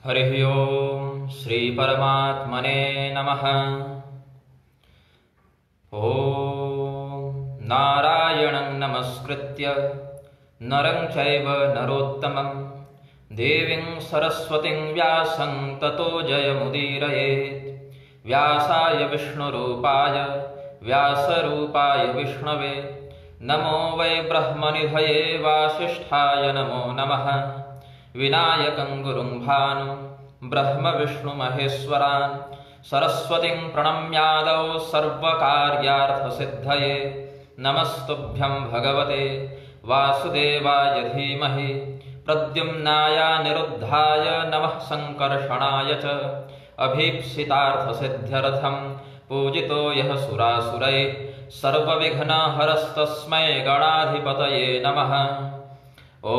हरिः ओं श्री परमात्मने नमः। ॐ नारायणं नमस्कृत्य नरं चैव नरोत्तमं देवीं सरस्वतीं व्यासं ततो जयमुदीरयेत्। व्यासाय विष्णुरूपाय व्यासरूपाय विष्णवे नमो वै ब्रह्मनिधये वासिष्ठाय नमो नमः। विनायकं गुरुं भानुं ब्रह्मविष्णुमहेश्वरान् सरस्वतीं प्रणम्यादौ सर्वकार्यार्थसिद्धये नमस्तुभ्यं भगवते वासुदेवाय धीमहि प्रद्युम्नाय निरुद्धाय नमः संकर्षणाय च अभीप्सितार्थसिद्ध्यर्थं पूजितो यः सुरासुरैः सर्वविघ्नहरस्तस्मै गणाधिपतये नमः। ॐ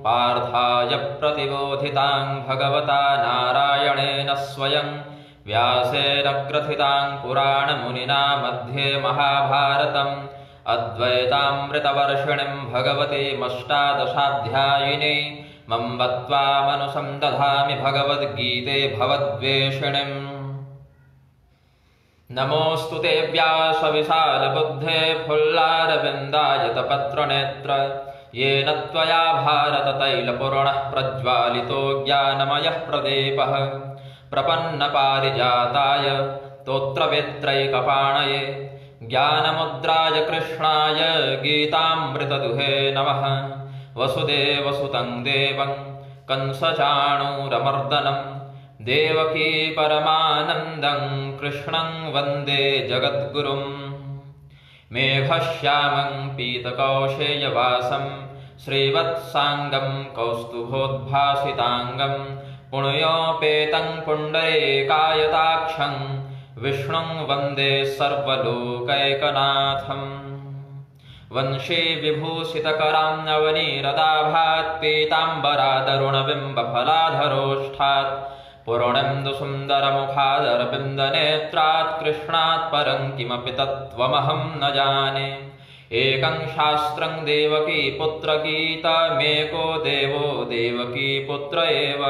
पार्थाय प्रतिबोधितां भगवता नारायणेन स्वयं व्यासेन ग्रथितां पुराणमुनिना मध्ये महाभारतम् अद्वैतामृतवर्षिणीं भगवतीमष्टादशाध्यायिनी मम्बत्वामनुसन्दधामि भगवद्गीते भवद्वेषिणीम्। नमोऽस्तु ते व्यासविशालबुद्धे फुल्लारविन्दायतपत्रनेत्र येन त्वया भारततैलपूर्णः प्रज्वालितो ज्ञानमयः प्रदीपः प्रपन्नपारिजाताय स्तोत्रवेत्रैकपाणये ज्ञानमुद्राय कृष्णाय गीतामृतदुहे नमः। वसुदेवसुतं देवं कंसचाणूरमर्दनं देवकी परमानन्दं कृष्णं वन्दे जगद्गुरुम्। मेघश्यामं पीतकौशेयवासं श्रीवत्साङ्गं कौस्तुभोद्भासिताङ्गं पुण्योपेतं पुण्डरीकायताक्षं विष्णुं वन्दे सर्वलोकैकनाथम्। वंशी विभूषितकरां नवनीरदाभात् पीताम्बरादरुणबिम्बफलाधरोष्ठात् पूर्णेन्दुसुन्दरमुखादरविन्दनेत्रात् कृष्णात् परं किमपि तत्त्वमहं न जाने। एकं शास्त्रं देवकी पुत्रगीतमेको देवो देवकी पुत्र एव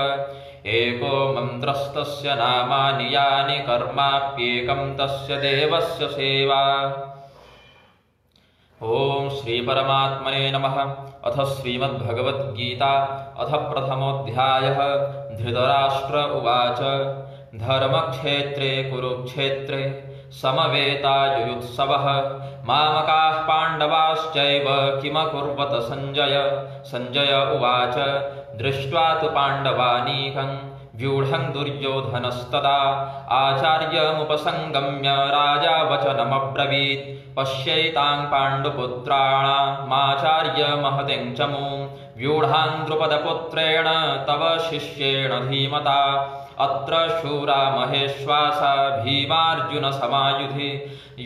एको मन्त्रस्तस्य नामानि यानि कर्माप्येकं तस्य देवस्य सेवा। ओम श्री परमात्मने नमः। अथ श्रीमद्भगवद्गीता अथ प्रथमोऽध्यायः। धृतराष्ट्र उवाच धर्मक्षेत्रे कुरुक्षेत्रे समवेतायुयुत्सवः मामकाः पाण्डवाश्चैव किमकुर्वत सञ्जय। सञ्जय उवाच दृष्ट्वा तु पाण्डवानीकं व्यूढं दुर्योधनस्तदा आचार्यमुपसंगम्य राजा वचनमब्रवीत् पश्यैतां पाण्डुपुत्राणामाचार्यमहतिं च मूं व्यूढां द्रुपदपुत्रेण तव शिष्येण धीमता अत्र शूरा महेश्वासा भीमार्जुनसमायुधि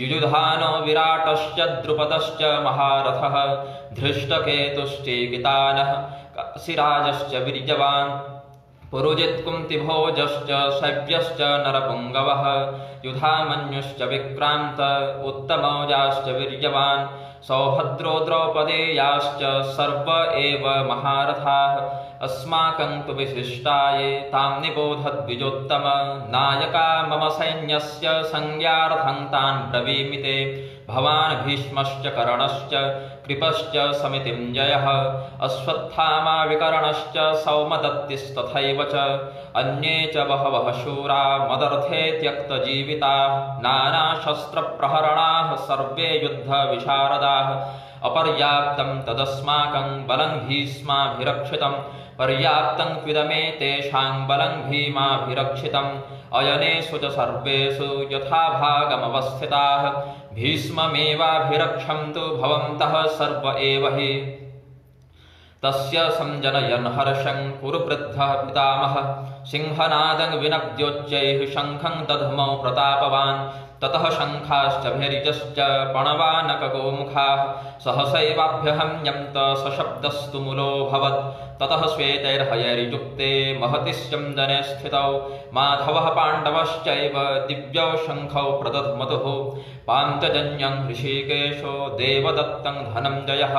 युयुधानो विराटश्च द्रुपदश्च महारथः धृष्टकेतुश्चेकितानः काशीराजश्च वीर्यवान् पुरुजित्कुन्तिभोजश्च शैव्यश्च नरपुङ्गवः युधामन्युश्च विक्रान्त उत्तमौजाश्च वीर्यवान् सौभद्रो द्रौपदेयाश्च सर्व एव महारथाः अस्माकं तु विशिष्टाये तां निबोधद्विजोत्तम नायका मम सैन्यस्य संज्ञार्थं तान् ब्रवीमि ते भवान् भीष्मश्च कर्णश्च कृपश्च समितिञ्जयः अश्वत्थामा विकर्णश्च सौमदत्तिस्तथैव च अन्ये च बहवः शूरा मदर्थे त्यक्तजीविताः नानाशस्त्रप्रहरणाः सर्वे युद्धविशारदाः अपर्याप्तं तदस्माकं बलं भीष्माभिरक्षितं पर्याप्तं त्विदमेतेषां बलं भीमाभिरक्षितम् अयनेषु च सर्वेषु यथाभागमवस्थिताः भीष्ममेवाभिरक्षन्तु भवन्तः सर्व एव हि। तस्य संजनयन् हर्षं कुरुवृद्धः पितामहः सिंहनादं विनद्योच्चैः शङ्खं दध्मौ प्रतापवान् ततः शङ्खाश्च भैर्यश्च पणवानकगोमुखाः सहसैवाभ्यहन्यन्त सशब्दस्तु मुलोऽभवत्। ततः श्वेतैर्हयैर्युक्ते महति स्यन्दने स्थितौ माधवः पाण्डवश्चैव दिव्यौ शङ्खौ प्रदध्मतुः। पाञ्चजन्यं ऋषिकेशो देवदत्तं धनञ्जयः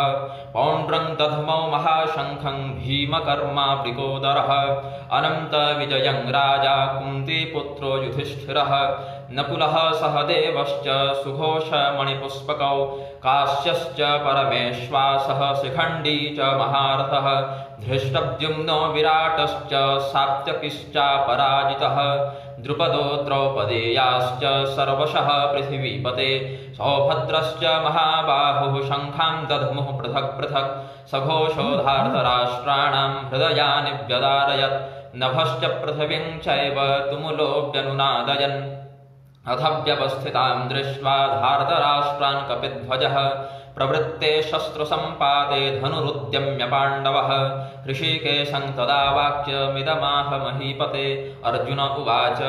पौण्ड्रं दध्मौ महाशङ्खं भीमकर्मा वृकोदरः। अनन्तविजयं राजा कुन्तीपुत्रो युधिष्ठिरः नकुलः सहदेवश्च सुघोषमणिपुष्पकौ काश्यश्च परमेश्वासः शिखण्डी च महारथः। धृष्टद्युम्नो विराटश्च सात्यकिश्चापराजितः द्रुपदो द्रौपदेयाश्च सर्वशः पृथिवीपते। सौभद्रश्च महाबाहुः शङ्खां दध्मुः पृथक् पृथक् सघोषो धार्तराष्ट्राणां हृदयानि व्यदारयत्। नभश्च पृथिवीं चैव तुमुलोऽव्यनुनादयन् अथ व्यवस्थितां दृष्ट्वा धार्तराष्ट्रान् कपिध्वजः प्रवृत्ते शस्त्रसम्पाते धनुरुद्यम्य पाण्डवः। ऋषिकेशं तदा वाक्यमिदमाह महीपते। अर्जुन उवाच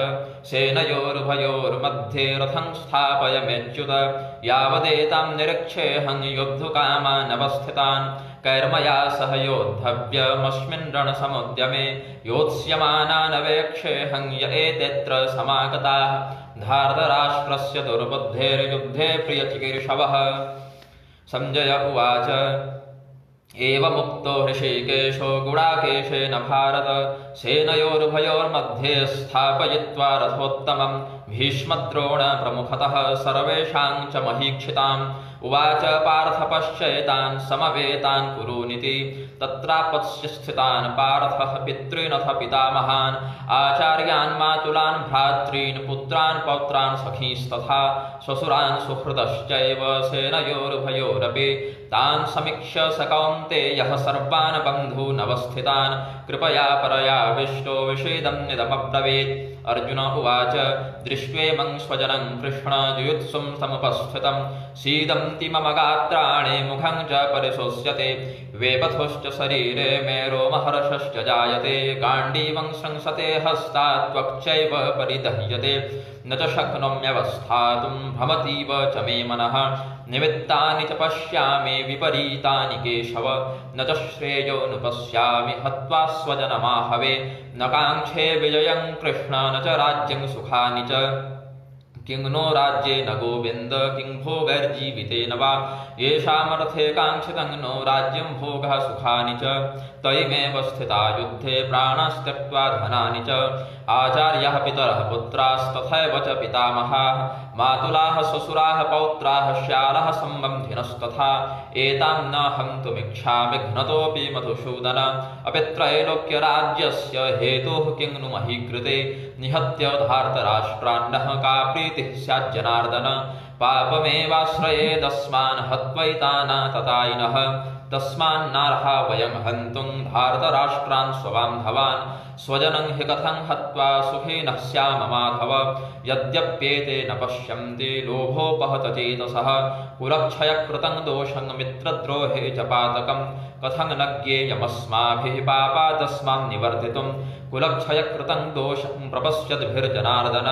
सेनयोरुभयोर्मध्ये रथं स्थापयमेच्युत यावदेतां निरीक्षेऽहं योद्धुकामानवस्थितान् कैर्मया सह योद्धव्यमस्मिन् रणसमुद्यमे योत्स्यमानानवेक्षेऽहं य एतेऽत्र समागताः। धार्तराष्ट्रस्य दुर्बुद्धेर्युद्धे प्रियचिकीर्षवः। संजय उवाच एवमुक्तो ऋषिकेशो गुडाकेशेन भारत सेनयोरुभयोर्मध्ये स्थापयित्वा रथोत्तमं भीष्मद्रोण प्रमुखतः सर्वेषां च महीक्षिताम्। उवाच पार्थ पश्येतान् समवेतान् कुरूनिति तत्रापत्स्य स्थितान् पार्थः पितॄनथ पितामहान् आचार्यान् मातुलान् भ्रातॄन् पुत्रान् पौत्रान् सखींस्तथा श्वशुरान् सुहृदश्चैव सेनयोरुभयोरपि तान् समीक्ष्य स कौन्तेयः सर्वान् बन्धूनवस्थितान् कृपया परयाविष्टो विषेदन्निदमब्रवीत्। अर्जुन उवाच दृष्ट्वेमं स्वजनं कृष्ण जुयुत्सुं समुपस्थितं सीदन्ति मम गात्राणि मुखं च परिशोष्यते वेपथुश्च शरीरे मे रोमहर्षश्च जायते गाण्डीवं संसते हस्तात् त्वक्चैव परिदह्यते न च शक्नोम्यवस्थातुं भ्रमतीव च मे मनः निमित्तानि च पश्यामि विपरीतानि केशव न च श्रेयोनुपश्यामि हत्वा स्वजनमाहवे न काङ्क्षे विजयं कृष्ण न च राज्यं सुखानि च किं नो राज्ये न गोविन्द किं भोगैर्जीवितेन वा येषामर्थे काङ्क्षितं नो राज्यं भोगः सुखानि च तयिमेव स्थिता युद्धे प्राणास्त्यक्त्वा धनानि च आचार्याः पितरः पुत्रास्तथैव च पितामहाः मातुलाः श्वशुराः पौत्राः श्यालः सम्बन्धिनस्तथा एतां न हन्तुमिच्छामि घ्नतोऽपि मधुसूदन अपि त्रैलोक्यराज्यस्य हेतोः किं नु मही कृते निहत्य धार्तराष्ट्रान्नः का प्रीतिः स्याज्जनार्दन पापमेवाश्रयेदस्मान् हत्वैतान् ततायिनः तस्मान्नार्हा वयं हन्तुं धार्तराष्ट्रान् स्वबान्धवान् स्वजनं हि कथं हत्वा सुखिनः स्याम माधव यद्यप्येते न पश्यन्ति लोभोपहतचेतसः कुलक्षयकृतं दोषं मित्रद्रोहे च पातकं कथं न ज्ञेयमस्माभिः पापादस्मान् निवर्तितुं कुलक्षयकृतं दोषं प्रपश्यद्भिर्जनार्दन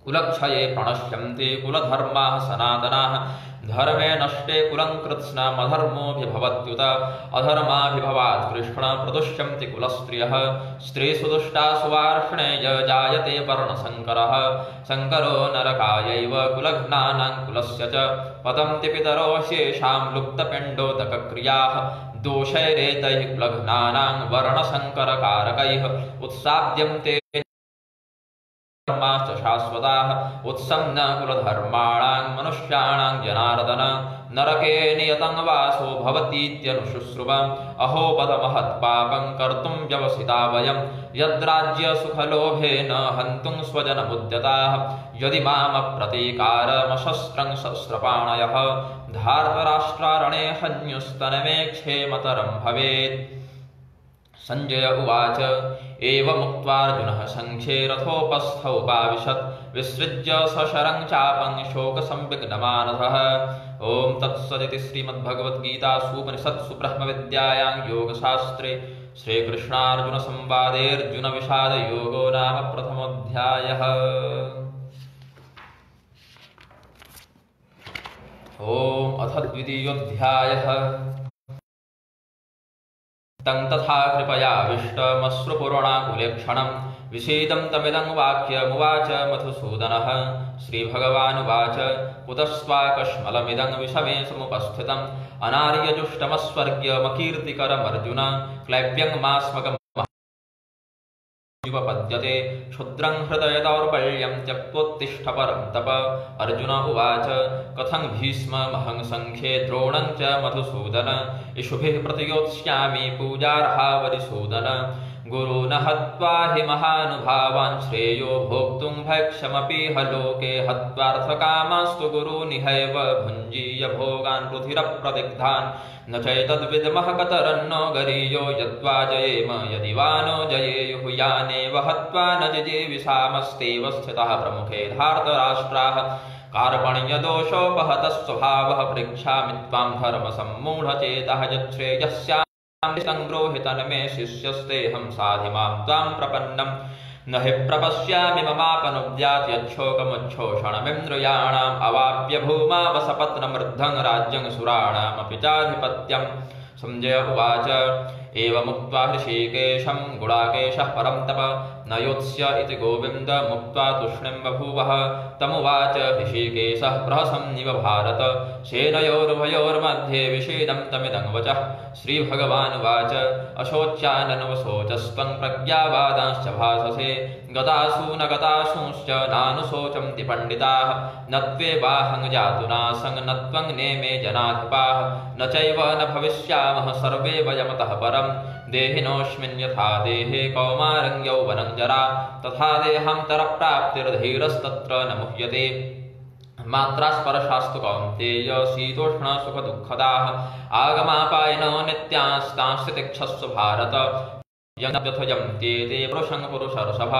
कुलक्षये प्रणश्यन्ति कुलधर्माः सनातनाः धर्मे नष्टे कुलं कृत्स्नमधर्मोऽभिभवत्युत अधर्माभिभवात् कृष्ण प्रदुष्यन्ति कुलस्त्रियः स्त्रीषु दुष्टासु वार्ष्णेय जायते वर्णसङ्करः सङ्करो नरकायैव कुलघ्नानां कुलस्य च पतन्ति पितरो शेषां लुप्तपिण्डोदकक्रियाः दोषैरेतैः कुलघ्नानां वर्णसङ्करकारकैः उत्साद्यन्ते धर्माश्च शाश्वताः उत्सन्न कुलधर्माणां मनुष्याणां जनार्दन नरके नियतं वासो भवतीत्यनुशुश्रुवम् अहो पद महत्पापं कर्तुं व्यवसिता वयं यद्राज्यसुखलोभेन हन्तुं स्वजनमुद्यताः यदि मामप्रतीकारमशस्त्रं शस्त्रपाणयः धार्तराष्ट्रारणे हन्युस्तनमे क्षेमतरं भवेत्। संजय उवाच एवमुक्त्वार्जुनः सङ्ख्ये रथोपस्थौपाविशत् विसृज्य सशरं चापं शोकसंविघ्नमानसः। ॐ तत्सदिति श्रीमद्भगवद्गीतासूपनिषत्सु ब्रह्मविद्यायां योगशास्त्रे श्रीकृष्णार्जुनसंवादे अर्जुनविषादयोगो नाम प्रथमोऽध्यायः। ओम अथ द्वितीयोऽध्यायः। तं तथा कृपयाविष्टमश्रुपूर्णाकुलेक्षणं विषेदं तमिदं वाक्यमुवाच मधुसूदनः। श्रीभगवानुवाच कुतस्त्वाकश्मलमिदं विषमे समुपस्थितम् अनार्यजुष्टमस्वर्ग्यमकीर्तिकरमर्जुन क्लैव्यं मास्मकम् उपपद्यते क्षुद्रं हृदय दौर्बल्यं त्यक्त्वोत्तिष्ठ परं तप। अर्जुन उवाच कथं भीष्ममहं संख्ये द्रोणं च मधुसूदन इषुभिः प्रतियोत्स्यामि पूजार्हा वरिसूदन। गुरून् हत्वा हि महानुभावान् श्रेयो भोक्तुं भैक्षमपीह लोके हत्वार्थकामास्तु गुरूनिहैव भुञ्जीय भोगान् रुधिरप्रदिग्धान् न चैतद्विद्मः कतरन्नो गरीयो यद्वा जयेम यदि वा नो जयेयुः यानेव हत्वा न जिजीविषामस्तेव स्थितः प्रमुखे धार्तराष्ट्राः। कार्पण्यदोषोपहतः स्वभावः पृच्छामि त्वां धर्मसम्मूढचेतः यच्छ्रेयस्यां संग्रोहितन्मे शिष्यस्तेऽहं साधिमां त्वां प्रपन्नं न हि प्रपश्यामि ममापनुद्यात् यच्छोकमुच्छोषणमिन्द्रियाणाम् अवाप्य भूमावसपत्नमृद्धं राज्यं सुराणामपि चाधिपत्यम्। संजय उवाच एवमुक्त्वा हृषीकेशं गुडाकेशः परं तप न योत्स्य इति गोविन्दमुक्त्वा तूष्णीं बभूवः। तमुवाच हृषीकेशः प्रहसन्निव भारत सेनयोरुभयोर्मध्ये विषेदं तमिदं वचः। श्रीभगवानुवाच अशोच्याननुवशोचस्त्वं प्रज्ञावादांश्च भाससे गतासु न गतासूंश्च नानुशोचन्ति पण्डिताः न त्वेवाहं जातुनासं न त्वं नेमे जनाधिपाः न चैव न भविष्यामः सर्वे वयमतः परम्। देहिनोऽस्मिन् यथा देहे कौमारं यौवनं जरा तथा देहान्तरप्राप्तिर्धीरस्तत्र न मुह्यते। मात्रा स्पर्शास्तु कौन्तेय शीतोष्णसुखदुःखदाः आगमापायिनो नित्यास्तांस्तितिक्षस्व भारत। यथयन्त्येते पुरुषं पुरुषर्षभ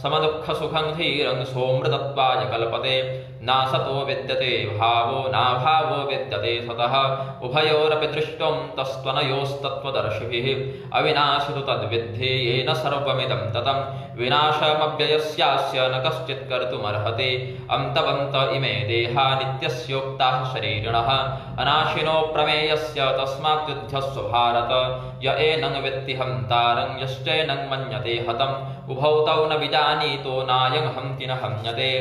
समदुःखसुखं धीरं सोमृतत्वाय कल्पते नासतो विद्यते भावो नाभावो विद्यते सतः उभयोरपि दृष्टं तस्त्वनयोस्तत्त्वदर्शिभिः अविनाशि तु तद्विद्धि येन सर्वमिदं ततं विनाशमव्ययस्यास्य न कश्चित् कर्तुमर्हति। अन्तवन्त इमे देहा नित्यस्योक्ताः शरीरिणः अनाशिनो प्रमेयस्य तस्मात् युध्यस्व भारत। य एनं वेत्ति हन्तारं यश्चैनं मन्यते हतम् उभौ तौ न विजानीतो नायं हन्ति न हन्यते।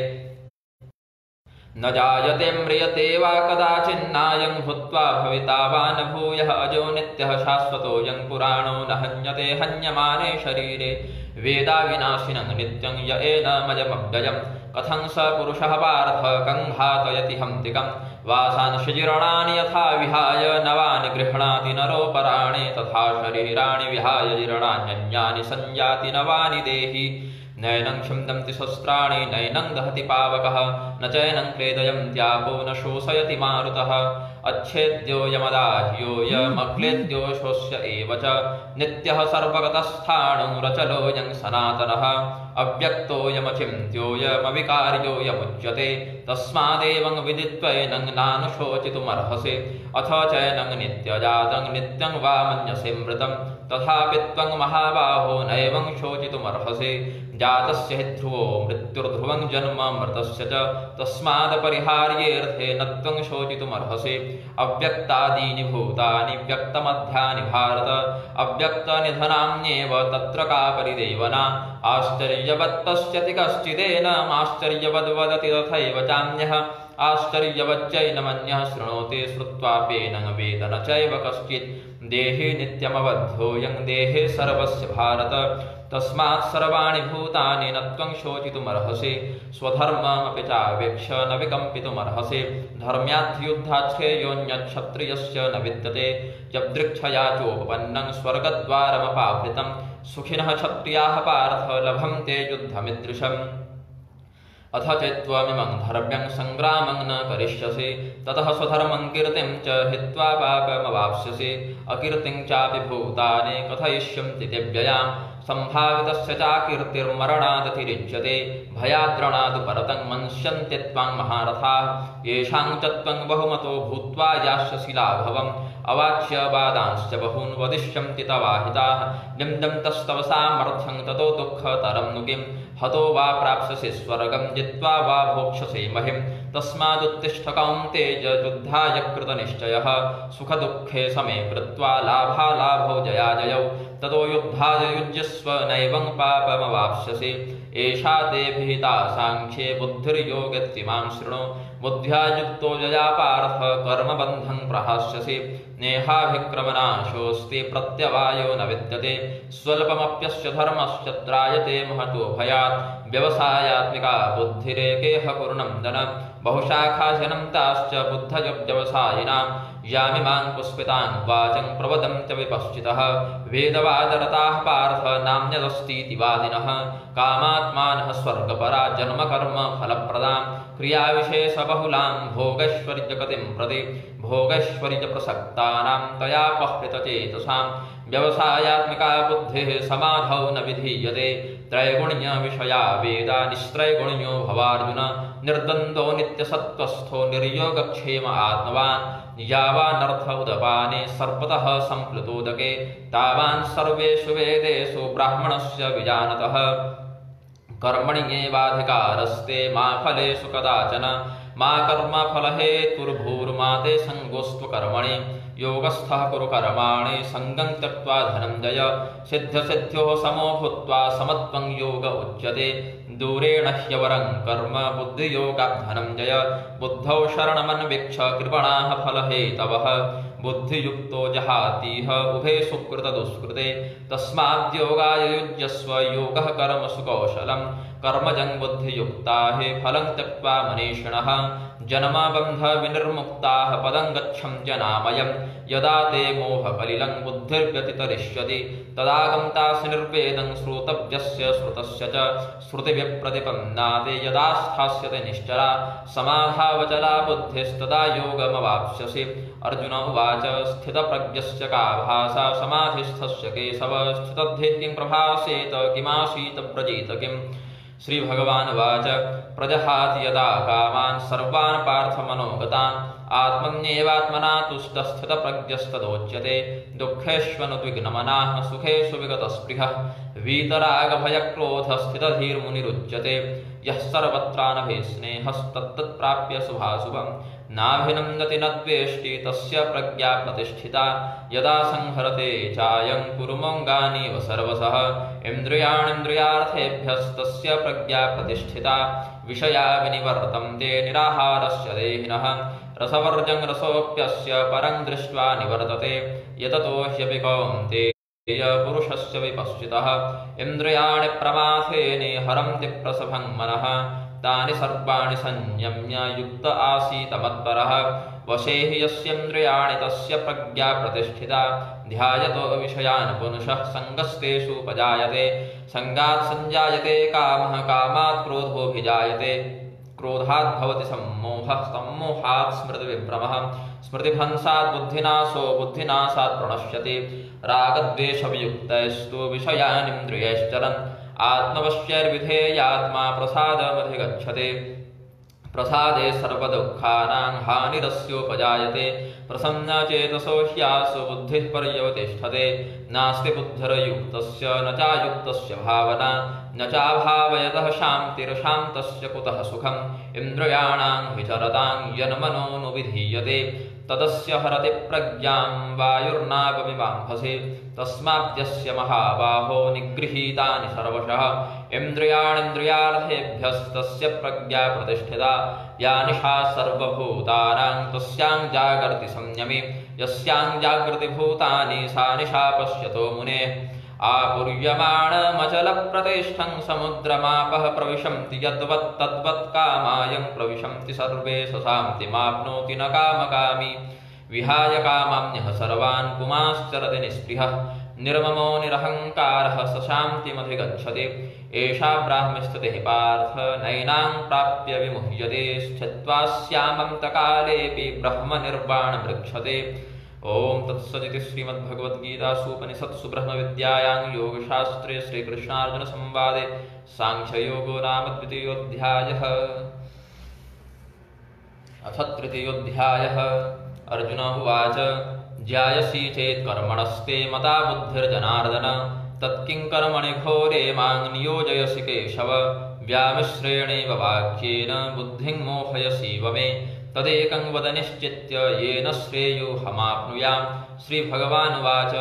न जायते म्रियते वा कदाचिन्नायं भूत्वा भविता वा न भूयः अजो नित्यः शाश्वतोऽयं पुराणो न हन्यते हन्यमाने शरीरे वेदा विनाशिनं नित्यं य एनमजमव्ययम्। कथं स पुरुषः पार्थ कं घातयति हन्तिकं वासांशिजीर्णानि यथा विहाय नवानि गृह्णाति नरोपराणे तथा शरीराणि विहाय जीर्णान्यन्यानि संयाति नवानि देहि। नैनं क्षुन्दन्ति शस्त्राणि नैनं दहति पावकः न चैनं क्लेदयन्त्यापो न शोषयति मारुतः। अच्छेद्योऽयमदाह्योऽयमक्लेद्यो शोष्य एव च नित्यः सर्वगतस्थाणुरचलोऽयं सनातनः अव्यक्तोऽयमचिन्त्योऽयमविकार्योऽयमुच्यते। तस्मादेवं विदित्वैनं नानुशोचितुमर्हसि अथ चैनं नित्यजातं नित्यं वा मन्यसे मृतं तथापि त्वं महाबाहो नैवं शोचितुमर्हसि। जातस्य हि ध्रुवो मृत्युर्ध्रुवं जन्म मृतस्य च तस्मादपरिहार्येऽर्थे न त्वं शोचितुमर्हसि। अव्यक्तादीनि भूतानि व्यक्तमध्यानि भारत अव्यक्तनिधनान्येव तत्र का परिदेवना। आश्चर्यवत् पश्यति कश्चिदेनमाश्चर्यवद्वदति तथैव चान्यः आश्चर्यवच्चैनमन्यः शृणोति श्रुत्वाप्येनं वेद न चैव कश्चित्। देहे नित्यमवध्योऽयं देहे सर्वस्य भारत तस्मात् सर्वाणि भूतानि न त्वं शोचितुमर्हसि। स्वधर्ममपि चावेक्ष्य न विकम्पितुमर्हसि। धर्म्याद्युद्धात् श्रेयोऽन्यक्षत्रियस्य न विद्यते यदृच्छया चोपपन्नं स्वर्गद्वारमपावृतं। सुखिनः क्षत्रियाः पार्थ लभन्ते युद्धमिदृशम्। अथ चेत्त्वमिमं धर्म्यं संग्रामं न करिष्यसि ततः स्वधर्मं कीर्तिं च हित्वा पापमवाप्स्यसि। अकीर्तिं चापि भूतानि कथयिष्यन्ति ते व्ययाम् सम्भावितस्य चाकीर्तिर्मरणादतिरिच्यते। भयाद्रणादु परतं मन्स्यन्ते त्वां महारथाः येषां च त्वं बहुमतो भूत्वा यास्यसि लाघवम् अवाच्य वादांश्च बहून् वदिष्यन्ति तवाहिताः निन्दं तस्तव सामर्थ्यं ततो दुःखतरं नु किं हतो वा प्राप्स्यसि स्वर्गं जित्वा वा भोक्ष्यसे महिं तस्मादुत्तिष्ठ कौन्तेय युद्धाय कृतनिश्चयः सुखदुःखे समे कृत्वा लाभालाभौ जयाजयौ ततो युद्धाय युज्यस्व नैवं पापमवाप्स्यसि एषा ते विहिता सांख्ये बुद्धिर्योगत्तिमां शृणु बुद्ध्या युक्तो जया पार्थ कर्मबन्धं प्रहास्यसि नेहाभिक्रमनाशोऽस्ति प्रत्यवायो न विद्यते स्वल्पमप्यस्य धर्मस्य त्रायते महतो भयात् व्यवसायात्मिका बुद्धिरेकेह पूर्णं बहुशाखाजनं ताश्च बुद्धव्यवसायिनां यामिमां पुष्पितां वाचं प्रवदन्त्य विपश्चितः वेदवादरताः पार्थ नान्यदस्तीति वादिनः कामात्मानः स्वर्गपरा जन्मकर्म फलप्रदां क्रियाविशेषबहुलां भोगैश्वर्यगतिं प्रति भोगैश्वर्यप्रसक्तानां तयापहृतचेतसां व्यवसायात्मिका बुद्धिः समाधौ न विधीयते त्रैगुण्यविषया वेदा निस्त्रैगुण्यो भवार्जुन निर्द्वन्द्वो नित्यसत्त्वस्थो निर्योगक्षेम आत्मवान् यावानर्थ उदपाने सर्वतः सम्प्लुतोदके तावान् सर्वेषु वेदेषु ब्राह्मणस्य विजानतः कर्मण्येवाधिकारस्ते मा फलेषु कदाचन मा कर्मफलहेतुर्भूर्मा ते सङ्गोऽस्तु कर्मणि योगस्थः कुरु कर्माणि सङ्गं त्यक्त्वा धनञ्जय सिद्धसिद्ध्योः समो भूत्वा समत्वं योग उच्यते दूरेण ह्यवरं कर्म बुद्धियोगात् धनञ्जय बुद्धौ शरणमन्वीक्ष कृपणाः फलहेतवः बुद्धियुक्तो जहातीह उभे सुकृतदुष्कृते तस्माद्योगाय युज्यस्व योगः कर्मसु कौशलं कर्मजं बुद्धियुक्ता हि फलं त्यक्त्वा मनीषिणः जन्मबन्धविनिर्मुक्ताः पदं गच्छन्त्य नामयम् यदा ते मोहकलिलं बुद्धिर्व्यतितरिष्यति तदा गन्तासि निर्वेदं श्रोतव्यस्य श्रुतस्य च श्रुतिविप्रतिपन्ना ते यदा स्थास्यते निश्चला समाधावचला बुद्धिस्तदा योगमवाप्स्यसि अर्जुन उवाच स्थितप्रज्ञस्य का भाषा समाधिस्थस्य केशव स्थितद्धि प्रभासेत किमासीत व्रजेत किम् श्रीभगवानुवाच प्रजहाति यदा कामान् सर्वान् पार्थमनोगतान् आत्मन्येवात्मना तुष्टस्थितप्रज्ञस्तदोच्यते दुःखेष्वनुद्विग्नमनाः सुखेषु विगतस्पृहः वीतरागभयक्रोधस्थितधीर्मुनिरुच्यते यः सर्वत्रानभिस्नेहस्तत्तत्प्राप्य शुभाशुभम् नाभिनन्दति न द्वेष्टि तस्य प्रज्ञा प्रतिष्ठिता यदा संहरते चायं कुरुमोऽङ्गानीव सर्वशः इन्द्रियाणीन्द्रियार्थेभ्यस्तस्य प्रज्ञा प्रतिष्ठिता विषया विनिवर्तन्ते निराहारस्य देहिनः रसवर्जं रसोऽप्यस्य परं दृष्ट्वा निवर्तते यततो ह्यपि कौन्तेय पुरुषस्य विपश्चितः इन्द्रियाणि प्रमाथेने हरन्ति प्रसभं मनः तानि सर्वाणि संयम्य युक्त आसीत मत्परः वशे हि यस्येन्द्रियाणि तस्य प्रज्ञा प्रतिष्ठिता ध्यायतो विषयान् पुरुषः सङ्गस्तेषुपजायते सङ्गात् सञ्जायते कामः कामात् क्रोधोऽभिजायते क्रोधात् भवति सम्मोहः सम्मोहात् स्मृतिविभ्रमः स्मृतिभ्रंशात् बुद्धिनाशो बुद्धिनाशात् प्रणश्यति रागद्वेषवियुक्तैस्तु विषयानिन्द्रियैश्चरन् आत्मवश्यैर्विधेयात्मा प्रसादमधिगच्छते प्रसादे सर्वदुःखानां हानिरस्योपजायते प्रसन्नचेतसो ह्यासु बुद्धिः पर्यवतिष्ठते नास्ति बुद्धिर्युक्तस्य न चायुक्तस्य भावना न चाभावयतः शान्तिर्शान्तस्य कुतः सुखम् इन्द्रियाणां विचरतां यन्मनोनुविधीयते तदस्य हरति प्रज्ञां वायुर्नावमिवाम्भसि तस्माद्यस्य महाबाहो निगृहीतानि सर्वशः इन्द्रियाणीन्द्रियार्थेभ्यस्तस्य प्रज्ञा प्रतिष्ठिता या निशा सर्वभूतानां तस्यां जागर्ति संयमी यस्यां जागृति भूतानि सा निशा पश्यतो मुनेः आपूर्यमाणमचलप्रतिष्ठं समुद्रमापः प्रविशन्ति यद्वत् तद्वत् कामायं प्रविशन्ति सर्वे सशान्तिमाप्नोति न कामकामी विहाय कामान्यः सर्वान् पुमाश्चरति निःस्पृहः निर्ममो निरहङ्कारः सशान्तिमधिगच्छति एषा ब्राह्मस्थितिः पार्थ नैनां प्राप्य विमुह्यते स्थित्वा स्यामन्तकालेऽपि ब्रह्मनिर्वाणमृक्षते ओम तत्सदिति श्रीमद्भगवद्गीतासूपनिषत्सु ब्रह्मविद्यायां योगशास्त्रे श्रीकृष्णार्जुन संवादे सांख्ययोगो नाम द्वितीयोऽध्यायः। अथ तृतीयोऽध्यायः। अर्जुन उवाच ज्यायसि चेत् कर्मणस्ते मता बुद्धिर्जनार्दन तत्किं कर्मणि घोरे मां नियोजयसि केशव व्यामिश्रेणेव वाक्येन बुद्धिं मोहयसीव मे तदेकं वद निश्चित्य येन श्रेयोऽहमाप्नुयाम्। श्रीभगवानुवाच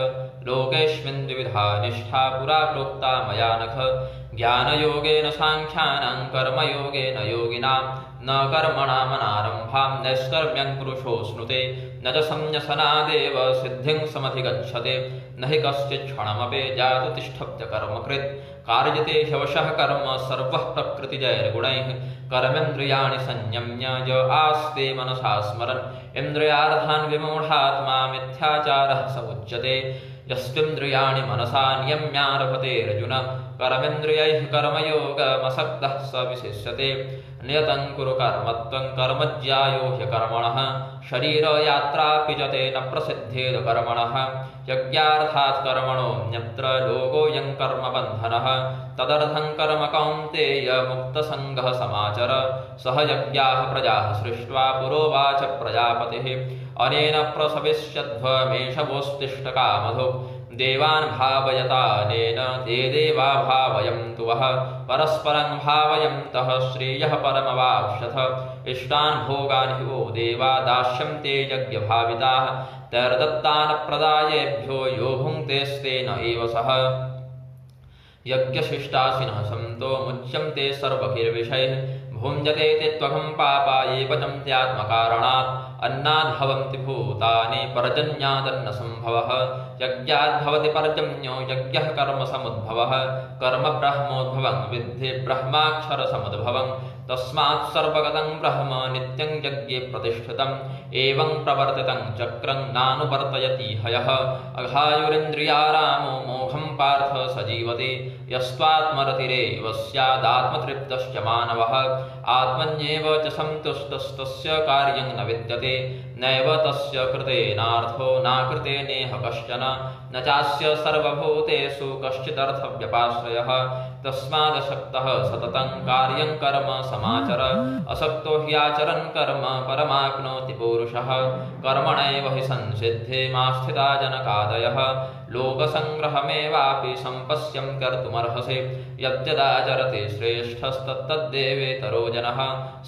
लोकेऽस्मिन् द्विविधा निष्ठा पुरा प्रोक्ता मया नघ ज्ञानयोगेन साङ्ख्यानां कर्मयोगेन योगिनां न कर्मणामनारम्भां नैष्कर्म्यं पुरुषोऽश्नुते न च संन्यसनादेव सिद्धिं समधिगच्छते न हि कश्चित् क्षणमपि जातु तिष्ठत्य कर्मकृत् कार्यते ह्यवशः कर्म सर्वः प्रकृतिजैर्गुणैः कर्मेन्द्रियाणि संयम्य य आस्ते मनसा स्मरन् इन्द्रियार्थान् विमूढात्मा मिथ्याचारः स उच्यते यस्त्विन्द्रियाणि मनसा नियम्यारभते अर्जुन कर्मेन्द्रियैः कर्मयोगमसक्तः स विशिष्यते नियतं कुरु कर्मत्वं कर्मज्यायो ह्यकर्मणः शरीरयात्रापि च तेन प्रसिद्धेद कर्मणः यज्ञार्थात् कर्मणोऽन्यत्र लोकोऽयं कर्मबन्धनः तदर्थं कर्म कौन्तेय मुक्तसङ्गः समाचर सह यज्ञाः प्रजाः सृष्ट्वा पुरोवाच प्रजापतिः अनेन प्रसविष्यध्वमेषवोत्तिष्ठकामधुक् देवान् भावयतानेन ते देवा भावयन्तु वः परस्परं भावयन्तः श्रेयः परमवाप्स्यथ इष्टान् भोगान् हि वो देवा दास्यन्ते यज्ञभाविताः तैर्दत्तान् प्रदायेभ्यो यो भुङ्क्तेस्तेन एव सः यज्ञशिष्टाशिनः सन्तो मुच्यन्ते सर्वभिर्विषैः भुञ्जते ते त्वघं पापा ये पचन्त्यात्मकारणात् अन्नाद्भवन्ति भूतानि पर्जन्यादन्नसम्भवः यज्ञाद्भवति पर्जन्यो यज्ञः कर्मसमुद्भवः कर्म ब्रह्मोद्भवं विद्धि ब्रह्माक्षरसमुद्भवं तस्मात् सर्वगतं ब्रह्म नित्यं यज्ञे प्रतिष्ठितम् एवं प्रवर्तितं चक्रं नानुवर्तयति हयः अघायुरिन्द्रियारामो मोघं पार्थ स जीवति यस्त्वात्मरतिरेव स्यादात्मतृप्तश्च मानवः आत्मन्येव च सन्तुष्टस्तस्य कार्यं न विद्यते नैव तस्य कृतेनार्थो नाकृतेनेह कश्चन न चास्य सर्वभूतेषु कश्चिदर्थव्यपाश्रयः तस्मादशक्तः सततं कार्यं कर्म समाचर असक्तो ह्याचरन् कर्म परमाप्नोति पूरुषः कर्मणैव हि संसिद्धे मास्थिता जनकादयः लोकसङ्ग्रहमेवापि सम्पश्यं कर्तुमर्हसि यद्यदाचरति श्रेष्ठस्तत्तद्देवेतरो जनः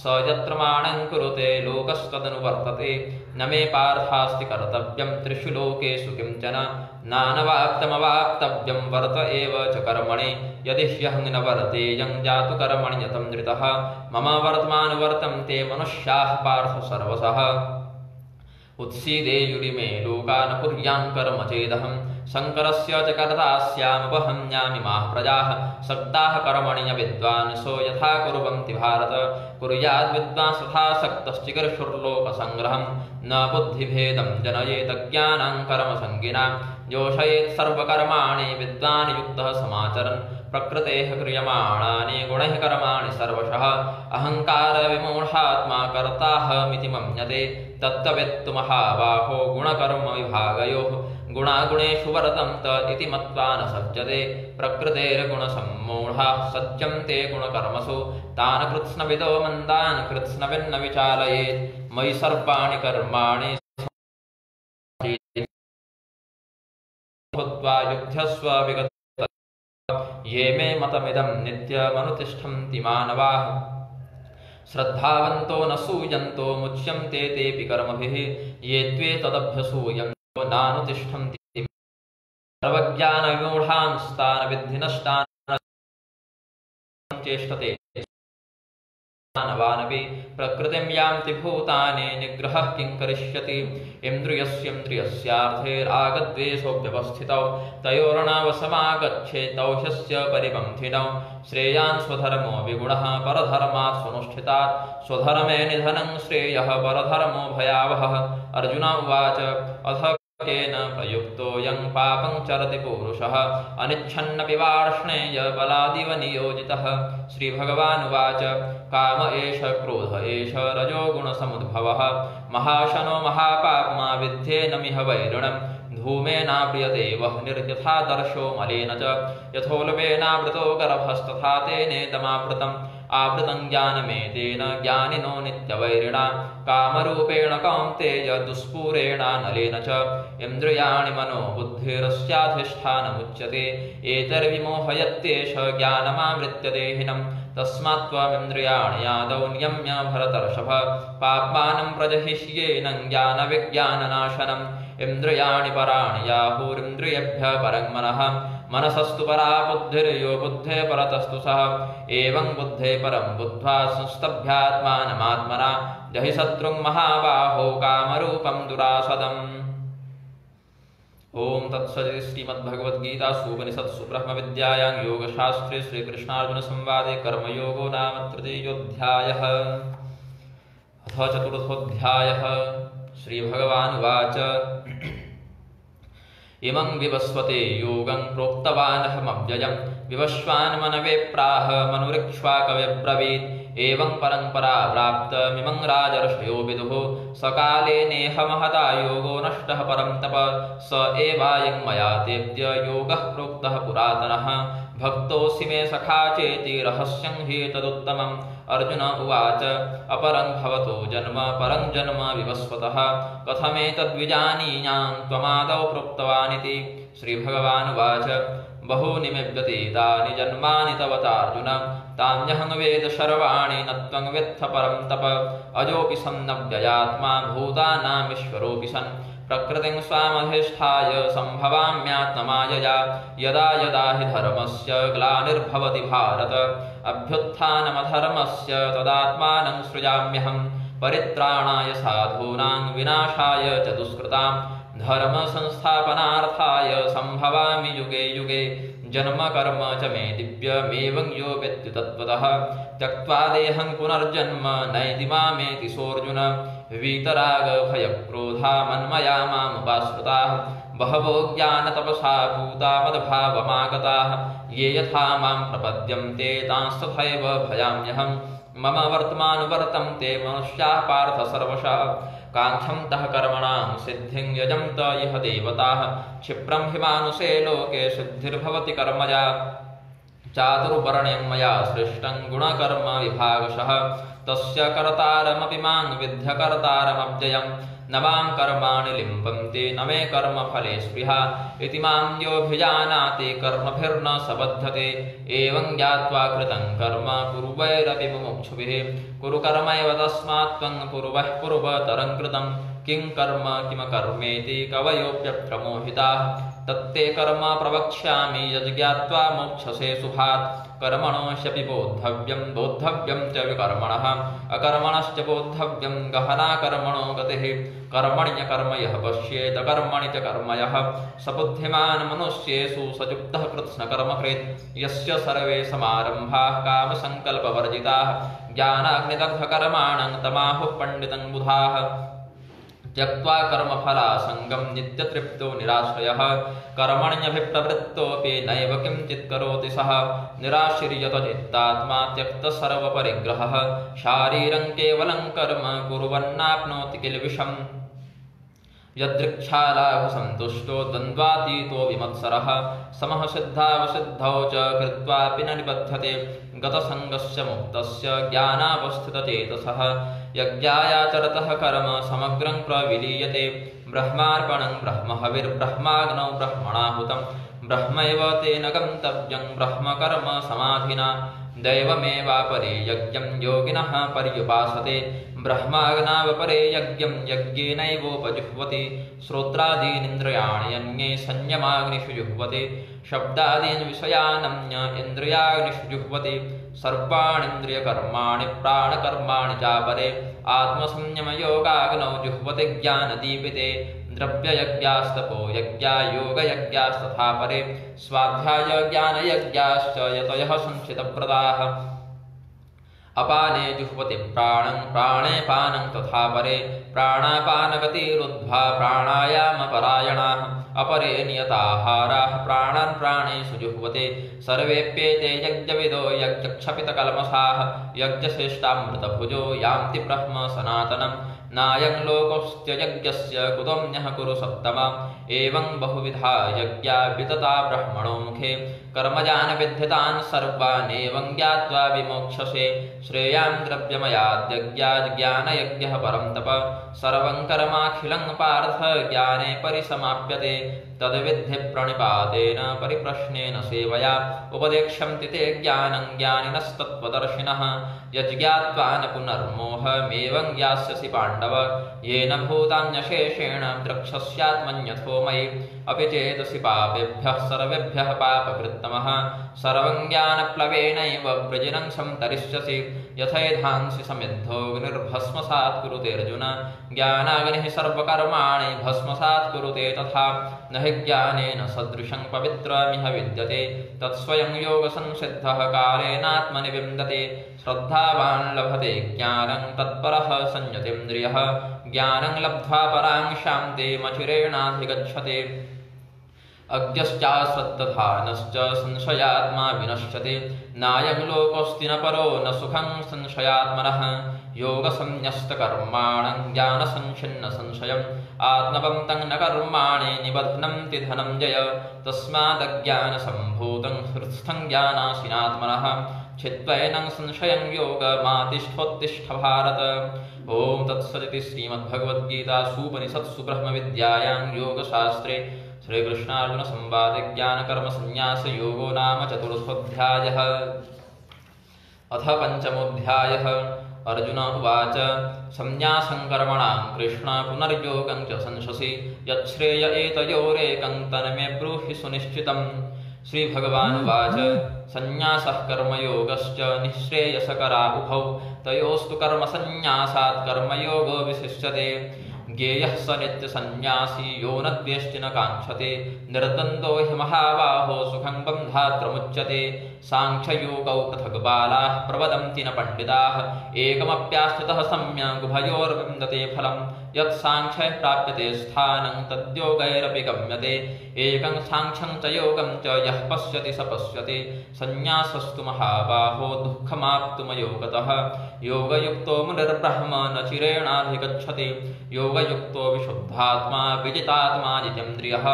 स यत्र माणं कुरुते लोकस्तदनुवर्तते न मे पार्थास्ति कर्तव्यं त्रिषु लोकेषु किञ्चन नानवाप्तमवाप्तव्यं वर्त एव च कर्मणि यदि ह्यहं न वर्तेयं जातु कर्मणि यतं धृतः मम वर्तमानुवर्तन्ते मनुष्याः पार्थ सर्वशः उत्सीदेयुरिमे लोकान् कुर्यां कर्म चेदहं शङ्करस्य च कर्ता स्यामुपहन्यामि माः प्रजाः सक्ताः कर्मणि य विद्वांसो यथा कुर्वन्ति भारत कुर्याद् विद्वांस तथा सक्तश्चिकीर्षुर्लोकसङ्ग्रहं न बुद्धिभेदं जनयेत ज्ञानं कर्मसङ्गिनां योषयेत् सर्वकर्माणि विद्वान् युक्तः समाचरन् प्रकृतेः क्रियमाणानि गुणैः कर्माणि सर्वशः अहङ्कारविमूढात्मा कर्ताहमिति मन्यते तत्त्ववेत्तु महाबाहो गुणकर्मविभागयोः गुणागुणेषु वर्तन्त इति मत्वा न सज्जते प्रकृतेर्गुणसम्मूढाः सज्जन्ते गुणकर्मसु तान् कृत्स्नविदो मन्दान् कृत्स्नविन्न विचालयेत् मयि सर्वाणि कर्माणि भूत्वा युध्यस्व विगत ये मे मतमिदं नित्यमनुतिष्ठन्ति मानवाः श्रद्धावन्तो न सूयन्तो मुच्यन्ते तेऽपि कर्मभिः ये त्वे तदभ्यसूयन्तो नानुतिष्ठन्ति सर्वज्ञानविमूढांस्तान् विद्धि नष्टान् चेष्टते मानवानपि प्रकृतिं यान्ति भूतानि निग्रहः किं करिष्यति इन्द्रियस्येन्द्रियस्यार्थे रागद्वेषोऽव्यवस्थितौ तयोर्णवसमागच्छेत् ह्यस्य परिपन्थिनौ श्रेयान् स्वधर्मो विगुणः परधर्मात् स्वनुष्ठितात् स्वधर्मे निधनं श्रेयः परधर्मो भयावहः अर्जुन उवाच अथ केन प्रयुक्तोऽयं पापं चरति पूरुषः अनिच्छन्नपि वार्ष्णेय बलादिव नियोजितः श्रीभगवानुवाच काम एष क्रोध एष रजोगुणसमुद्भवः महाशनो महापाप्मा विद्धेनमिह वैरिणं धूमेनाव्रियते वह्निर्यथा दर्शो मलेन च यथोल्बेनावृतो गर्भस्तथा तेनेदमावृतं आवृतं ज्ञानमेतेन ज्ञानिनो नित्यवैरिणा कामरूपेण कौन्तेय दुष्पूरेणानलेन च इन्द्रियाणि मनो बुद्धिरस्याधिष्ठानमुच्यते एतर्विमोहयत्येष ज्ञानमावृत्य देहिनं तस्मात् त्वमिन्द्रियाणि आदौ नियम्य भरतर्षभ पाप्मानं प्रजहिष्येनं ज्ञानविज्ञाननाशनम् इन्द्रियाणि पराणि याहुरिन्द्रियेभ्यः परं मनः मनसस्तु परा बुद्धिर्यो बुद्धे परतस्तु सः एवं बुद्धे परं बुद्ध्वा संस्तभ्यात्मानमात्मना जहि शत्रुं महाबाहो कामरूपं दुरासदम्। ओम तत्सदिति श्रीमद्भगवद्गीतासु उपनिषत्सु ब्रह्मविद्यायां योगशास्त्रे श्रीकृष्णार्जुनसंवादे कर्मयोगो नाम तृतीयोऽध्यायः। अथ चतुर्थोऽध्यायः। श्रीभगवानुवाच इमं विवस्वते योगं प्रोक्तवानहमव्ययं विवस्वान्मनवे प्राह मनुरिक्ष्वाकविब्रवीत् एवं परम्परा प्राप्तमिमं राजर्षयो विदुः सकाले नेह महता योगो नष्टः परं तप स एवायं मया तेऽद्य योगः प्रोक्तः पुरातनः भक्तोऽसि मे सखा चेति रहस्यं हि तदुत्तमम्। अर्जुन उवाच अपरं भवतो जन्म परं जन्म विवस्वतः कथमेतद्विजानीयां त्वमादौ प्रोक्तवानिति। श्रीभगवानुवाच बहूनि मे व्यतीतानि जन्मानि तव चार्जुन तान्यहं वेद सर्वाणि न त्वं वेत्थ परं तप अजोऽपि सन्नव्ययात्मा भूतानामीश्वरोऽपि सन् प्रकृतिं स्वामधिष्ठाय सम्भवाम्यात्ममायया यदा यदा हि धर्मस्य ग्लानिर्भवति भारत अभ्युत्थानमधर्मस्य तदात्मानं सृजाम्यहं परित्राणाय साधूनां विनाशाय च दुष्कृतां धर्म संस्थापनार्थाय सम्भवामि युगे युगे जन्म कर्म च मे दिव्यमेवं यो वेत्ति तत्त्वतः त्यक्त्वा देहं पुनर्जन्म नैति मामेति सोऽर्जुन वीतराग भयक्रोधा मन्मया मामुपाश्रिताः बहवो ज्ञानतपसा पूता मद्भावमागताः ये यथा मां प्रपद्यन्ते तांस्तथैव भजाम्यहं मम वर्तमानुवर्तन्ते मनुष्याः पार्थ सर्वशः काङ्क्षन्तः कर्मणां सिद्धिं यजन्त इह देवताः क्षिप्रं हि मानुषे लोके सिद्धिर्भवति कर्मजा चातुर्वर्ण्यं मया सृष्टं गुणकर्म विभागशः तस्य कर्तारमपि मां विद्य कर्तारमव्ययम् न मां कर्माणि लिम्पन्ते न मे कर्मफले स्पृहा इति मां योऽभिजानाति कर्मभिर्न सबध्यते एवं ज्ञात्वा कृतं कर्म कुर्वैरपि मुमुक्षुभिः कुरु कर्मैव तस्मात् त्वं पूर्वः पूर्वतरं कृतं किं कर्म किमकर्मेति कवयोऽप्यत्र मोहिताः तत्ते कर्म प्रवक्ष्यामि यज्ज्ञात्वा मोक्षसे शुभात् कर्मणोऽप्यपि बोद्धव्यं बोद्धव्यं च विकर्मणः अकर्मणश्च बोद्धव्यं गहना कर्मणो गतिः कर्मण्यकर्म यः पश्येत कर्मणि च कर्म यः स बुद्धिमान् मनुष्येषु स युक्तः कृत्स्नकर्मकृत् यस्य सर्वे समारम्भाः कामसङ्कल्पवर्जिताः ज्ञानाग्निदग्धकर्माणं तमाहुः पण्डितं बुधाः त्यक्त्वा कर्मफलासङ्गं नित्यतृप्तो निराश्रयः कर्मण्यभिप्रवृत्तोऽपि नैव किञ्चित् करोति सः निराशीर्यतचित्तात्मा त्यक्तसर्वपरिग्रहः शारीरं केवलं कर्म कुर्वन्नाप्नोति किल्बिषम् यदृच्छालाभसन्तुष्टो द्वन्द्वातीतो विमत्सरः समः सिद्धावसिद्धौ च कृत्वापि न निबध्यते गतसङ्गस्य मुक्तस्य ज्ञानावस्थितचेतसः यज्ञायाचरतः कर्म समग्रं प्रविलीयते ब्रह्मार्पणं ब्रह्महविर्ब्रह्माग्नौ ब्रह्मणाहुतं ब्रह्मैव तेन गन्तव्यं ब्रह्मकर्म समाधिना दैवमेवापरे यज्ञं योगिनः पर्युपासते ब्रह्माग्नावपरे यज्ञं यज्ञेनैवोपजुह्वति श्रोत्रादीनिन्द्रियाणि अन्ये संयमाग्निषु जुह्वति शब्दादीन् विषयानन्य इन्द्रियाग्निषु जुह्वति सर्वाणीन्द्रियकर्माणि प्राणकर्माणि चापरे आत्मसंयमयोगाग्नौ जुह्वति ज्ञानदीपिते द्रव्ययज्ञास्तपो यज्ञा योगयज्ञास्तथा परे स्वाध्यायज्ञानयज्ञाश्च यतयः संचितव्रताः अपाने जुह्वति प्राणं प्राणे पानं तथा परे प्राणापानगतिरुद्ध्वा प्राणायामपरायणाः अपरे नियताहाराः प्राणान् प्राणेषु जुह्वते सर्वेऽप्येते यज्ञविदो यज्ञक्षपितकल्मषाः यज्ञश्रेष्ठामृतभुजो यान्ति ब्रह्म सनातनं नायं लोकोऽस्त्य यज्ञस्य कुतोऽन्यः कुरु सत्तम एवं बहुविधा यज्ञा वितता ब्रह्मणो मुखे कर्मजान् विद्यतान् सर्वानेवं ज्ञात्वा विमोक्षसे श्रेयां द्रव्यमयाद्यज्ञात् ज्ञानयज्ञः परं तप सर्वं कर्माखिलं पार्थ ज्ञाने परिसमाप्यते तद्विद्धि प्रणिपातेन परिप्रश्नेन सेवया उपदेक्ष्यन्ति ते ज्ञानं ज्ञानिनस्तत्त्वदर्शिनः यज्ज्ञात्वा न पुनर्मोहमेवं यास्यसि पाण्डव येन भूतान्यशेषेण द्रक्ष्यस्यात्मन्यथो मयि अपि चेदसि पापेभ्यः सर्वेभ्यः पापकृत्तमः सर्वं ज्ञानप्लवेनैव वृजिनं संतरिष्यसि यथैधांसि समिद्धोऽग्निर्भस्मसात् कुरुते अर्जुन ज्ञानाग्निः सर्वकर्माणि भस्मसात् कुरुते तथा न हि ज्ञानेन सदृशं पवित्रमिह विद्यते तत्स्वयं योगसंसिद्धः कालेनात्मनि विन्दते श्रद्धावान् लभते ज्ञानं तत्परः संयतेन्द्रियः ज्ञानं लब्ध्वा परां शान्तिमचिरेणाधिगच्छते अज्ञश्चाश्रद्धधानश्च संशयात्मा विनश्यते नायं लोकोऽस्ति न परो न सुखं संशयात्मनः योगसंन्यस्तकर्माणं ज्ञानसंच्छिन्नसंशयम् आत्मवन्तं न कर्माणि निबध्नन्ति धनञ्जय तस्मादज्ञानसम्भूतं हृत्स्थं ज्ञानाशिनात्मनः छित्त्वैनं संशयं योगमातिष्ठोत्तिष्ठ भारत। ॐ तत्सदिति श्रीमद्भगवद्गीतासूपनिषत्सु ब्रह्मविद्यायां योगशास्त्रे श्रीकृष्णार्जुनसंवादे ज्ञानकर्मसन्न्यासयोगो नाम चतुर्थोऽध्यायः। अथ पञ्चमोऽध्यायः। अर्जुन उवाच संन्यासं कर्मणां कृष्ण पुनर्योगं च संशसि यच्छ्रेय एतयोरेकं तन्मे ब्रूहि सुनिश्चितम्। श्रीभगवानुवाच संन्यासः कर्मयोगश्च निःश्रेयसकरा उभौ तयोस्तु कर्मसन्न्यासात् कर्मयोगो विशिष्यते ज्ञेयः स नित्यसन्न्यासी यो न द्वेष्टि न काङ्क्षते निर्द्वन्द्वो हि महाबाहो सुखं बन्धात्रमुच्यते साङ्ख्ययोगौ पृथक् बालाः प्रवदन्ति न पण्डिताः एकमप्यास्थितः सम्यक् उभयोर्विन्दते फलं यत् साङ्ख्ये प्राप्यते स्थानं तद्योगैरपि गम्यते एकं साङ्ख्यं च योगं च यः पश्यति स पश्यति संन्यासस्तु महाबाहो दुःखमाप्तुमयो गतः योगयुक्तो मुनिर्ब्रह्म न चिरेणाधिगच्छति योगयुक्तो विशुद्धात्मा विजितात्मा जितेन्द्रियः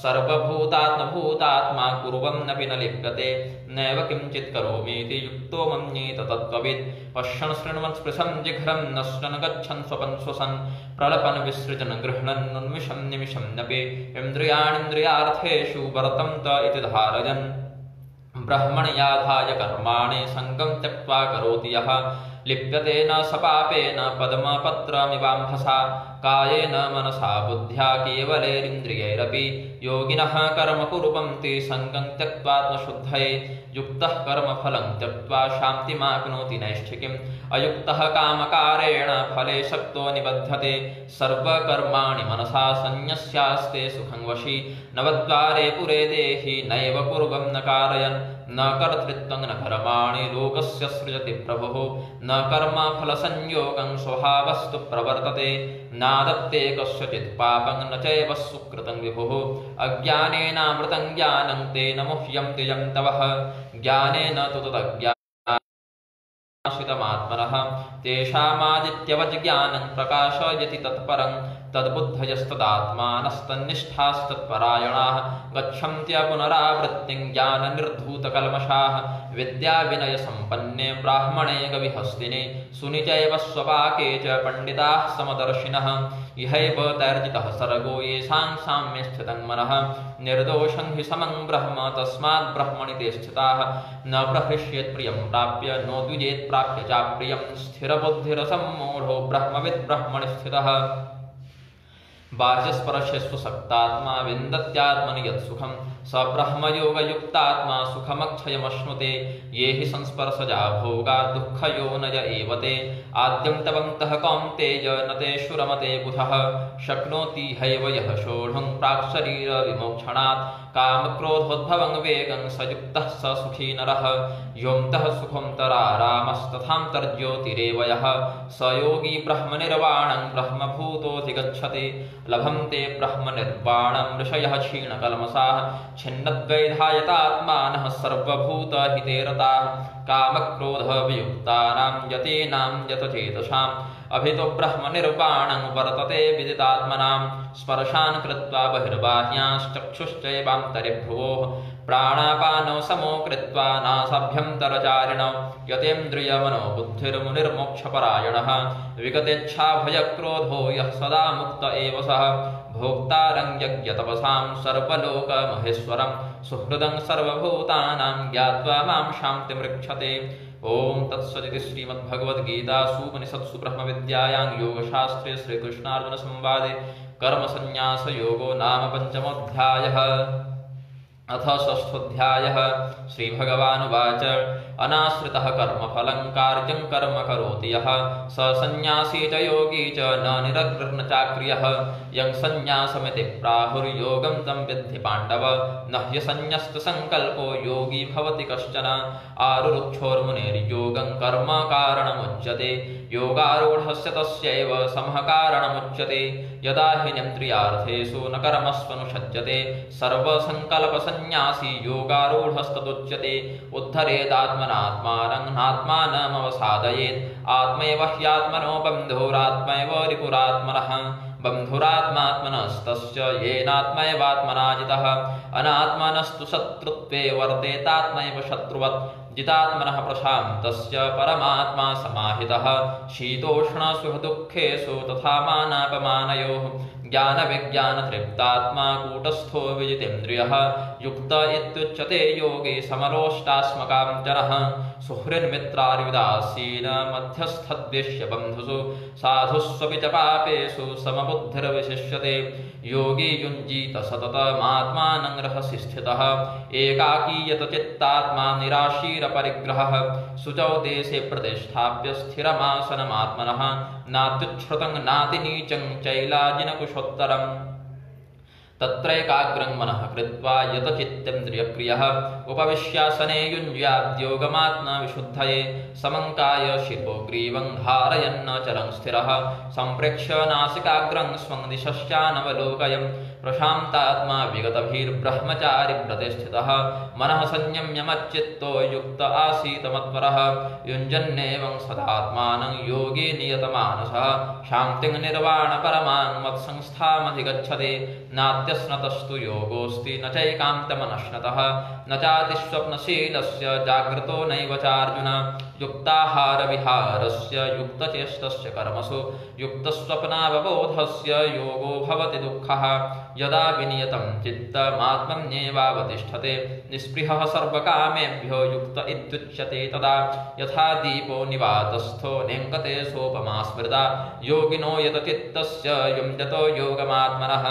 सर्वभूतात्मभूतात्मा कुर्वन्नपि न लिप्यते नैव किञ्चित् करोमीति युक्तो मन्येत तत्त्ववित् पश्यन् शृण्वन् स्पृशन् जिघ्रन् नश्यन् गच्छन् स्वपन् श्वसन् प्रलपन् विसृजन् गृह्णन् उन्मिषन् निमिषन्नपि इन्द्रियाणीन्द्रियार्थेषु वर्तन्त इति धारयन् ब्रह्मण्याधाय कर्माणि सङ्गं त्यक्त्वा करोति यः लिप्यते न स पापेन पद्मपत्रमिवाम्भसा कायेन मनसा बुद्ध्या केवलैरिन्द्रियैरपि योगिनः कर्म कुर्वन्ति सङ्गं त्यक्त्वात्मशुद्धये युक्तः कर्मफलं त्यक्त्वा शान्तिमाप्नोति नैष्ठिकीम् अयुक्तः कामकारेण फले शक्तो निबध्यते सर्वकर्माणि मनसा सन्न्यस्यास्ते सुखं वशी नवद्वारे पुरे देहि नैव कुर्वन् न कारयन् न कर्तृत्वं न कर्माणि लोकस्य सृजति प्रभुः न कर्मफलसंयोगं स्वभावस्तु प्रवर्तते नादत्ते कस्यचित् पापं न चैव सुकृतं विभुः अज्ञानेनामृतं ज्ञानं तेन मुह्यन्ति जन्तवः ज्ञानेन तु तदज्ञानम् आश्रितमात्मनः तेषामादित्यवज्ज्ञानं प्रकाशयति तत्परं तद्बुद्धयस्तदात्मानस्तन्निष्ठास्तत्परायणाः गच्छन्त्य पुनरावृत्तिं ज्ञाननिर्धूतकल्मषाः विद्याविनयसम्पन्ने ब्राह्मणे गविहस्तिने सुनिचैव स्वपाके च पंडिताः समदर्शिनः इहैव तैर्जितः सर्गो येषां साम्ये स्थितं मनः निर्दोषं हि समं ब्रह्म तस्मात् ब्रह्मणि ते स्थिताः न प्रहृष्येत् प्रियं प्राप्य नो द्विजेत् प्राप्य चाप्रियं स्थिरबुद्धिरसम्मूढो ब्रह्मविद् ब्रह्मणि स्थितः बाह्यस्पर्शेषु सक्तात्मा विन्दत्यात्मनि यत्सुखं स ब्रह्मयोगयुक्तात्मा सुखमक्षयमश्नुते ये हि संस्पर्शजा भोगा दुःखयोनय एव ते आद्यन्तवन्तः कौन्तेय न तेषु रमते बुधः शक्नोति हैव यः सोढुं प्राक्शरीरविमोक्षणात् कामक्रोधोद्भवं वेगं स युक्तः स सुखी नरः योऽन्तः सुखोऽन्तरारामस्तथान्तर्ज्योतिरेव यः स योगी ब्रह्मनिर्वाणं ब्रह्मभूतोऽधिगच्छति लभन्ते ब्रह्मनिर्वाणं ऋषयः क्षीणकल्मषाः छिन्नद्वैधायतात्मानः सर्वभूतहिते रताः कामक्रोधवियुक्तानां यतीनां यतचेतसाम् अभितो ब्रह्मनिर्वाणं वर्तते विदितात्मनां स्पर्शान् कृत्वा बहिर्बाह्याश्चक्षुश्चैवान्तरे भ्रुवोः प्राणापानो समो कृत्वा नासाभ्यन्तरचारिण यतेन्द्रियमनोबुद्धिर्मुनिर्मोक्षपरायणः विगतेच्छाभयक्रोधो यः सदा मुक्त एव सः भोक्तारं यज्ञतपसां सर्वलोकमहेश्वरं सुहृदं सर्वभूतानां ज्ञात्वा मां शान्तिमृक्षते। ओम तत्सदिति श्रीमद्भगवद्गीतासूपनिषत्सु ब्रह्मविद्यायां योगशास्त्रे श्रीकृष्णार्जुन संवादे कर्मसन्न्यासयोगो नाम पंचमोऽध्यायः। अथ षष्ठोऽध्यायः। श्रीभगवानुवाच अनाश्रितः कर्मफलं कार्यं कर्म करोति यः स सन्न्यासी च योगी च न निरग्रन्न चाक्रियः यं सन्न्यासमिति प्राहुर्योगं तं विद्धि पाण्डव न ह्यसन्न्यस्तसङ्कल्पो योगी भवति कश्चन आरुरुक्षोर्मुनेर्योगं कर्म कारणमुच्यते योगारूढस्य तस्यैव समः कारणमुच्यते यदा हि निन्द्रियार्थेषु न कर्मस्वनुषज्यते सर्वसङ्कल्पसन्न्यासी योगारूढस्तदुच्यते उद्धरेदात्मनात्मानं नात्मानमवसादयेत् आत्मैव ह्यात्मनो बन्धुरात्मैव रिपुरात्मनः बन्धुरात्मात्मनस्तस्य येनात्मैवात्मना जितः अनात्मनस्तु शत्रुत्वे वर्तेतात्मैव शत्रुवत् जितात्मनः प्रशान्तस्य परमात्मा समाहितः शीतोष्णसुखदुःखेषु तथा मानापमानयोः ज्ञानविज्ञानतृप्तात्मा कूटस्थो विजितेन्द्रियः युक्त इत्युच्यते योगी समलोष्टास्मकाञ्चनः सुहृन्मित्रार्युदासीन मध्यस्थद्वेष्यबन्धुषु साधुष्वपि च पापेषु समबुद्धिर्विशिष्यते योगी युञ्जीत सततमात्मानं रहसि स्थितः एकाकीयतचित्तात्मा निराशीरपरिग्रहः शुचौ देशे प्रतिष्ठाप्य स्थिरमासनमात्मनः नात्युच्छ्रुतं नातिनीचं चैलाजिनकुशोत्तरम् तत्रैकाग्रं मनः कृत्वा यतचित्तेन्द्रियक्रियः उपविश्यासने युञ्ज्याद्योगमात्मविशुद्धये समङ्काय शिरो ग्रीवं धारयन्न चलं स्थिरः सम्प्रेक्ष्य नासिकाग्रं स्वं दिशश्चानवलोकयन् प्रशान्तात्मा विगतभिर्ब्रह्मचारि प्रतिष्ठितः मनः संयम्य मच्चित्तो युक्त आसीत मत्परः युञ्जन्नेवं सदात्मानं योगी नियतमानसः शान्तिं निर्वाणपरमां मत्संस्थामधिगच्छति नात्यस्नतस्तु योगोऽस्ति न चैकान्तमनश्नतः न चातिस्वप्नशीलस्य जाग्रतो नैव चार्जुन युक्ताहारविहारस्य युक्तचेष्टस्य कर्मसु युक्तस्वप्नावबोधस्य योगो भवति दुःखः यदा विनियतं चित्तमात्मन्येवावतिष्ठते निःस्पृहः सर्वकामेभ्यो युक्त इत्युच्यते तदा यथा दीपो निवातस्थो नेङ्गते सोपमा स्मृता योगिनो यतचित्तस्य युञ्जतो योगमात्मनः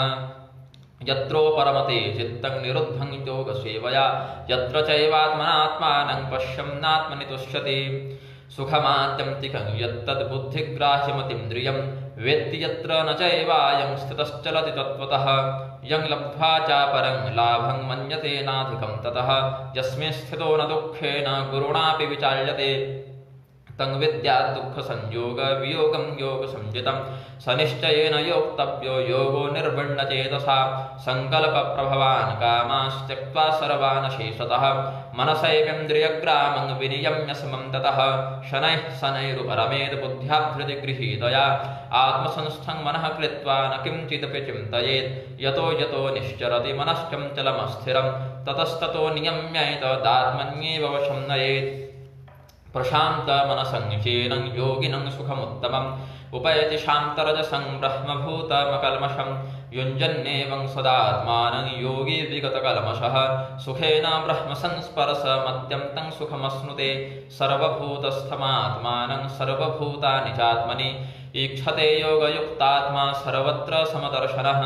यत्रोपरमते चित्तं निरुद्धं योगसेवया यत्र चैवात्मनात्मानं पश्यन्नात्मनि तुष्यति सुखमात्यन्तिकं यत्तद्बुद्धिग्राह्यमतीन्द्रियं वेत्ति यत्र न चैवायं स्थितश्चलति तत्त्वतः यं लब्ध्वा चापरं लाभं मन्यते नाधिकं ततः यस्मिन् स्थितो न दुःखेन गुरुणापि विचाल्यते तं विद्यात् दुःखसंयोगवियोगं योगसंयुतं सनिश्चयेन योक्तव्यो योगो निर्विण्णचेतसा सङ्कल्पप्रभवान् कामास्त्यक्त्वा सर्वान् शेषतः मनसैवेन्द्रियग्रामं विनियम्य समं ततः शनैः शनैरुपरमेत् बुद्ध्याभृतिगृहीतया आत्मसंस्थं मनः कृत्वा न किञ्चिदपि चिन्तयेत् यतो यतो निश्चरति मनश्चञ्चलमस्थिरं ततस्ततो नियम्यैतदात्मन्येव वशं नयेत् प्रशान्तमनसंचेनं योगिनं सुखमुत्तमम् उपयति शान्तरजसं ब्रह्मभूतमकल्मषं युञ्जन्नेवं सदात्मानं योगी विगतकल्मषः सुखेन ब्रह्मसंस्पर्शमत्यन्तं सुखमश्नुते सर्वभूतस्थमात्मानं सर्वभूतानि चात्मनि ईक्षते योगयुक्तात्मा सर्वत्र समदर्शनः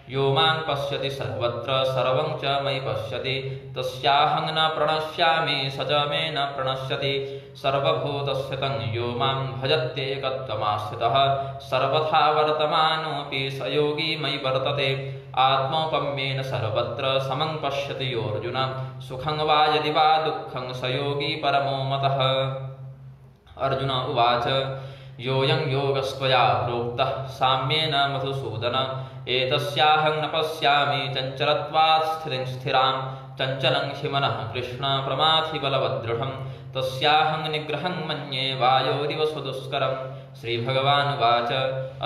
यो मां पश्यति सर्वत्र सर्वं च मयि पश्यति तस्याहं न प्रणश्यामि स च मे न प्रणश्यति सर्वभूतस्थितं यो मां भजत्येकत्वमाश्रितः सर्वथा वर्तमानोऽपि स योगी मयि वर्तते आत्मौपम्येन सर्वत्र समं पश्यति योऽर्जुन सुखं वा यदि वा दुःखं स योगी परमो मतः। अर्जुन उवाच योऽयं योगस्त्वया प्रोक्तः साम्येन मधुसूदन एतस्याहं न पश्यामि चञ्चलत्वात् स्थितिं स्थिरां चञ्चलं हि मनः कृष्ण प्रमाथि बलवदृढं तस्याहं निग्रहं मन्ये वायोरिव सुदुष्करं श्रीभगवानुवाच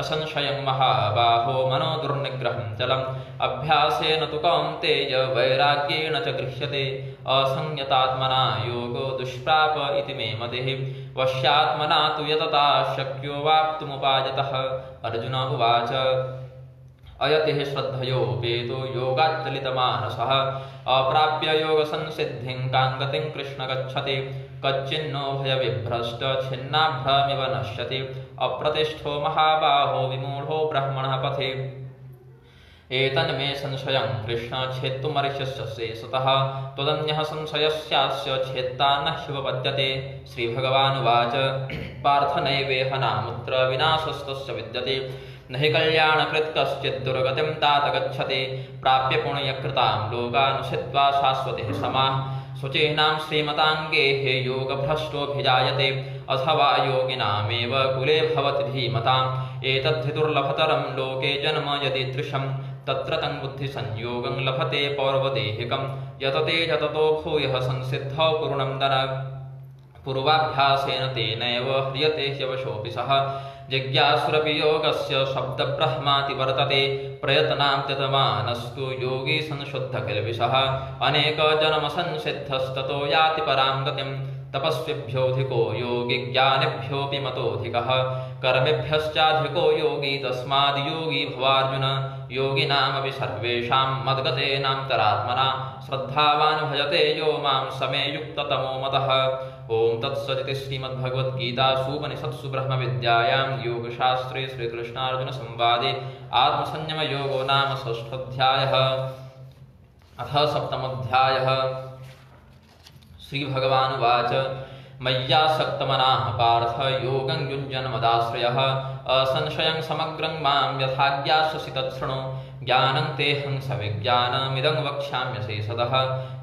असंशयं महाबाहो मनो दुर्निग्रहं चलम् अभ्यासेन तु कौन्तेय वैराग्येण च गृह्यते असंयतात्मना योगो दुष्प्राप इति मे मतिः वश्यात्मना तु यतता शक्यो वाप्तुमुपायतः। अर्जुन उवाच अयतिः श्रद्धयोपेतो योगाच्चलितमानसः अप्राप्य योगसंसिद्धिं कां गतिं कृष्ण गच्छति कच्चिन्नो भयविभ्रष्ट छिन्नाभ्रमिव नश्यति अप्रतिष्ठो महाबाहो विमूढो ब्रह्मणः पथि एतन्मे संशयं कृष्ण छेत्तुमर्हस्य शेषतः त्वदन्यः संशयस्यास्य छेत्ता न ह्युपपद्यते। श्रीभगवानुवाच पार्थ नैवेह नामुत्र विनाशस्तस्य विद्यते न हि कल्याणकृत् कश्चित् दुर्गतिं तात गच्छति प्राप्य पुण्यकृतां लोकानुषित्वा शाश्वतिः समाः शुचीनां श्रीमताङ्गे हे योगभ्रष्टोऽभिजायते अथवा योगिनामेव कुले भवति धीमताम् एतद्धि दुर्लभतरं लोके जन्म यदीदृशं तत्र तं बुद्धिसंयोगं लभते पौर्वदेहिकं यतते यततो भूयः संसिद्धौ कुरुनन्दन पूर्वाभ्यासेन तेनैव ह्रियते ह्यवशोऽपि सः जिज्ञासुरपि योगस्य शब्दब्रह्माति वर्तते प्रयत्नान्त्यतमानस्तु योगी संशुद्धकिल्बिषः अनेकजन्मसंसिद्धस्ततो याति परां गतिं तपस्विभ्योऽधिको योगी ज्ञानिभ्योऽपि मतोऽधिकः कर्मिभ्यश्चाधिको योगी तस्माद् योगी भवार्जुन योगिनामपि सर्वेषां मद्गतेनान्तरात्मना श्रद्धावान् भजते यो मां समे युक्ततमो मतः। ओम तत्सदिति श्रीमद्भगवद्गीतासूपनिषत्सु ब्रह्मविद्यायां योगशास्त्रे श्रीकृष्णार्जुन संवादे आत्मसंयमयोगो नाम षष्ठोऽध्यायः। अथ सप्तमोऽध्यायः। श्रीभगवानुवाच मय्यासक्तमनाः पार्थ योगं युञ्जन् मदाश्रयः असंशयं समग्रं मां यथा ज्ञास्यसि तच्छृणु ज्ञानं तेऽहं सविज्ञानमिदं वक्ष्याम्यशेषतः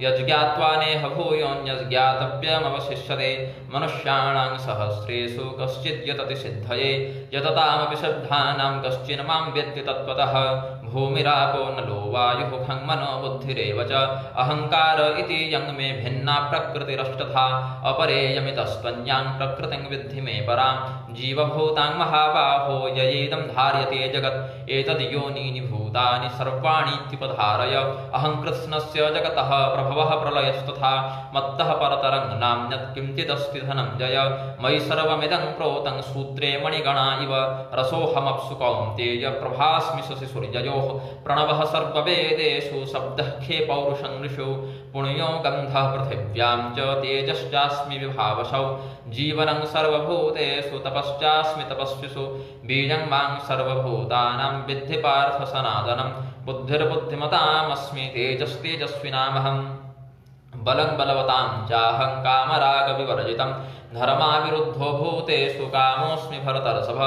यज्ज्ञात्वा नेह भूयोऽन्यज्ञातव्यमवशिष्यते मनुष्याणां सहस्रेषु कश्चिद् यतति सिद्धये यततामपि सिद्धानां कश्चिन्मां वेत्ति तत्त्वतः भूमिरापो नलो वायुः खं मनो बुद्धिरेव च अहङ्कार इति यं मे भिन्ना प्रकृतिरष्टधा अपरेयमितस्त्वन्यां प्रकृतिं विद्धि मे परां जीवभूतां महाबाहो ययेदं धार्यते जगत् एतद्योनीनि भूतानि सर्वाणीत्युपधारय अहं कृत्स्नस्य जगतः प्रभवः प्रलयस्तथा मत्तः परतरं नान्यत् किञ्चिदस्ति धनञ्जय मयि सर्वमिदं प्रोतं सूत्रे मणिगणा इव रसोऽहमप्सु कौन्तेय प्रभास्मि शशि सूर्ययोः प्रणवः सर्ववेदेषु शब्दः खे पौरुषं नृषु पुण्यो गन्धः पृथिव्यां च तेजश्चास्मि विभावसौ जीवनं सर्वभूतेषु तपश्चास्मि तपस्विषु बीजं मां सर्वभूतानां विद्धि पार्थ सनातनं बुद्धिर्बुद्धिमतामस्मि तेजस्तेजस्विनामहम् बलं बलवतां चाहं कामरागविवर्जितं धर्माविरुद्धो भूतेषु कामोऽस्मि भरतर्षभ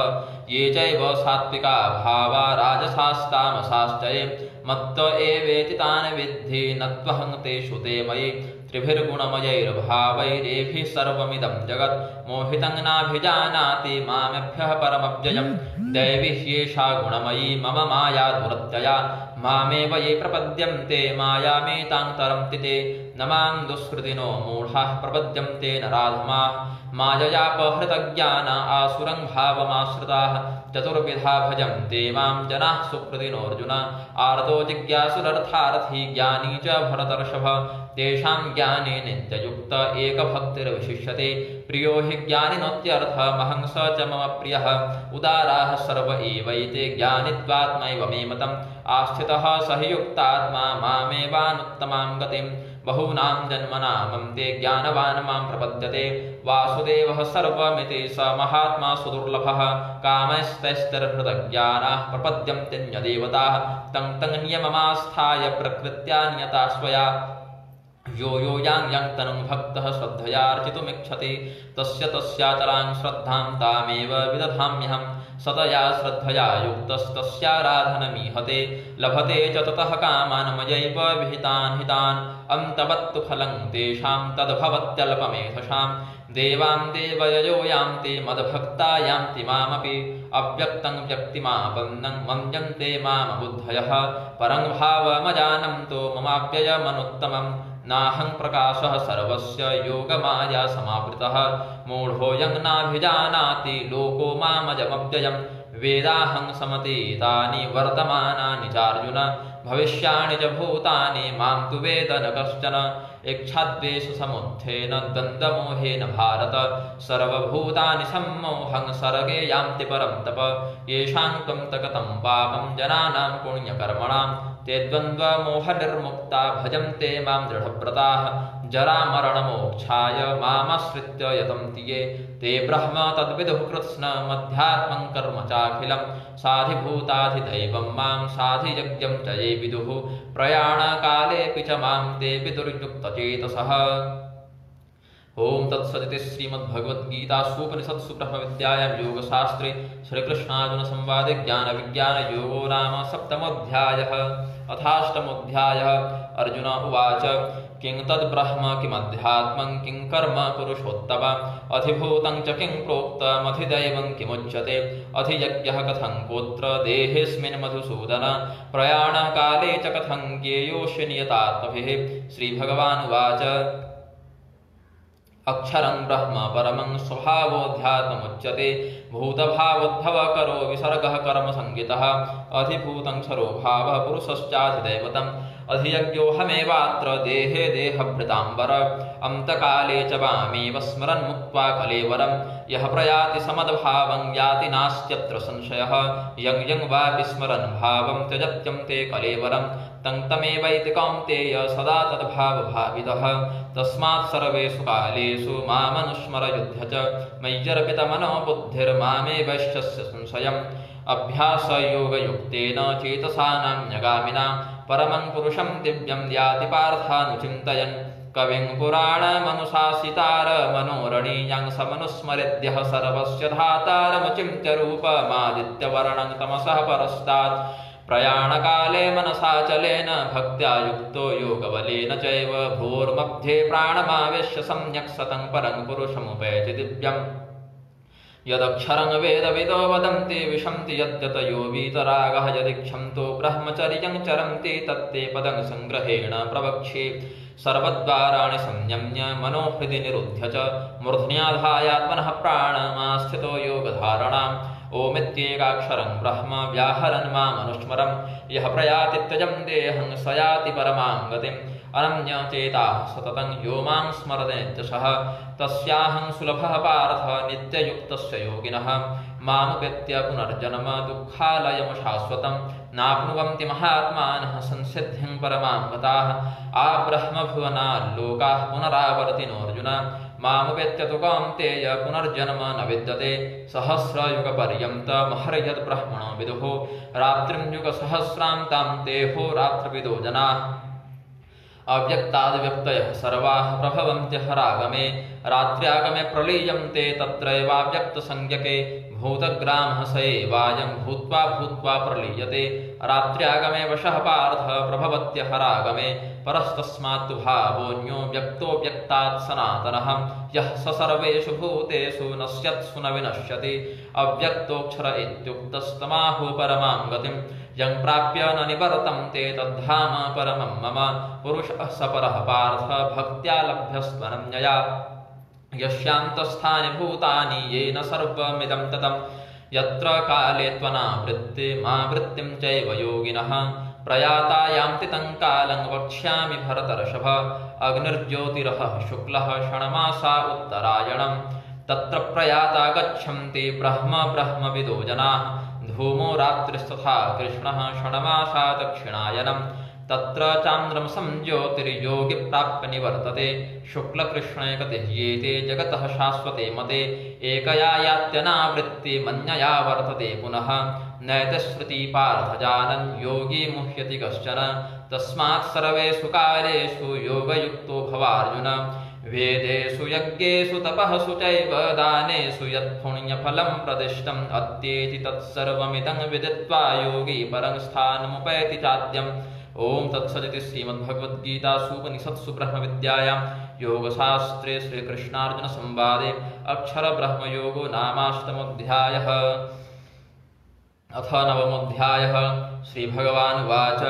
ये चैव सात्विका भावा राजसास्तामसाश्च ये मत्त एवेति तान् विद्धि न त्वहं तेषु ते मयि त्रिभिर्गुणमयैर्भावैरेभिः सर्वमिदं जगत् मोहितं नाभिजानाति मामेभ्यः परमव्ययं दैवी ह्येषा गुणमयी मम माया दुरत्यया मामेव ये प्रपद्यन्ते मायामेतान्तरन्ति ते न मां दुष्कृतिनो मूढाः प्रपद्यन्ते नराधमाः माययापहृतज्ञान आसुरं भावमाश्रिताः चतुर्विधा भजन्ते मां जनाः सुकृतिनोऽर्जुन आर्तो जिज्ञासुरर्थार्थी ज्ञानी च भरतर्षभ तेषां ज्ञाने नित्ययुक्त एकभक्तिर्विशिष्यते प्रियो हि ज्ञानिनोत्यर्थमहं स च मम प्रियः उदाराः सर्व एवैते ज्ञानित्वात्मैव मे मतम् आस्थितः स हि युक्तात्मा मामेवानुत्तमां गतिं बहूनां जन्मनामं ते ज्ञानवान् मां प्रपद्यते वासुदेवः सर्वमिति स महात्मा सुदुर्लभः कामैस्तैस्तैर्हृतज्ञानाः प्रपद्यन्ते न्यदेवताः तं तं नियममास्थाय प्रकृत्या नियता स्वया यो यो यां तनुं भक्तः श्रद्धयार्चितुमिच्छति तस्य तस्याचलां श्रद्धां तामेव विदधाम्यहं सतया श्रद्धया युक्तस्तस्याराधनमीहते लभते च ततः कामान् मयैव विहितान् हितान् अन्तवत्तु फलं तेषां तद्भवत्यल्पमेधसां देवां देवयजो यान्ति मद्भक्ता यान्ति मामपि अव्यक्तं व्यक्तिमापन्नं मन्यन्ते मामबुद्धयः परं भावमजानन्तो ममाप्ययमनुत्तमं नाहं प्रकाशः सर्वस्य योगमाया समावृतः मूढोऽयं नाभिजानाति लोको मामजमव्ययम् वेदाहं समतीतानि वर्तमानानि चार्जुन भविष्याणि च भूतानि मां तु वेद न कश्चन इच्छाद्वेषसमुत्थेन द्वन्द्वमोहेन भारत सर्वभूतानि सम्मोहं सर्गे यान्ति परं तप येषां त्वं तगतं पापं जनानां पुण्यकर्मणां ते द्वन्द्वमोहनिर्मुक्ता भजन्ते मां दृढव्रताः जरामरणमोक्षाय मामाश्रित्य यतन्ति ये ते ब्रह्म तद्विदुः कृत्स्नमध्यात्मं कर्म चाखिलं साधिभूताधिदैवं मां साधियज्ञं च ये विदुः प्रयाणकालेऽपि च मां ते विदुर्युक्तचेतसः। ओम तत्सदिति श्रीमद्भगवद्गीतासूपनिषत्सु ब्रह्मविद्यायां योगशास्त्रे श्रीकृष्णार्जुन संवादे ज्ञान विज्ञान योगो नाम सप्तमोऽध्यायः। अथाष्टमोऽध्यायः। अर्जुन उवाच किं तद्ब्रह्म किमध्यात्मं किं कर्म पुरुषोत्तम अधिभूतं च किं प्रोक्तमधिदैवं किमुच्यते अधियज्ञः कथं गोत्र देहेऽस्मिन् मधुसूदन प्रयाणकाले च कथं ज्ञेयोऽस्य नियतात्मभिः। श्रीभगवानुवाच अक्षरं ब्रह्म परमं स्वभावोऽध्यात्ममुच्यते भूतभावोद्भवकरो विसर्गः कर्मसंज्ञितः अधिभूतं क्षरो भावः पुरुषश्चाधिदैवतम् अधियज्ञोऽहमेवात्र देहे देहभृताम्बर अन्तकाले च वामेव स्मरन् मुक्त्वा कलेवरं यः प्रयाति समद्भावं याति नास्त्यत्र संशयः यं यं वापि स्मरन् भावं त्यजत्यं ते कलेवरं तं तमेवैति कौन्तेय सदा तद्भावभावितः तस्मात् सर्वेषु कालेषु मामनुस्मर युध्य च मय्यर्पितमनो बुद्धिर्मामेवैष्यस्य संशयम् अभ्यासयोगयुक्तेन चेतसा नान्यगामिना परमं पुरुषं दिव्यं याति पार्थानुचिन्तयन् कविं पुराणमनुशासितारमनोरणीयां समनुस्मरेद्यः सर्वस्य धातारमचिन्त्य रूपमादित्यवर्णं तमसः परस्तात् प्रयाणकाले मनसाचलेन भक्त्या युक्तो योगबलेन चैव भ्रूर्मध्ये प्राणमावेश्य सम्यक् सतं परं पुरुषमुपैति दिव्यम् यदक्षरं वेदविदो वदन्ति विशन्ति यद्यतयो वीतरागः यदीक्षन्तो ब्रह्मचर्यं चरन्ति तत्ते पदं संग्रहेण प्रवक्ष्ये सर्वद्वाराणि संयम्य मनोहृदि निरुध्य च मूर्ध्न्याधायात्मनः प्राणमास्थितो योगधारणाम् ओमित्येकाक्षरं ब्रह्म व्याहरन् मामनुस्मरं यः प्रयाति त्यजं देहं स याति परमां गतिम् अनन्यचेताः सततं यो मां स्मरते नित्यशः तस्याहं सुलभः पार्थ नित्ययुक्तस्य योगिनः मामुपेत्य पुनर्जन्म दुःखालयं शाश्वतं नाप्नुवन्ति महात्मानः संसिद्धिं परमां गताः आब्रह्मभुवनाल्लोकाः पुनरावर्तिनोऽर्जुन मामुपेत्य तु कौन्तेय पुनर्जन्म न विद्यते सहस्रयुगपर्यन्तमहर्यद्ब्रह्मणो विदुः रात्रिं युगसहस्रां तां देहो रात्रविदो जनाः अव्यक्ताद्व्यक्तयः सर्वाः प्रभवन्त्यहरागमे रात्र्यागमे प्रलीयन्ते तत्रैवाव्यक्तसंज्ञके भूतग्रामः स एवायं भूत्वा भूत्वा प्रलीयते रात्र्यागमे वशः पार्थ प्रभवत्यहरागमे परस्तस्मात्तु भावोऽन्यो व्यक्तो व्यक्तात् सनातनः यः स सर्वेषु भूतेषु नश्यत्सु न विनश्यति अव्यक्तोऽक्षर इत्युक्तस्तमाहो परमां गतिं यं प्राप्य न निवर्तन्ते तद्धाम परमं मम पुरुषः स परः पार्थ भक्त्या लभ्यस्त्वनन्यया यस्यान्तस्थानि भूतानि येन सर्वमिदं ततं यत्र काले त्वनावृत्तिमावृत्तिं चैव योगिनः प्रयाता यान्ति तं कालं वक्ष्यामि भरतर्षभ अग्निर्ज्योतिरः शुक्लः षण्मासा उत्तरायणं तत्र प्रयाता गच्छन्ति ब्रह्म ब्रह्मविदो जनाः धूमो रात्रिस्तथा कृष्णः षण्मासा दक्षिणायनं तत्र चान्द्रं संज्योतिर्योगी प्राप्य निवर्तते शुक्लकृष्णे गतिह्येते जगतः शाश्वते मते एकया यात्यनावृत्तिमन्यया वर्तते पुनः नैतश्रुति पार्थ जानन् योगी मुह्यति कश्चन तस्मात् सर्वेषु कालेषु योगयुक्तो भवार्जुन वेदेषु यज्ञेषु तपःसु चैव दानेषु यत्पुण्यफलं प्रदिष्टम् अत्येति तत्सर्वमिदं विदित्वा योगी परं स्थानमुपैति चाद्यम्। ओम तत्सदिति श्रीमद्भगवद्गीतासूपनिषत्सु ब्रह्मविद्यायां योगशास्त्रे श्रीकृष्णार्जुन संवादे अक्षरब्रह्मयोगो नामाष्टमोऽध्यायः। अथ नवमोऽध्यायः। श्रीभगवानुवाच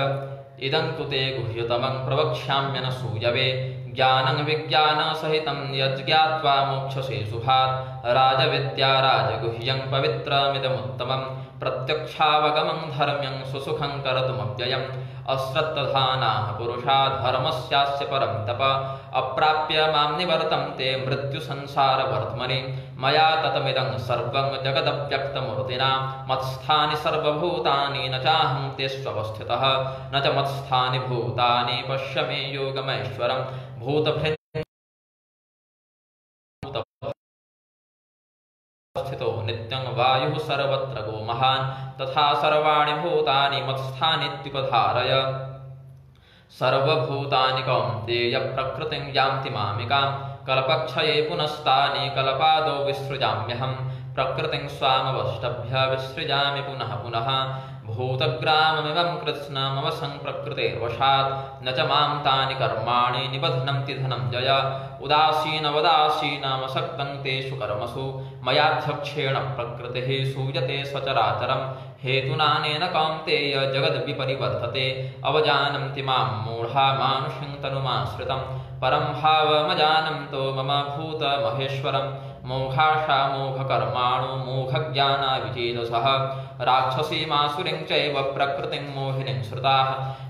इदं तु ते गुह्यतमं प्रवक्ष्याम्यनसूयवे ज्ञानं विज्ञानसहितं यज्ज्ञात्वा मोक्षसे शुभात् राजविद्या राजगुह्यं पवित्रमिदमुत्तमं प्रत्यक्षावगमं धर्म्यं सुसुखं कर्तुमव्ययम् अश्रद्धधानाः पुरुषा धर्मस्यास्य परं तप अप्राप्य मां निवर्तन्ते मृत्युसंसारवर्त्मनि मया ततमिदं सर्वं जगदव्यक्तमूर्तिना मत्स्थानि सर्वभूतानि न चाहं तेष्वस्थितः न च मत्स्थानि भूतानि पश्य मे योगमैश्वरं भूतभृत् स्थितो नित्यं वायुः सर्वत्र गो महान् तथा सर्वाणि भूतानि मत्स्थानीत्युपधारय सर्वभूतानि कौन्तेय प्रकृतिं यान्ति मामिकां कल्पक्षये पुनस्तानि कल्पादौ विसृजाम्यहं प्रकृतिं स्वामवष्टभ्य विसृजामि पुनः पुनः भूतग्राममिमं कृत्स्नमवसं प्रकृतेर्वशात् न च मां तानि कर्माणि निबध्नन्ति धनञ्जय उदासीनवदासीनमसक्तं तेषु कर्मसु मयाध्यक्षेण प्रकृतिः सूयते सचराचरं हेतुनानेन कौन्तेय जगद्विपरिवर्तते अवजानन्ति मां मूढा मानुषं तनुमाश्रितं परं भावमजानन्तो मम भूतमहेश्वरं मोघाशा मोघकर्माणो मोघज्ञानाविचेतसः राक्षसीमासुरीं चैव प्रकृतिं मोहिनीं श्रुताः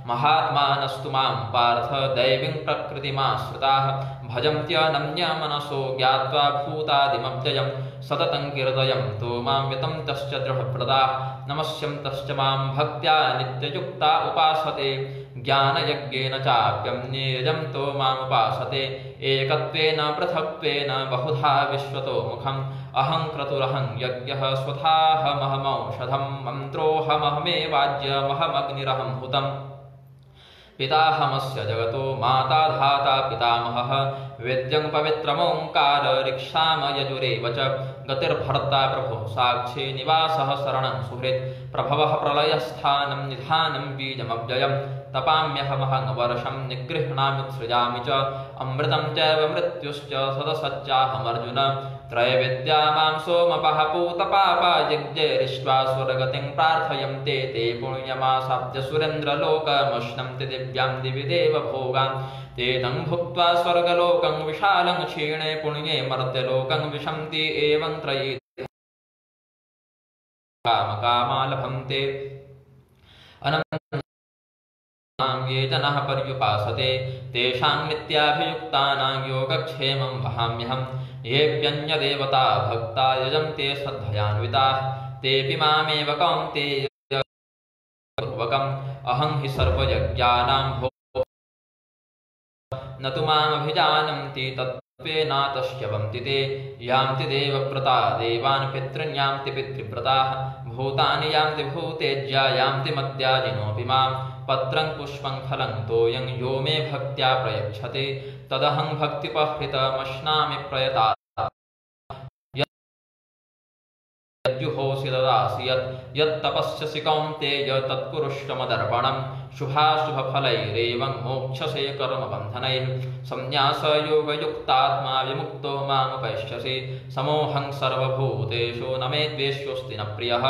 महात्मानस्तु मां पार्थ दैवीं प्रकृतिमाश्रिताः भजन्त्यनन्यमनसो ज्ञात्वा भूतादिमव्ययं सततं कीर्तयन्तो मां वितन्तश्च दृढव्रताः नमस्यन्तश्च मां भक्त्या नित्ययुक्ता उपासते ज्ञानयज्ञेन चाप्यं नियजन्तो मामुपासते एकत्वेन पृथक्त्वेन बहुधा विश्वतो मुखम् अहं क्रतुरहं यज्ञः स्वथाहमहमौषधं मन्त्रोऽहमहमेवाज्यमहमग्निरहं हुतम् पिताहमस्य जगतो माता धाता पितामहः वेद्यं पवित्रमोङ्कार ऋक्षाम यजुरेव च गतिर्भर्ता प्रभुः साक्षी निवासः शरणं सुहृत् प्रभवः प्रलयस्थानं निधानं बीजमव्ययं तपाम्यहमहं वर्षं निगृह्णाम्युत्सृजामि च अमृतं चैव मृत्युश्च सदसच्चाहमर्जुन त्रयविद्या मां सोमपः पूतपापा यज्ञैरिष्ट्वा स्वर्गतिं प्रार्थयन्ते ते पुण्यमासाद्य सुरेन्द्रलोकमश्नन्ति दिव्यां दिवि देवभोगान् ते तं भुक्त्वा स्वर्गलोकं विशालं क्षीणे पुण्ये मर्त्यलोकं विशन्ति एवं त्रयी कामकामा लभन्ते ये जनाः पर्युपासते तेषां नित्याभियुक्तानां योगक्षेमं वहाम्यहं येऽप्यन्यदेवता भक्ता यजन्ते श्रद्धयान्विताः तेऽपि मामेव कौन्तेय पूर्वकम् अहं हि सर्वयज्ञानां न तु मामभिजानन्ति तत्त्वेनातश्च्यवन्ति ते यान्ति देवव्रता देवान् पितॄन् यान्ति पितृव्रताः भूतानि यान्ति भूतेज्या यान्ति मद्याजिनोऽपि मां पत्रं पुष्पं फलं तोयं यो मे भक्त्या प्रयच्छते तदहं भक्तिपहृतमश्नामि प्रयता यद्युहोसि ददासि यत्तपस्यसि कौन्तेय तत्कुरुष्वमदर्पणं शुभाशुभफलैरेवं मोक्षसे कर्मबन्धनैः संन्यासयोगयुक्तात्मा विमुक्तो मामुपैष्यसि समोऽहं सर्वभूतेषु न मे द्वेष्योऽस्ति न प्रियः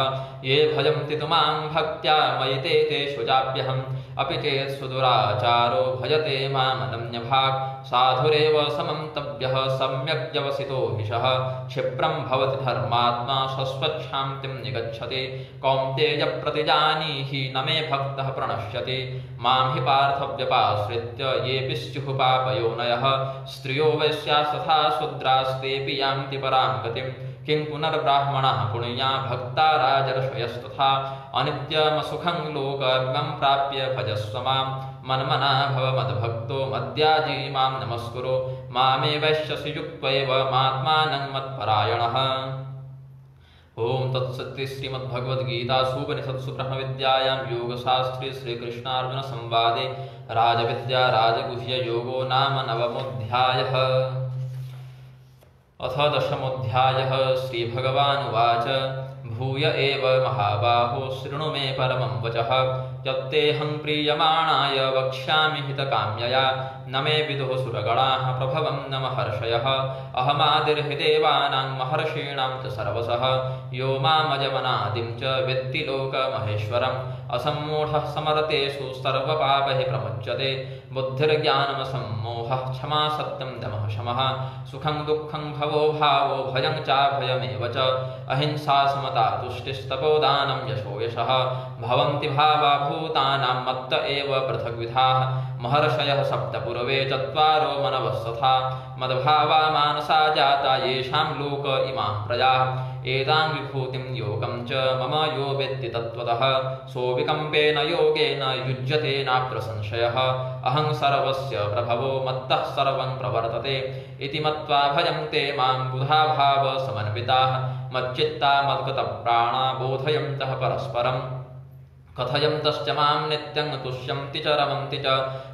ये भजन्ति तु मां भक्त्या मयि ते तेषु चाप्यहम् अपि चेत् सुदुराचारो भजते मामनन्यभाक् साधुरेव समन्तव्यः सम्यक् व्यवसितो हिषः क्षिप्रं भवति धर्मात्मा शश्वच्छान्तिं निगच्छति कौन्तेय प्रतिजानीहि न मे भक्तः प्रणश्यति मां हि पार्थव्यपाश्रित्य येऽपि स्युः पापयोनयः स्त्रियो वैश्यास्तथा शूद्रास्तेऽपि यान्ति परां गतिं किं पुनर्ब्राह्मणः पुण्या भक्ता राजर्षयस्तथा अनित्यमसुखं लोकमिमं प्राप्य भजस्व मां मन्मना भव मद्भक्तो मद्याजी मां नमस्कुरु मामे वैश्यसि युक्त्वैव मात्मानं मत्परायणः। ओम तत्सत्य श्रीमद्भगवद्गीतासूपनिषत्सु ब्रह्मविद्यायां योगशास्त्रे श्रीकृष्णार्जुन संवादे राजविद्या राजगुह्य योगो नाम नवमोऽध्यायः। अथ दशमोऽध्यायः। श्रीभगवानुवाच भूय एव महाबाहो शृणु मे परमं वचः यत्तेऽहं प्रीयमाणाय वक्ष्यामि हितकाम्यया न मे विदुः सुरगणाः प्रभवं न महर्षयः अहमादिर्हि देवानां महर्षीणां च सर्वसः यो मामजमनादिं च वेत्ति लोकमहेश्वरम् असम्मूढः समरतेषु सर्वपापैः प्रमुच्यते बुद्धिर्ज्ञानमसम्मोहः क्षमा सत्यं दमः शमः सुखं दुःखं भवो भावो भयं चाभयमेव च अहिंसा समता तुष्टिस्तपोदानं यशो यशः भवन्ति भावा भूतानां मत्त एव पृथग्विधाः महर्षयः सप्त पूर्वे चत्वारो मनवस्तथा मद्भावा मानसा जाता येषां लोक इमाः प्रजाः एतां विभूतिं योगं च मम यो वेत्ति तत्त्वतः सोऽविकम्पेन योगेन युज्यते नात्र संशयः अहं सर्वस्य प्रभवो मत्तः सर्वं प्रवर्तते इति मत्वा भजन्ते मां बुधा भाव समन्विताः मच्चित्ता मद्गतप्राणा बोधयन्तः परस्परम् कथयन्तश्च मां नित्यं तुष्यन्ति च रमन्ति च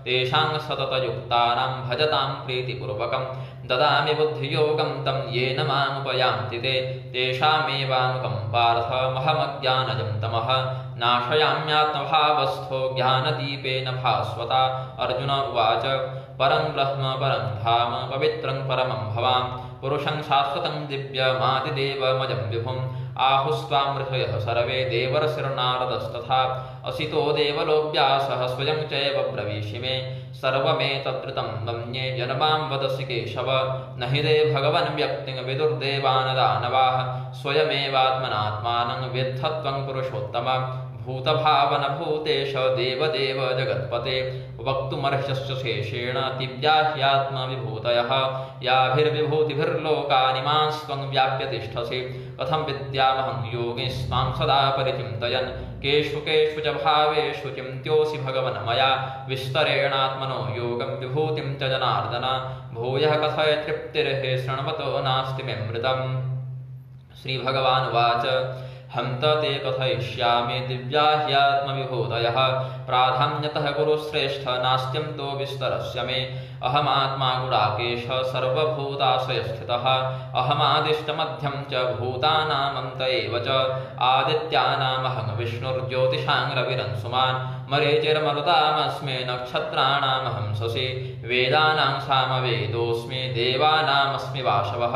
तेषां सततयुक्तानां भजतां प्रीतिपूर्वकं ददामि बुद्धियोगं तं येन मामुपयान्ति ते तेषामेवानुकम्पार्थमहमज्ञानजं तमः नाशयाम्यात्मभावस्थो ज्ञानदीपेन भास्वता अर्जुन उवाच परं ब्रह्म परं धाम पवित्रं परमं भवां पुरुषं शाश्वतं दिव्यमादिदेवमजं विभुम् आहुस्त्वामृषयः सर्वे देवर्षिर्नारदस्तथा असितो देवलो व्यासः स्वयं चैव ब्रवीषि मे सर्वमेतत्कृतं मन्ये जन्मां वदसि केशव न हि ते भगवन् व्यक्तिं विदुर्देवानदानवाः स्वयमेवात्मनात्मानं वेत्थत्वं पुरुषोत्तम भूतभावन भूतेश देवदेव जगत्पते वक्तुमर्हश्च शेषेण दिव्याह्यात्मविभूतयः याभिर्विभूतिभिर्लोकानि मास्त्वं व्याप्य तिष्ठसि कथं विद्यामहं योगिस्त्वां सदा परिचिन्तयन् केषु केषु च भावेषु चिन्त्योऽसि भगवन् मया विस्तरेणात्मनो योगं विभूतिं च जनार्दन भूयः कथय तृप्तिर्हि शृण्वतो नास्ति मे मृतम् श्रीभगवानुवाच हन्त ते कथयिष्यामि दिव्याह्यात्मविभूतयः प्राधान्यतः कुरुश्रेष्ठ नास्त्यन्तो विस्तरस्य मे अहमात्मा गुडाकेश सर्वभूताश्रयस्थितः अहमादिष्टमध्यं च भूतानामन्त एव च आदित्यानामहं विष्णुर्ज्योतिषां रविरंसुमान् मरीचिर्मरुतामस्मि नक्षत्राणामहं शशि वेदानां सामवेदोऽस्मि देवानामस्मि वाशवः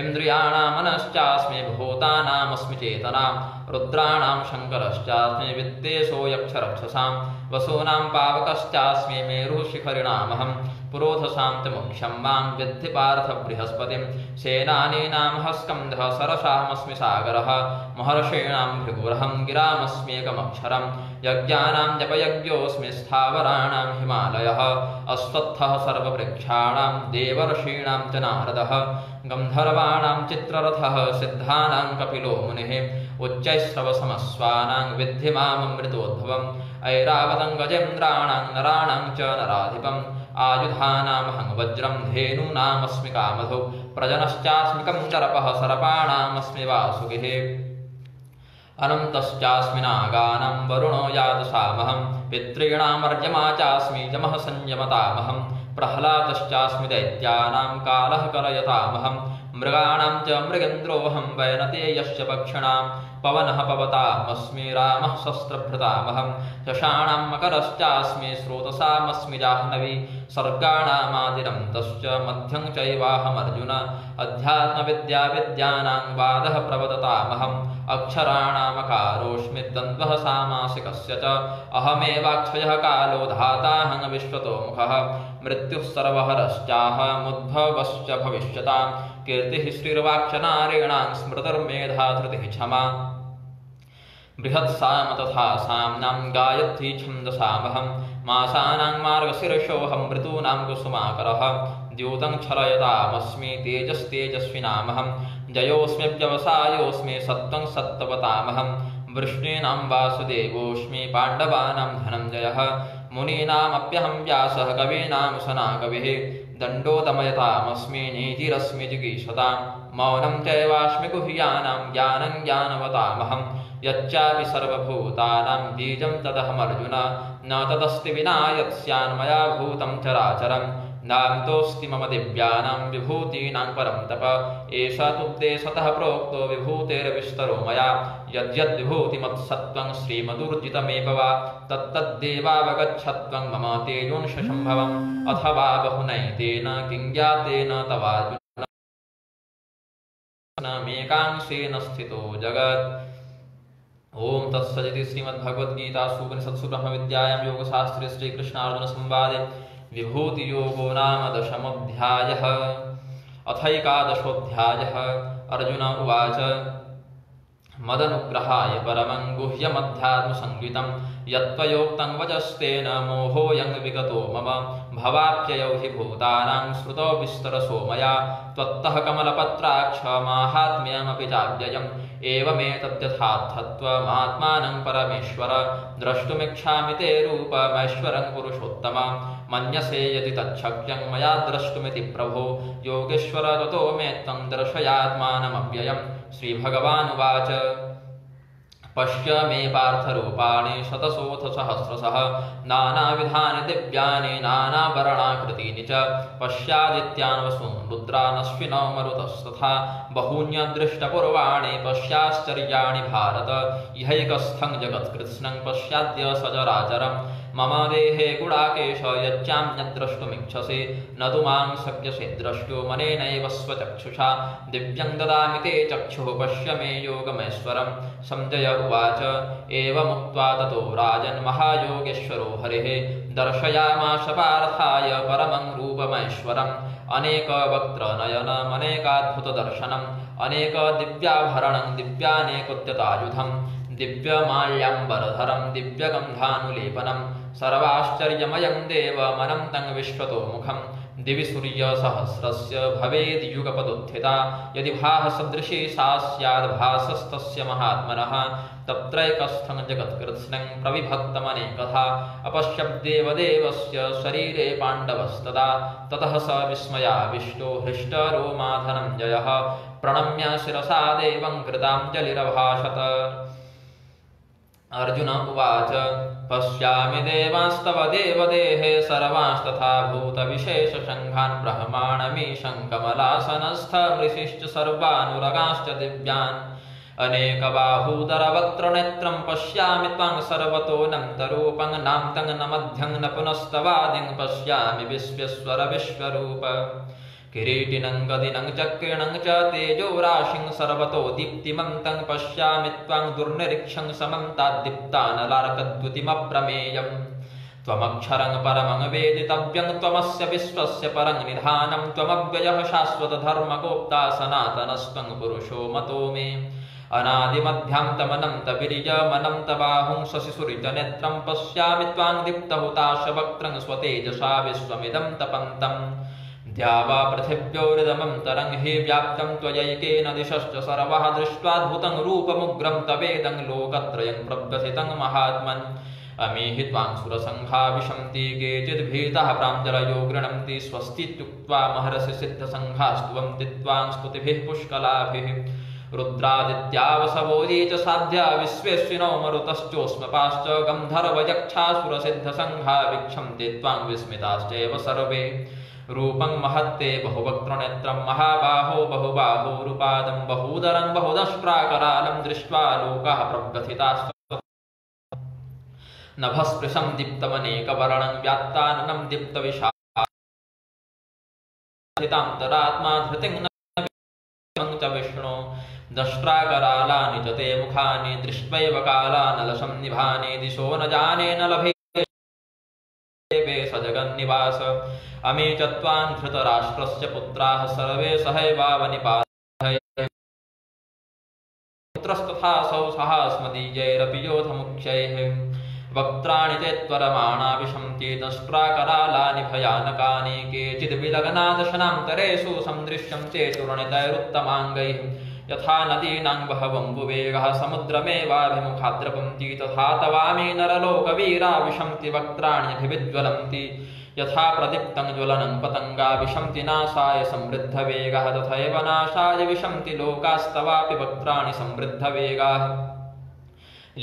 इन्द्रियाणां मनश्चास्मि भूतानामस्मि चेतना रुद्राणां शङ्करश्चास्मि वित्तेशो यक्षरक्षसां वसूनां पावकश्चास्मि मेरुशिखरिणामहं पुरोधसां च मुख्यं मां विद्धि पार्थ बृहस्पतिं सेनानीनां स्कन्धः सरसामस्मि सागरः महर्षीणां भृगुरहं गिरामस्म्येकमक्षरं यज्ञानां जपयज्ञोऽस्मि स्थावराणां हिमालयः अश्वत्थः सर्ववृक्षाणां देवर्षीणां च नारदः गन्धर्वाणां चित्ररथः सिद्धानां कपिलो मुनिः उच्चैश्रवसमस्वानां विद्धि माममृतोद्भवम् ऐरावतं गजेन्द्राणां नराणां च नराधिपम् आयुधानामहं वज्रं धेनूनामस्मि कामधुक् प्रजनश्चास्मि कन्दर्पः सर्पाणामस्मि वासुकिः अनन्तश्चास्मि नागानां वरुणो यादसामहं पितॄणामर्यमा चास्मि यमः संयमतामहं प्रह्लादश्चास्मि दैत्यानां कालः कलयतामहं मृगाणां च मृगेन्द्रोऽहं वैनतेयश्च पक्षिणां पवनः पवतामस्मि रामः शस्त्रभृतामहं शशाणां मकरश्चास्मि स्रोतसामस्मि जाह्नवी सर्गाणामादिरन्तश्च मध्यं चैवाहमर्जुन अध्यात्मविद्याविद्यानां वादः प्रवदतामहम् अक्षराणामकारोऽस्मि द्वन्द्वः सामासिकस्य च अहमेवाक्षयः कालो धाताहं विश्वतोमुखः मृत्युः सर्वहरश्चाहमुद्भवश्च भविष्यतां कीर्तिः श्रीर्वाक्च नारीणां स्मृतिर्मेधा धृतिः क्षमा बृहत्साम तथा साम्नां गायत्री छन्दसामहं मासानां मार्गशीर्षोऽहं ऋतूनां कुसुमाकरः द्यूतं क्षरयतामस्मि तेजस्तेजस्विनामहं जयोऽस्मि व्यवसायोऽस्मि सत्त्वं सत्त्ववतामहं वृष्णीनां वासुदेवोऽस्मि पाण्डवानां धनञ्जयः मुनीनामप्यहं व्यासः कवीनां सनाकविः दण्डोदमयतामस्मि नीतिरस्मि जिगीषतां मौनं चैवास्मि गुह्यानां ज्ञानं ज्ञानवतामहं यच्चापि सर्वभूतानां बीजं तदहमर्जुन न तदस्ति विना यत् स्यान्मया भूतं चराचरं नान्तोऽस्ति मम दिव्यानां विभूतीनां परं तप एष तुब्दे सतः प्रोक्तो विभूतेर्विस्तरो मया यद्यद्विभूतिमत्सत्त्वं श्रीमदूर्जितमेव वा तत्तद्देवावगच्छत्वं मम तेजोंशसम्भवम् अथवा बहुनैतेन किं ज्ञातेन तवार्जुन मेकांशेन स्थितो जगत्। ओम तत्सदिति श्रीमद्भगवद्गीतासु उपनिषत्सु ब्रह्मविद्यायां योगशास्त्रे श्रीकृष्णार्जुनसंवादे विभूतियोगो नाम दशमोऽध्यायः। अथैकादशोऽध्यायः। अर्जुन उवाच मदनुग्रहाय परमं गुह्यमध्यात्मसंज्ञितं यत्त्वयोक्तं वचस्तेन मोहोऽयं विगतो मम भवाप्ययौ हि भूतानां श्रुतौ विस्तरसो मया त्वत्तः कमलपत्राक्ष माहात्म्यमपि चाव्ययम् एवमेतद्यथार्थत्वमात्मानं परमेश्वर द्रष्टुमिच्छामि ते रूपमैश्वरं पुरुषोत्तम मन्यसे यदि तच्छक्यं मया द्रष्टुमिति प्रभो योगेश्वर ततो मे त्वं दर्शयात्मानमव्ययम्। श्रीभगवानुवाच पश्य मे पार्थरूपाणि शतशोऽथ सहस्रशः नानाविधानि दिव्यानि नानावर्णाकृतीनि च पश्यादित्यान् वसून् रुद्रानश्विनौ मरुतस्तथा बहून्यदृष्टपूर्वाणि पश्याश्चर्याणि भारत इहैकस्थं जगत्कृत्स्नं पश्याद्य सचराचरम् मम देहे गुडाकेश यच्चान्यद्द्रष्टुमिच्छसि न तु मां शक्यसे द्रष्टुं मनेनैव स्वचक्षुषा दिव्यं ददामि ते चक्षुः पश्य मे योगमैश्वरम्। संजय उवाच एवमुक्त्वा ततो राजन् महायोगेश्वरो हरिः दर्शयामास पार्थाय परमं रूपमैश्वरम् अनेकवक्त्रनयनमनेकाद्भुतदर्शनम् अनेकदिव्याभरणं दिव्यानेकोद्यतायुधम् दिव्यमाल्याम्बरधरं दिव्यगन्धानुलेपनं सर्वाश्चर्यमयं देवमनन्तं विश्वतो मुखं दिवि सूर्यसहस्रस्य भवेद्युगपदुत्थिता यदि भाससदृशी सा स्याद्भासस्तस्य महात्मनः तत्रैकस्थं जगत्कृत्स्नं प्रविभक्तमनेकधा अपश्यद्देवदेवस्य शरीरे पाण्डवस्तदा ततः स विस्मयाविष्टो हृष्टरोमाधनञ्जयः प्रणम्य शिरसा देवं कृताञ्जलिरभाषत। अर्जुन उवाच पश्यामि देवांस्तव देवदेहे सर्वांस्तथा भूतविशेषशङ्खान् ब्रह्माणमीशं कमलासनस्थमृषिश्च सर्वानुरगांश्च दिव्यान् अनेकबाहूदरवक्त्रनेत्रं पश्यामि त्वां सर्वतोऽनन्तरूपं नान्तं न मध्यं न पुनस्तवादिं पश्यामि विश्वेश्वर विश्वरूप किरीटिनं गदिनं चक्रिणं च तेजोराशिं सर्वतो दीप्तिमन्तं पश्यामि त्वां दुर्निरीक्षं समन्ताद्दीप्तानलार्कद्युतिमप्रमेयम् त्वमक्षरं परमं वेदितव्यं त्वमस्य विश्वस्य परं निधानं त्वमव्ययः शाश्वतधर्मगोप्ता सनातनस्त्वं पुरुषो मतो मे अनादिमध्यान्तमनन्तवीर्यमनन्तबाहुं शशिसुरितनेत्रं पश्यामि त्वां दीप्तहुताशवक्त्रं स्वतेजसा विश्वमिदं तपन्तम् द्यावा पृथिव्योरिदमन्तरं हि व्याप्तं त्वयैकेन दिशश्च सर्वः दृष्ट्वाद्भुतं रूपमुग्रं तवेदं लोकत्रयं प्रव्यथितं महात्मन् अमीहि त्वां सुरसङ्घा विशन्ति केचिद्भीताः प्राञ्जलयो गृह्णन्ति स्वस्तीत्युक्त्वा महर्षि सिद्धसङ्घास्तुवन्ति त्वां स्तुतिभिः पुष्कलाभिः रुद्रादित्यावसवो ये च साध्या विश्वेश्विनो मरुतश्चोष्मपाश्च गन्धर्वयक्षासुरसिद्धसङ्घा वीक्षन्ते त्वां विस्मिताश्चैव सर्वे रूपं महत्ते बहुवक्त्रनेत्रं महाबाहो बहुबाहोरुपादं बहूदरं बहुदष्ट्राकरालं दृष्ट्वा लोकाः प्रव्यथितास्तु नभस्पृशं दीप्तमनेकवर्णं व्यात्ताननं दीप्तविशालान्तरात्मा धृतिं न च विष्णो दष्ट्राकरालानि च ते मुखानि दृष्ट्वैव कालानलसंनिभानि दिशो न जाने न लभे स जगन्निवास अमी च त्वां धृतराष्ट्रस्य पुत्राः सर्वे सहैवावनिपातः पुत्रस्तथासौ सहास्मदीयैरपि योधमुख्यैः वक्त्राणि ते त्वरमाणा विशन्ति दष्ट्राकरालानि भयानकानि केचिद्विलग्नादशनान्तरेषु सन्दृश्यन्ते चूर्णितैरुत्तमाङ्गैः यथा नदीनां बहवम्बुवेगः समुद्रमेवाभिमुखाद्रपन्ति तथा तवामी नरलोकवीरा विशन्ति वक्त्राण्यभिविज्वलन्ति यथा प्रदीप्तं ज्वलनं पतङ्गा विशन्ति नाशाय समृद्धवेगः तथैव नाशाय विशन्ति लोकास्तवापि वक्त्राणि समृद्धवेगाः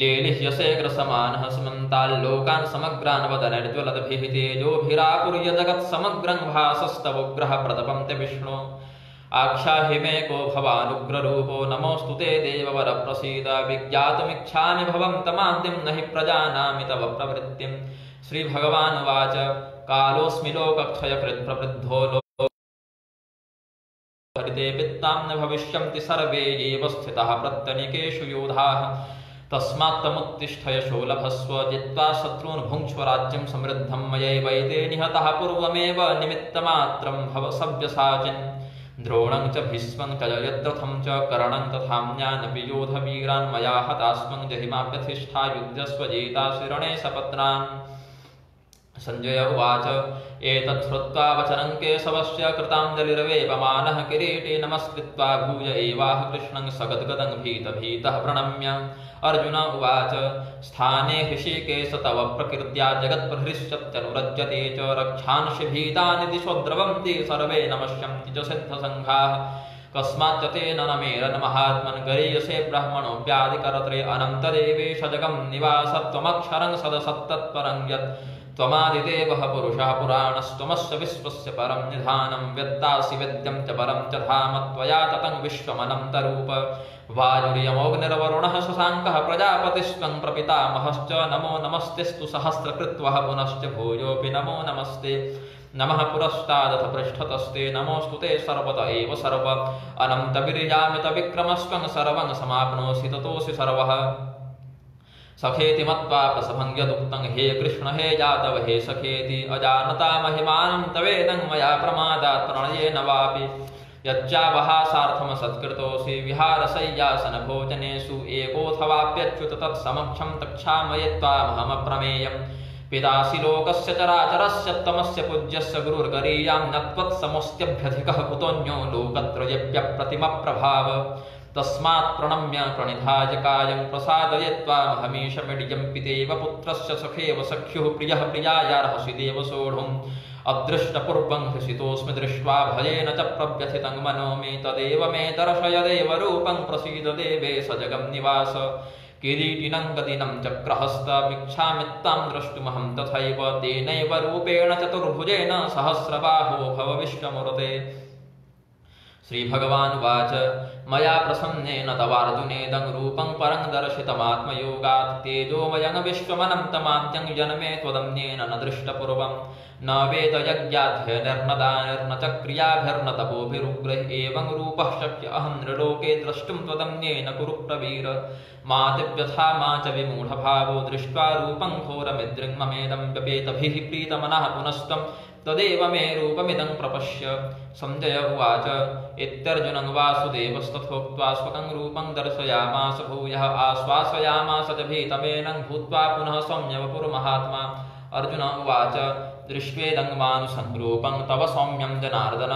लेलिह्यसेग्रसमानः समन्ताल्लोकान् समग्रान् वदनैर्ज्वलद्भिः तेजोभिरापुर्य जगत्समग्रं भासस्तवोग्रः प्रतपन्ते विष्णो आख्याहि मे को भवानुग्ररूपो नमोऽस्तु ते देववर प्रसीद विज्ञातुमिच्छामि भवन्तमाद्यं न हि प्रजानामि तव प्रवृत्तिं श्रीभगवानुवाच कालोऽस्मि लोकक्षयकृत् प्रवृद्धो लोकहरिते वित्तां न भविष्यन्ति सर्वे एव स्थिताः प्रत्यनीकेषु योधाः तस्मात्तमुत्तिष्ठ यशो लभस्व जित्वा शत्रून् भुङ्क्ष्व राज्यं समृद्धं मयैवैते निहतः पूर्वमेव निमित्तमात्रं भव सव्यसाचिन् द्रोणं च भीष्मं च जयद्रथं च कर्णं तथान्यानपि योधवीरान् मया हतास्मं जहिमाप्यधिष्ठा युध्यस्व जेतासि रणे सपत्नान् संजय उवाच एतत् श्रुत्वा वचनं केशवस्य कृताञ्जलिर्वेपमानः किरीटे नमस्कृत्वा भूय एवाह कृष्णं सगद्गदं भीतः प्रणम्य अर्जुन उवाच स्थाने हृषीकेश तव प्रकृत्या जगत्प्रहृष्यत्यनुरज्यते च रक्षांसि भीतानि दिशो द्रवन्ति सर्वे नमस्यन्ति च सिद्धसङ्घाः कस्माच्च तेन न मेरन् महात्मन् गरीयसे ब्रह्मणोऽप्यादिकर्त्रे अनन्तदेवेश जगं निवासत्वमक्षरं सदसत्तत्परं यत् त्वमादिदेवः पुरुषः पुराणस्त्वमस्य विश्वस्य परं निधानं वेत्तासि वेद्यं च परं च धाम त्वया ततं विश्वमनन्तरूप वायुर्यमोऽग्निर्वरुणः शशाङ्कः प्रजापतिस्त्वं प्रपितामहश्च नमो नमस्तेऽस्तु सहस्रकृत्वः पुनश्च भूयोऽपि नमो नमस्ते नमः पुरस्तादथ पृष्ठतस्ते नमोऽस्तु ते सर्वत एव सर्व अनन्तवीर्यामितविक्रमस्त्वं सर्वं समाप्नोषि ततोऽसि सर्वः सखेति मत्वा प्रसभं यदुक्तं हे कृष्ण हे यादव हे सखेति अजानता महिमानं तवेदं मया प्रमादात् प्रणयेन वापि यच्चावहासार्थं सत्कृतोऽसि विहारशय्यासनभोजनेषु एकोऽथवाप्यच्युत तत्समक्षं तक्षामये त्वामहमप्रमेयं पितासि लोकस्य चराचरस्य त्वमस्य पूज्यस्य गुरुर्गरीयां न त्वत्समोऽस्त्यभ्यधिकः कुतोऽन्यो लोकत्रयेऽप्यप्रतिमप्रभाव तस्मात् प्रणम्य प्रणिधाय कायं प्रसादये त्वामहमीशमिड्यं पितेव पुत्रस्य सखेव सख्युः प्रियः प्रियायार्हसि देव सोढुम् अदृष्टपूर्वं हृषितोऽस्मि दृष्ट्वा भयेन च प्रव्यथितं मनो मे तदेव मे दर्शय देवरूपं प्रसीद देवे स जगं निवास किरीटिनं गदिनं चक्रहस्तमिच्छामि त्वां द्रष्टुमहं तथैव तेनैव रूपेण चतुर्भुजेन सहस्रबाहो भव विश्वमूर्ते श्रीभगवानुवाच मया प्रसन्नेन तवार्जुनेदं रूपं परं दर्शितमात्मयोगात् तेजोमयं विश्वमनन्तमाद्यं जन्मे त्वदन्येन न दृष्टपूर्वं न वेदयज्ञाध्ययनैर्न दानैर्न च क्रियाभिर्न तपोभिरुग्रैः एवं रूपः शक्य अहं नृलोके द्रष्टुं त्वदन्येन कुरु प्रवीर मा दिव्यथा मा च विमूढभावो दृष्ट्वा रूपं घोरमिद्रिं ममेदं व्यपेतभिः प्रीतमनः पुनस्त्वं तदेव मे रूपमिदं प्रपश्य संजय उवाच इत्यर्जुनं वासुदेवस्तथोक्त्वा स्वकं रूपं दर्शयामास भूयः आश्वासयामास च भीतमेनं भूत्वा पुनः सौम्यवपुर्महात्मा अर्जुन उवाच दृष्ट्वेदं मानुषं रूपं तव सौम्यं जनार्दन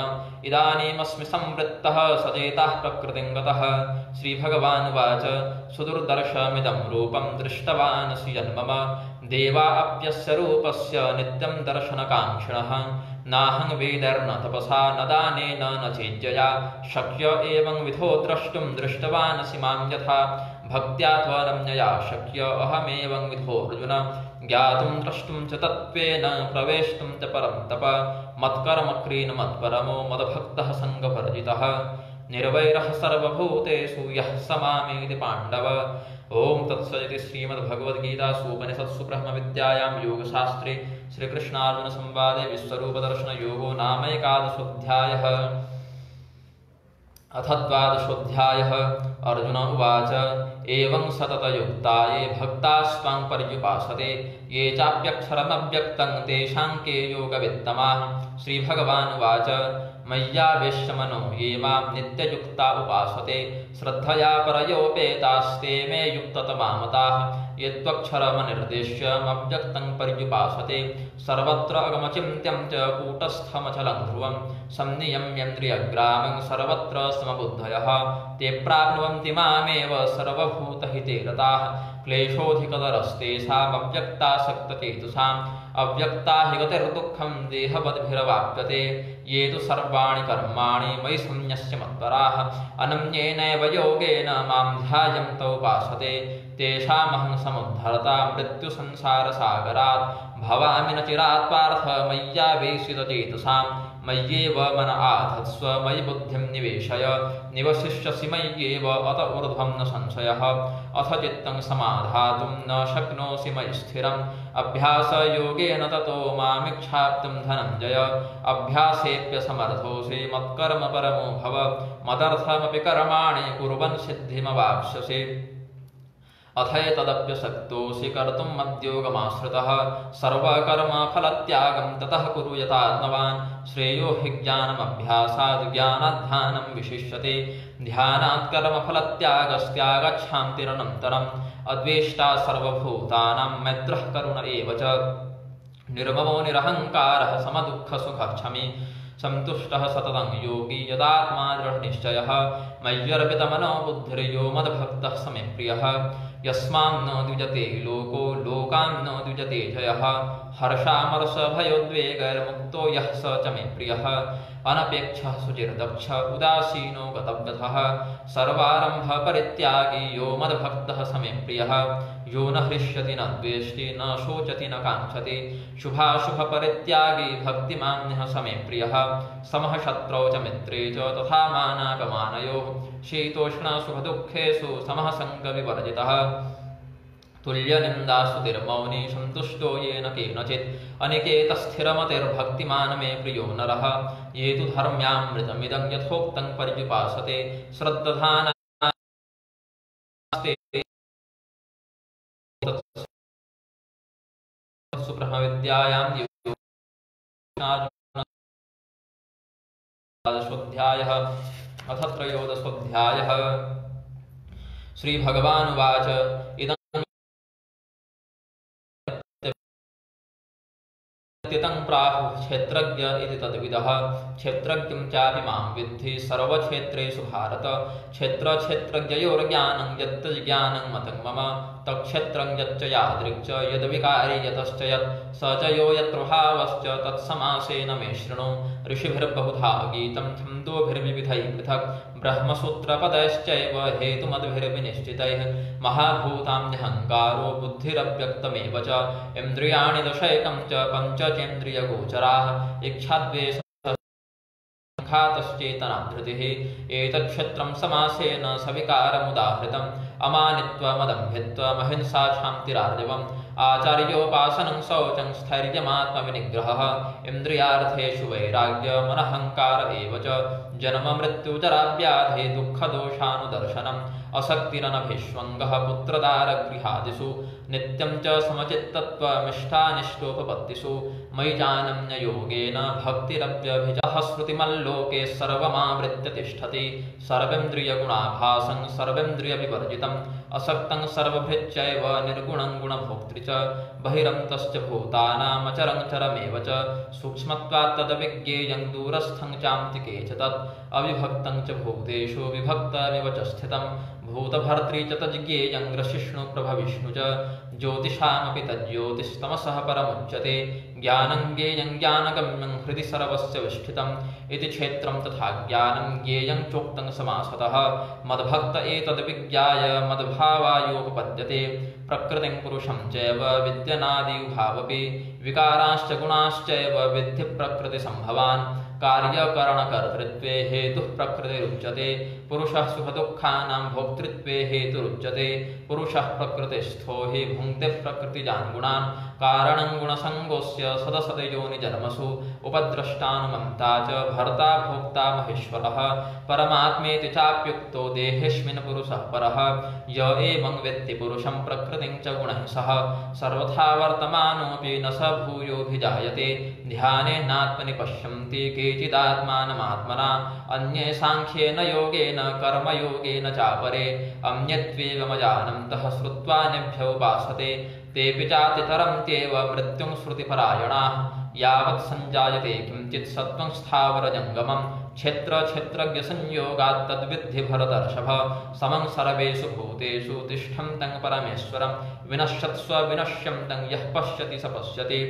इदानीमस्मि संवृत्तः सचेतः प्रकृतिं गतः श्रीभगवानुवाच सुदुर्दर्शमिदं रूपं दृष्टवानसि जन्मम देवा अप्यस्य रूपस्य नित्यं दर्शनकाङ्क्षिणः नाहं वेदैर्न तपसा न दानेन न चेज्जया शक्य एवं विधो द्रष्टुं दृष्टवानसि मां यथा भक्त्या त्वरम्यया शक्य अहमेवं विधोऽर्जुन ज्ञातुं द्रष्टुं च तत्त्वेन प्रवेष्टुं च परं तप मत्कर्मक्रीन् मत्परमो मद्भक्तः सङ्गवर्जितः निर्वैरः सर्वभूतेषु यः स मामेति पाण्डव ओम तत्सदिति श्रीमद्भगवद्गीतासूपनिषत्सु ब्रह्मविद्यायां योगशास्त्रे श्रीकृष्णार्जुन संवादे विश्वरूपदर्शनयोगो नाम एकादशोऽध्यायः अथ द्वादशोऽध्यायः अर्जुन उवाच एवं सततयुक्ता ये भक्तास्त्वां पर्युपासते ये चाप्यक्षरमव्यक्तं तेषां के योगवित्तमाः श्रीभगवानुवाच मय्यावेश्य मनो ये मां नित्ययुक्ता उपासते श्रद्धया परयोपेतास्ते मे युक्ततमा मताः ये त्वक्षरमनिर्देश्यमव्यक्तं पर्युपासते सर्वत्र अगमचिन्त्यं च कूटस्थमचलं ध्रुवं संनियम्येन्द्रियग्रामं सर्वत्र समबुद्धयः ते प्राप्नुवन्ति मामेव सर्वभूतहिते रताः क्लेशोऽधिकतरस्तेषामव्यक्तासक्तचेतसाम् अव्यक्ता हि गतिर्दुःखं देहवद्भिरवाप्यते ये तु सर्वाणि कर्माणि मयि संन्यस्य मत्पराः अनन्येनैव योगेन मां ध्यायन्तौ उपासते तेषामहं समुद्धरता मृत्युसंसारसागरात् भवामि न चिरात् पार्थ मय्यावेशितचेतसां मय्येव मन आधत्स्व मयि बुद्धिं निवेशय निवसिष्यसि मय्येव अत ऊर्ध्वं न संशयः अथ चित्तं समाधातुं न शक्नोषि मयि स्थिरम् अभ्यासयोगेन ततो मामिच्छाप्तुं धनञ्जय अभ्यासेऽप्यसमर्थोऽसि मत्कर्म परमो भव मदर्थमपि कर्माणि कुर्वन् सिद्धिमवाप्स्यसि अथैतदप्यशक्तोऽसि कर्तुं मद्योगमाश्रितः सर्वकर्मफलत्यागं ततः कुरु यतात्मवान् श्रेयो हि ज्ञानमभ्यासाद् ज्ञानाद् विशिष्यते ध्यानात् कर्मफलत्यागस्त्यागच्छान्तिरनन्तरम् अद्वेष्टा सर्वभूतानां मैत्रः करुण एव च निर्ममो निरहङ्कारः समदुःखसुखः क्षमी सन्तुष्टः सततं योगी यदात्मा दृढनिश्चयः मय्यर्पितमनो बुद्धिर्यो मद्भक्तः स मे प्रियः यस्मान्न द्विजते लोको लोकान्न द्विजते जयः हर्षामर्षभयोद्वेगैर्मुक्तो यः स च मे प्रियः अनपेक्षः शुचिर्दक्ष उदासीनो गतव्यथः सर्वारम्भपरित्यागी यो मद्भक्तः स मे प्रियः यो न हृष्यति न द्वेष्टि न शोचति न काङ्क्षति शुभाशुभपरित्यागी भक्तिमान्यः स मे प्रियः समः शत्रौ च मित्रे च तथा मानापमानयोः शीतोष्णसुखदुःखेषु समः सङ्गविवर्जितः तुल्यनिन्दास्तुतिर्मौनी सन्तुष्टो येन केनचित् अनिकेतस्थिरमतिर्भक्तिमान् मे प्रियो नरः ये तु धर्म्यामृतमिदं यथोक्तं पर्युपासते श्रद्दधानास्ते सुब्रह्मविद्यायां योगाध्यायः अथ त्रयोदशोऽध्यायः श्रीभगवानुवाच इदं तितं प्राहुः क्षेत्रज्ञ इति तद्विदः क्षेत्रज्ञं चापि मां विद्धि सर्वक्षेत्रेषु भारत क्षेत्रक्षेत्रज्ञयोर्ज्ञानं यत्तज्ज्ञानं मतं मम तत्क्षेत्रं यच्च यादृक् यद्विकारी यतश्च यत् स च यो यत्र भावश्च तत्समासेन मे शृणु ऋषिभिर्बहुधा गीतं छन्दोभिर्विविधैः पृथक् ब्रह्मसूत्रपदैश्चैव हेतुमद्भिर्विनिश्चितैः महाभूतान्यहङ्कारो बुद्धिरव्यक्तमेव च इन्द्रियाणि दशैकं च पञ्चचेन्द्रियगोचराः इच्छाद्वेष घातश्चेतनाधृतिः एतत्क्षेत्रं समासेन सविकारमुदाहृतम् अमानित्वमदम्भित्वमहिंसा क्षान्तिरार्जवम् आचार्योपासनं शौचं स्थैर्यमात्मविनिग्रहः इन्द्रियार्थेषु वैराग्यमनहङ्कार एव च जन्ममृत्युजराव्याधे दुःखदोषानुदर्शनम् असक्तिरनभिष्वङ्गः पुत्रदारगृहादिषु नित्यं च समचित्तत्वमिष्टानिष्टोपपत्तिषु मयि चानन्ययोगेन भक्तिरव्यभिजः श्रुतिमल्लोके सर्वमावृत्य तिष्ठति सर्वेन्द्रियगुणाभासं सर्वेन्द्रियविवर्जितम् असक्तं सर्वभृच्चैव निर्गुणं गुणभोक्तृ च बहिरन्तश्च भूतानामचरं चरमेव च सूक्ष्मत्वात् तद्विज्ञेयं दूरस्थं चान्तिके च तत् अविभक्तं च भूतेषु विभक्तमिव च स्थितं भूतभर्तृ च तज्ज्ञेयं ग्रसिष्णुप्रभविष्णु च ज्योतिषामपि तज्ज्योतिस्तमसः परमुच्यते ज्ञानं ज्ञेयं ज्ञानगम्यं हृदि सर्वस्य विष्ठितम् इति क्षेत्रं तथा ज्ञानं ज्ञेयं चोक्तं समासतः मद्भक्त एतद्विज्ञाय मद्भावायोपपद्यते प्रकृतिं पुरुषं चैव विद्यनादिभावपि विकाराश्च गुणाश्चैव विद्धि प्रकृतिसम्भवान् कार्यकरणकर्तृत्वे हेतुः प्रकृतिरुच्यते पुरुषः सुखदुःखानां भोक्तृत्वे हेतुरुच्यते पुरुषः प्रकृतिस्थो हि भुङ्क्ते प्रकृतिजान् गुणान् कारणं गुणसङ्गोऽस्य सदसतयोनिजन्मसु उपद्रष्टानुमन्ता च भर्ता भोक्ता महेश्वरः परमात्मेति चाप्युक्तो देहेऽस्मिन् पुरुषः परः य एवं वेत्ति पुरुषं प्रकृतिं च गुणैः सह सर्वथा वर्तमानोऽपि न स भूयोऽभिजायते ध्यानेनात्मनि पश्यन्ति केचिदात्मानमात्मना अन्ये साङ्ख्येन योगेन कर्मयोगेन चापरे अन्यत्वेवमजानन्तः श्रुत्वान्यभ्य उपासते तेऽपि चातितरन्त्येव मृत्युं श्रुतिपरायणाः यावत् सञ्जायते किञ्चित् सत्त्वं स्थावरजङ्गमं क्षेत्रक्षेत्रज्ञसंयोगात् तद्विद्धि भरतर्षभ समं सर्वेषु भूतेषु तिष्ठन्तं परमेश्वरं विनश्यत्स्व विनश्यन्तं यः पश्यति स पश्यति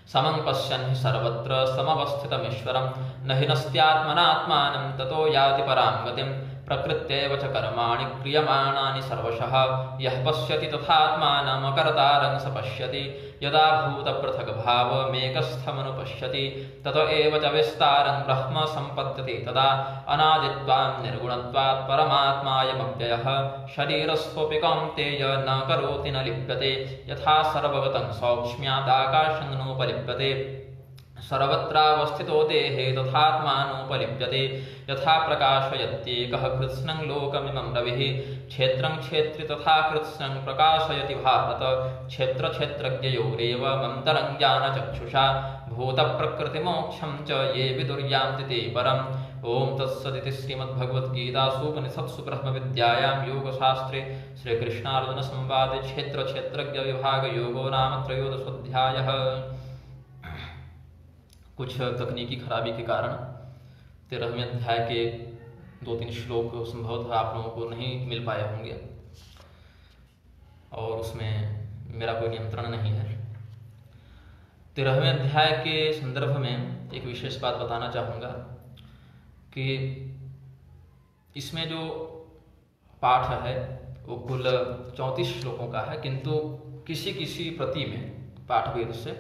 समं पश्यन् हि सर्वत्र समवस्थितमीश्वरं न हि नस्त्यात्मनात्मानं ततो याति परां गतिं प्रकृत्यैव च कर्माणि क्रियमाणानि सर्वशः यः पश्यति तथात्मानम् अकर्तारं स पश्यति यदा भूतपृथग्भावमेकस्थमनुपश्यति तत एव च विस्तारं ब्रह्म सम्पद्यते तदा अनादित्वात् निर्गुणत्वात् परमात्मायमव्ययः शरीरस्थोऽपि कौन्तेय न करोति न लिप्यते यथा सर्वगतं सौक्ष्म्यादाकाशं नोपलिप्यते सर्वत्रावस्थितो देहे तथात्मानोपलिप्यते यथा प्रकाशयत्येकः कृत्स्नं लोकमिमं रविः क्षेत्रं क्षेत्री तथा कृत्स्नं प्रकाशयति भारत क्षेत्रक्षेत्रज्ञयोरेव मन्तरं ज्ञानचक्षुषा भूतप्रकृतिमोक्षं च ये विदुर्यान्ति ते परम् ॐ तत्सदिति श्रीमद्भगवद्गीतासूपनिषत्सु ब्रह्मविद्यायां योगशास्त्रे श्रीकृष्णार्जुनसंवादे क्षेत्रक्षेत्रज्ञविभागयोगो नाम त्रयोदशोऽध्यायः। कुछ तकनीकी खराबी के कारण 13वें अध्याय के 2-3 श्लोक संभवतः आप लोगों को नहीं मिल पाए होंगे और उसमें मेरा कोई नियंत्रण नहीं है। 13वें अध्याय के संदर्भ में एक विशेष बात बताना चाहूँगा कि इसमें जो पाठ है वो कुल 34 श्लोकों का है, किंतु किसी किसी प्रति में पाठ वेद से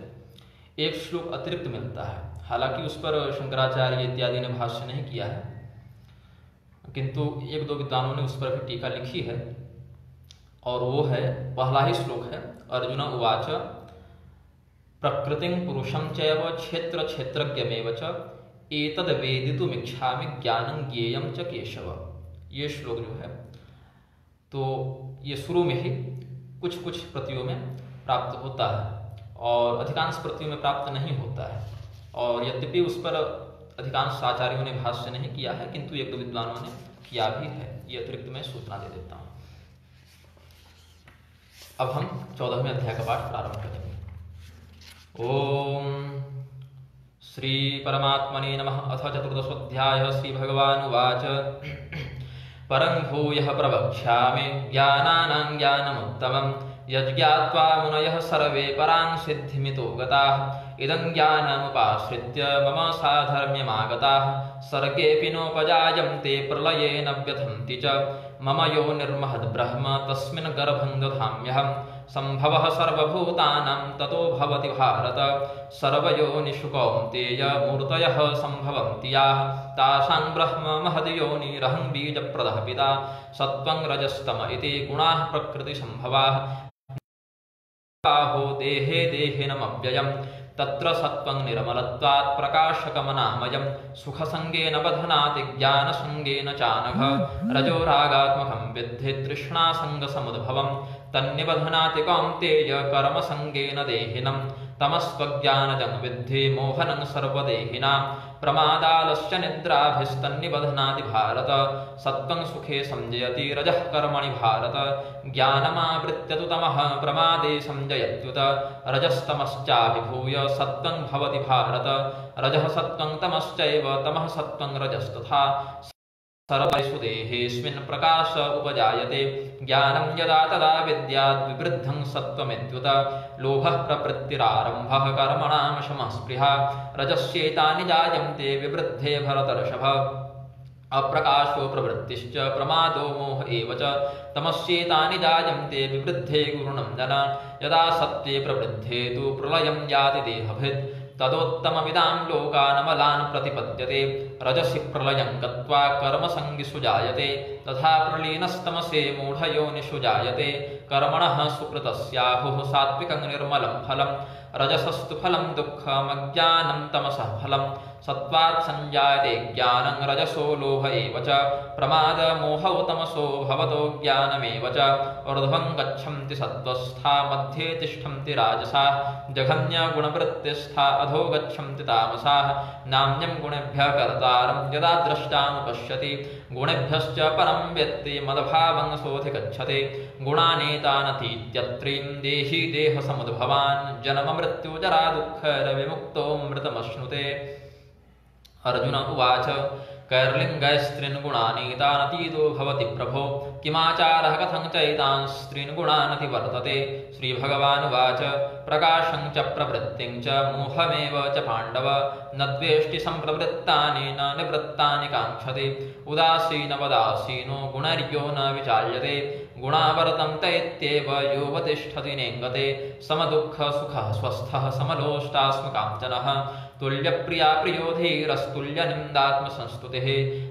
एक श्लोक अतिरिक्त मिलता है। हालांकि उस पर शंकराचार्य इत्यादि ने भाष्य नहीं किया है, किंतु एक दो विद्वानों ने उस पर भी टीका लिखी है और वो है पहला ही श्लोक है। अर्जुन उवाच प्रकृतिं पुरुषं चैव क्षेत्र क्षेत्रज्ञमेव च एतद् वेदितुमिच्छामि ज्ञानं ज्ञेयं च केशव। ये श्लोक जो है तो ये शुरू में ही कुछ कुछ प्रतियों में प्राप्त होता है और अधिकांश प्रतियों में प्राप्त नहीं होता है, और यद्यपि उस पर अधिकांश आचार्यों ने भाष्य नहीं किया है किंतु एक दो विद्वानों ने किया भी है। ये अतिरिक्त मैं सूचना दे देता हूँ। अब हम 14वें अध्याय का पाठ प्रारंभ करेंगे। ओम श्री परमात्मने नमः। अथ चतुर्दशोऽध्यायः। श्री भगवानुवाच परं भूयः प्रवक्ष्यामि ज्ञानानां ज्ञानमुत्तमम् यज्ञात्वा मुनयः सर्वे परां सिद्धिमितो गताः इदं ज्ञानमुपाश्रित्य मम साधर्म्यमागताः सर्गेऽपि नोपजायन्ते प्रलये न व्यथन्ति च मम यो निर्महद्ब्रह्म तस्मिन् गर्भं दधाम्यहम् सम्भवः सर्वभूतानां ततो भवति भारत सर्वयोनिषु कौन्तेय मूर्तयः सम्भवन्ति याः तासां ब्रह्म महद्योनिरहं बीजप्रदः पिता सत्त्वं रजस्तम इति गुणाः प्रकृतिसम्भवाः बाहो देहे देहिनमव्ययम् तत्र सत्त्वं निर्मलत्वात् प्रकाशकमनामयम् सुखसंगेन बध्नाति ज्ञानसंगेन चानघ रजो रागात्मकं विद्धि तृष्णासंगसमुद्भवम् तन्निबध्नाति कौन्तेय कर्मसंगेन देहिनम् तमस्त्वज्ञानजं विद्धि मोहनं सर्वदेहिनां प्रमादालस्य निद्राभिस्तन्निबध्नाति भारत सत्त्वं सुखे संजयति रजः कर्मणि भारत ज्ञानमावृत्य तु तमः प्रमादे संजयत्युत रजस्तमश्चाभिभूय सत्त्वं भवति भारत रजः सत्त्वं तमश्चैव तमः सत्त्वं रजस्तथा सर्वेषु देहेऽस्मिन् प्रकाश उपजायते ज्ञानं यदा तदा विद्याद् विवृद्धं सत्त्वमित्युत लोभः प्रवृत्तिरारम्भः कर्मणां शमः स्पृहा रजस्येतानि जायन्ते विवृद्धे भरतर्षभ अप्रकाशो प्रवृत्तिश्च प्रमादो मोह एव च तमस्येतानि जायन्ते विवृद्धे गुरुनन्दन यदा सत्त्वे प्रवृद्धे तु प्रलयं याति देहभृत् तदोत्तमविदां लोकानमलान् प्रतिपद्यते रजसि प्रलयं गत्वा कर्मसंगिषु जायते तथा प्रलीनस्तमसे मूढयोनिषु जायते कर्मणः सुकृतस्याहुः सात्विकं निर्मलं फलं रजसस्तु फलं दुःखमज्ञानं तमसः फलं सत्त्वात् संजायते ज्ञानं रजसो लोभ एव च प्रमादमोहौ तमसो भवतो ज्ञानमेव च ऊर्ध्वं गच्छन्ति सत्त्वस्था मध्ये तिष्ठन्ति राजसाः जघन्यगुणवृत्तिस्था अधो गच्छन्ति तामसाः नान्यं गुणेभ्यः कर्तारं यदा द्रष्टानुपश्यति गुणेभ्यश्च परं व्यक्ति मदभावं सोऽधिगच्छति गुणानेतानतीत्यत्रीं देहि देहसमुद्भवान् जन्ममृत्युजरा दुःखैर्विमुक्तो मृतमश्नुते। अर्जुन उवाच कैर्लिङ्गैस्त्रीन् गुणानीतानतीतो भवति प्रभो किमाचारः कथं चैतांस्त्रीन् गुणानतिवर्तते। श्रीभगवानुवाच प्रकाशं च प्रवृत्तिं च मोहमेव च पाण्डव न द्वेष्टि सम्प्रवृत्तानि न निवृत्तानि काङ्क्षते। उदासीनवदासीनो गुणर्यो न विचाल्यते गुणावर्तन्त इत्येव योऽवतिष्ठति नेङ्गते। समदुःखसुखः स्वस्थः समलोष्टास्मकाञ्चनः तुल्यप्रिया प्रियो धीरस्तुल्यनिन्दात्मसंस्तुतिः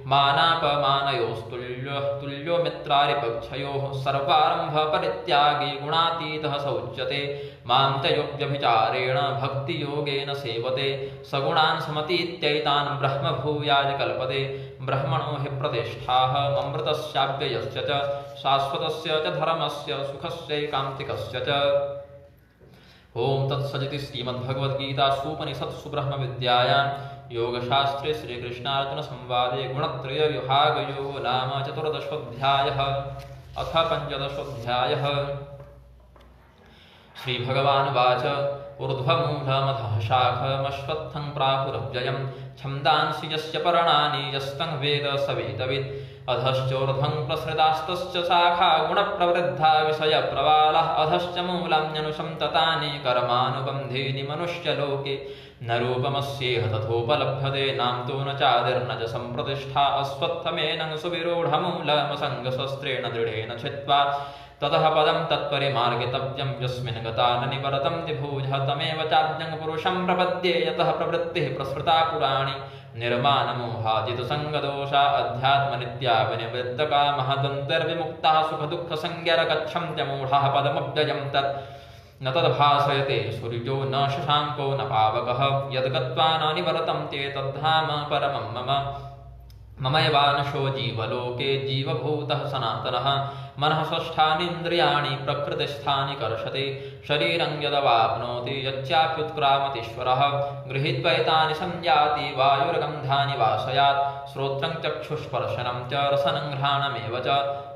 मानापमानयोस्तुल्यो मित्रारिपक्षयोः सर्वारम्भपरित्यागी गुणातीतः स उच्यते। मां च योऽव्यभिचारेण भक्तियोगेन सेवते सगुणान् समतीत्यैतान् ब्रह्मभूयाय कल्पते। ब्रह्मणो हि प्रतिष्ठाः अमृतस्याव्ययस्य च शाश्वतस्य च धर्मस्य सुखस्यैकान्तिकस्य च। ओम तत्सदिति श्रीमद्भगवद्गीतासूपनिषत्सु ब्रह्मविद्यायां योगशास्त्रे श्रीकृष्णार्जुन संवादे गुणत्रय विभागयोगो नाम चतुर्दशोऽध्यायः। अथ पञ्चदशोऽध्यायः। श्रीभगवानुवाच ऊर्ध्वमूलमधः शाखमश्वत्थं प्राहुरव्ययं छन्दांसि यस्य पर्णानि यस्तं वेद स वेदवित्। अधश्चोर्ध्वं प्रसृतास्तस्य शाखा गुणप्रवृद्धा विषयप्रवालः अधश्च मूलान्यनुसन्ततानि कर्मानुबन्धीनि मनुष्यलोके। न रूपमस्येह तथोपलभ्यते नाम्तो न चादिर्न च सम्प्रतिष्ठा। अश्वत्थमेनं सुविरूढमूलमसङ्गशस्त्रेण दृढेन छित्त्वा ततः पदं तत्परिमार्गितव्यं यस्मिन् गता न निवर्तन्ति भूयः। तमेव चाद्यं पुरुषं प्रपद्ये यतः प्रवृत्तिः प्रसृता पुराणि। निर्माणमोहाजितसङ्गदोषा अध्यात्मनित्या विनिवृत्तकामः द्वन्द्वैर्विमुक्ताः सुखदुःखसंज्ञरगच्छन्त्यमूढाः पदमव्ययं तत् न तद्भासयते सूर्यो न शशाङ्को न पावकः। यद्गत्वा न निवर्तन्ते तद्धाम परमं मम। ममैवांशो जीवलोके जीवभूतः सनातनः। मनः षष्ठानीन्द्रियाणि प्रकृतिस्थानि कर्षति। शरीरं यदवाप्नोति यच्चाप्युत्क्रामतीश्वरः। गृहीत्वैतानि संयाति वायुर्गन्धानि वासयात्। श्रोत्रं चक्षुस्पर्शनं च रसनं घ्राणमेव च।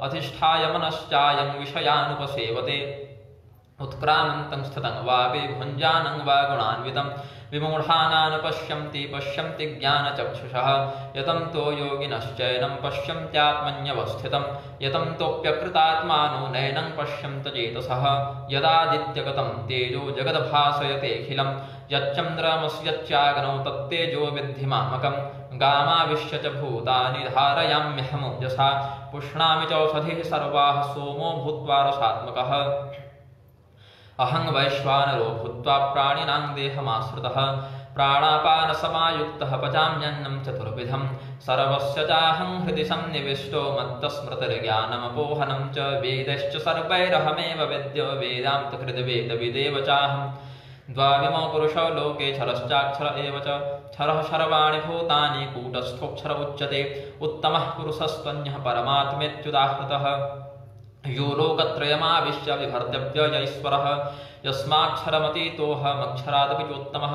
अधिष्ठाय मनश्चायं विषयानुपसेवते। उत्क्रामन्तं स्थितं वापि भुञ्जानं वा गुणान्वितं। विमूढानानुपश्यन्ति पश्यन्ति ज्ञानचक्षुषः। यतन्तो योगिनश्चैनं पश्यन्त्यात्मन्यवस्थितं। यतन्तोऽप्यकृतात्मानो नैनं पश्यन्त चेतसः। यदादित्यगतं तेजो जगद्भासयतेऽखिलं। यच्चन्द्रमस्यच्चाग्नौ तत्तेजो विद्धि मामकं। गामाविश्य च भूतानि धारयाम्यहमोजसा। पुष्णामि चौषधिः सर्वाः सोमो भूत्वा रसात्मकः। अहं वैश्वानरो भूत्वा प्राणिनां देहमाश्रितः। प्राणापानसमायुक्तः पचाम्यन्नं चतुर्विधं। सर्वस्य चाहं हृदि सन्निविष्टो मत्तस्मृतिर्ज्ञानमपोहनं च। वेदैश्च सर्वैरहमेव वेद्यो वेदान्तकृद्वेदविदेव चाहं। द्वाविमो पुरुषो लोके क्षरश्चाक्षर एव च। क्षरः सर्वाणि भूतानि कूटस्थोऽक्षर उच्यते। उत्तमः पुरुषस्त्वन्यः परमात्मेत्युदाहृतः। यो लोकत्रयमाविश्य बिभर्त्यव्ययैश्वरः। यस्माक्षरमतीतोऽहमक्षरादपि चोत्तमः।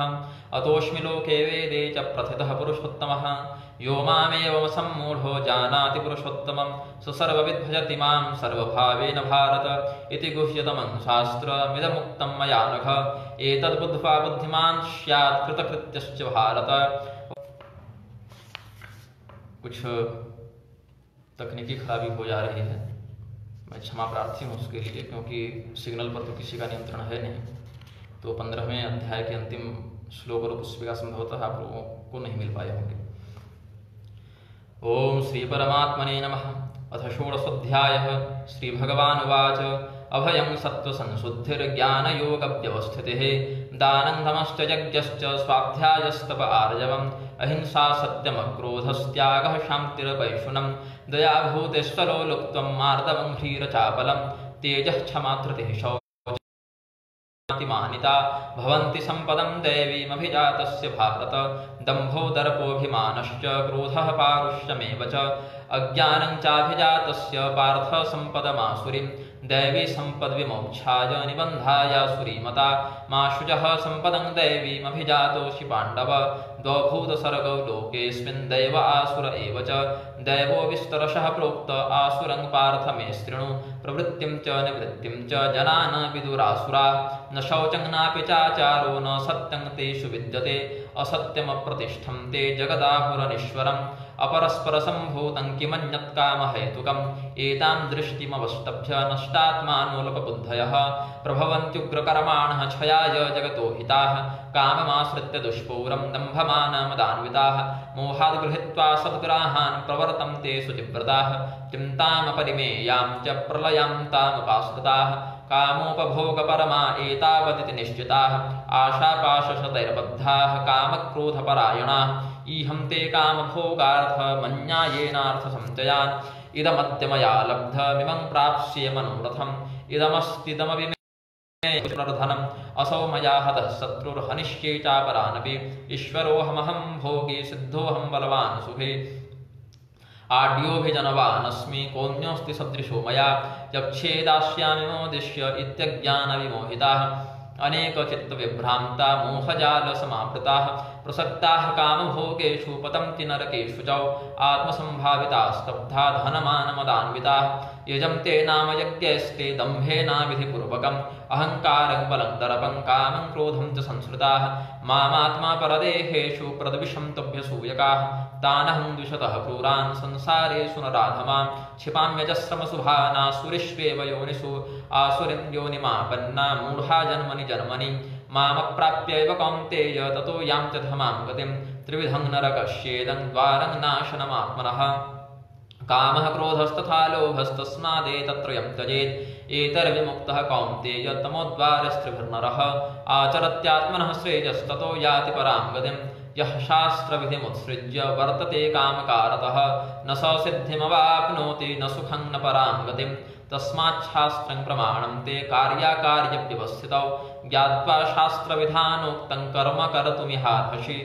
अतोऽस्मि लोके वेदे च प्रथितः पुरुषोत्तमः। यो मामेवमसम्मूढो जानाति पुरुषोत्तमं स सर्वविद्भजति मां सर्वभावेन भारत। इति गुह्यतमं शास्त्रमिदमुक्तं मया नघ। एतद्बुद्ध्वा बुद्धिमान् स्यात् कृतकृत्यश्च भारत। कुछ तकनीकी खराबी हो जा रही है, मैं क्षमा प्रार्थी हूँ उसके लिए, क्योंकि सिग्नल पर तो किसी का नियंत्रण है नहीं। तो 15वें अध्याय के अंतिम श्लोक और पुष्पिका संभवतः आप लोगों को नहीं मिल पाए होंगे। ओम श्री परमात्मने नमः। अथ षोडशोऽध्यायः। श्री भगवानुवाच अभयं सत्त्वसंशुद्धिर्ज्ञानयोगव्यवस्थितिः। दानं दमश्च यज्ञश्च स्वाध्यायस्तप आर्जवम्। अहिंसा सत्यमक्रोधस्त्यागः शान्तिर्वैशुनं। दया भूतेश्वरो लुप्त्वं मार्दवं ह्रीरचापलं। तेजः क्षमा धृतिः शौचमानिता भवन्ति सम्पदं दैवीमभिजातस्य भारत। दम्भो दर्पोऽभिमानश्च क्रोधः पारुष्यमेव च। अज्ञानं चाभिजातस्य पार्थ सम्पदमासुरीं। दैवी सम्पद्विमोक्षाय निबन्धायासुरीमता। माशुजः सम्पदं दैवीमभिजातोऽसि पाण्डव। द्वौ भूतसर्गौ लोकेऽस्मिन् दैव आसुर एव च। दैवो विस्तरशः प्रोक्त आसुरं पार्थ मे शृणु। प्रवृत्तिं च निवृत्तिं च जना न विदुरासुरा। न शौचं नापि चाचारो न सत्यं तेषु विद्यते। असत्यमप्रतिष्ठं ते जगदाहुरनीश्वरम्। अपरस्परसम्भूतं किमन्यत्कामहेतुकम् एतां दृष्टिमवष्टभ्य नष्टात्मानोऽल्पबुद्धयः प्रभवन्त्युग्रकर्माणः क्षयाय जगतो हिताः काममाश्रित्य दुष्पूरं दम्भमानमदान्विताः मोहाद् गृहीत्वा सद्ग्राहान् प्रवर्तन्ते शुचिव्रताः चिन्तामपरिमेयां च प्रलयान्तामुपाश्रिताः कामोपभोगपरमा एतावदिति निश्चिताः आशापाशशतैर्बद्धाः कामक्रोधपरायणाः ईहन्ते कामभोगार्थमन्यायेनार्थसञ्चयान् इदमद्य मया लब्धमिमं प्राप्स्ये मनोरथम् इदमस्तिदमपि मे पुनर्धनम् असौ मया हतः शत्रुर्हनिष्ये चापरानपि ईश्वरोऽहमहं भोगी सिद्धोऽहं बलवान् सुखे आड्योभिजनवानस्मि कोऽन्योऽस्ति सदृशो मया यक्षे दास्यामि मोदिष्य इत्यज्ञानविमोहिताः अनेकचित्तविभ्रान्ता मोहजालसमावृताः प्रसक्ताः कामभोगेषु पतन्ति नरकेषु च आत्मसम्भाविताः स्तब्धा धनमानमदान्विताः यजन्ते नाम यज्ञैस्ते दम्भेनाविधिपूर्वकम् अहङ्कारं बलं दर्पं कामं क्रोधं च संश्रिताः मामात्मा परदेहेषु प्रद्विषन्तभ्यसूयकाः तानहं द्विषतः क्रूरान् संसारेषु नराधमां क्षिपाम्यजस्रमसुभानासुरिष्वेव योनिषु आसुरीं योनिमापन्ना मूढा जन्मनि जन्मनि मामप्राप्यैव कौन्तेय ततो यां च धमां गतिं त्रिविधं नरकस्येदं द्वारं नाशनमात्मनः कामः क्रोधस्तथा लोभस्तस्मादेतत्त्रयं त्यजेत् एतर्विमुक्तः कौन्तेय तमोद्वारस्त्रिभिर्नरः आचरत्यात्मनः श्रेयस्ततो याति परां गतिं यः शास्त्रविधिमुत्सृज्य वर्तते कामकारतः न स सिद्धिमवाप्नोति न सुखं न परां गतिं तस्माच्छास्त्रं प्रमाणं ते कार्याकार्यव्यवस्थितौ ज्ञात्वा शास्त्रविधानोक्तं कर्म कर्तुमिहार्हसि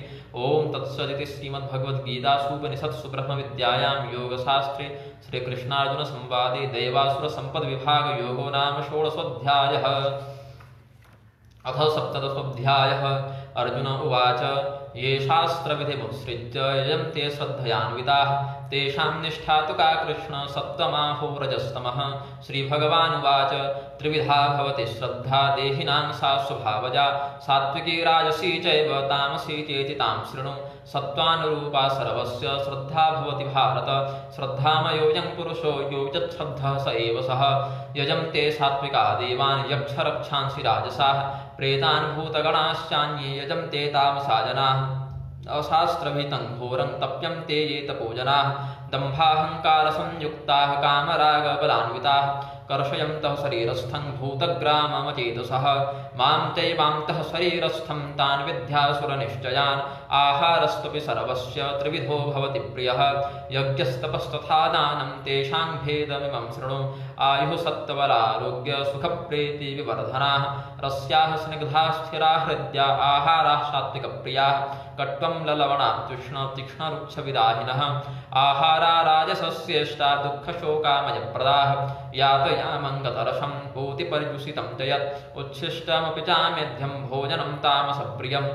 ओम तत्सदिति श्रीमद्भगवद्गीतासूपनिषत्सु ब्रह्मविद्यायां योगशास्त्रे श्रीकृष्णार्जुन संवादे दैवासुर संपद विभाग योगो नाम षोडशोऽध्यायः अथ सप्तदशोऽध्यायः अर्जुन उवाच ये शास्त्रविधिमुत्सृज्य यजन्ते श्रद्धयान्विताः तेषां निष्ठा तु का कृष्ण सत्त्वमाहो रजस्तमः श्रीभगवानुवाच त्रिविधा भवति श्रद्धा देहिनां सा स्वभावजा सात्विकी राजसी चैव तामसी चेति तां शृणु सत्त्वानुरूपा सर्वस्य श्रद्धा भवति भारत श्रद्धामयोऽयं पुरुषो यो यच्छ्रद्धः स एव सः यजन्ते सात्विका देवान् यक्षरक्षांसि राजसाः प्रेतान् भूतगणाश्चान्ये यजन्ते तामसा जनाः अशास्त्रविहितं घोरं तप्यन्ते ये तपोजनाः दम्भाहङ्कारसंयुक्ताः कामरागबलान्विताः कर्षयन्तः शरीरस्थं भूतग्राममचेतसः मां चैवान्तः शरीरस्थं तान् विद्यासुरनिश्चयान् आहारस्त्वपि सर्वस्य त्रिविधो भवति प्रियः यज्ञस्तपस्तथा दानं तेषां भेदमिमं शृणु आयुः सत्त्वबलारोग्य सुखप्रीतिविवर्धनाः रस्याः स्निग्धा स्थिरा हृद्या आहाराः सात्विकप्रियाः कट्वं ललवणात्युष्ण तीक्ष्णरुक्षविदाहिनः आहारा राजसस्येष्टा दुःखशोकामयप्रदाः यातयामङ्गतरसं भूतिपर्युषितं च यत् उच्छिष्टमपि चामेध्यं भोजनं तामसप्रियम्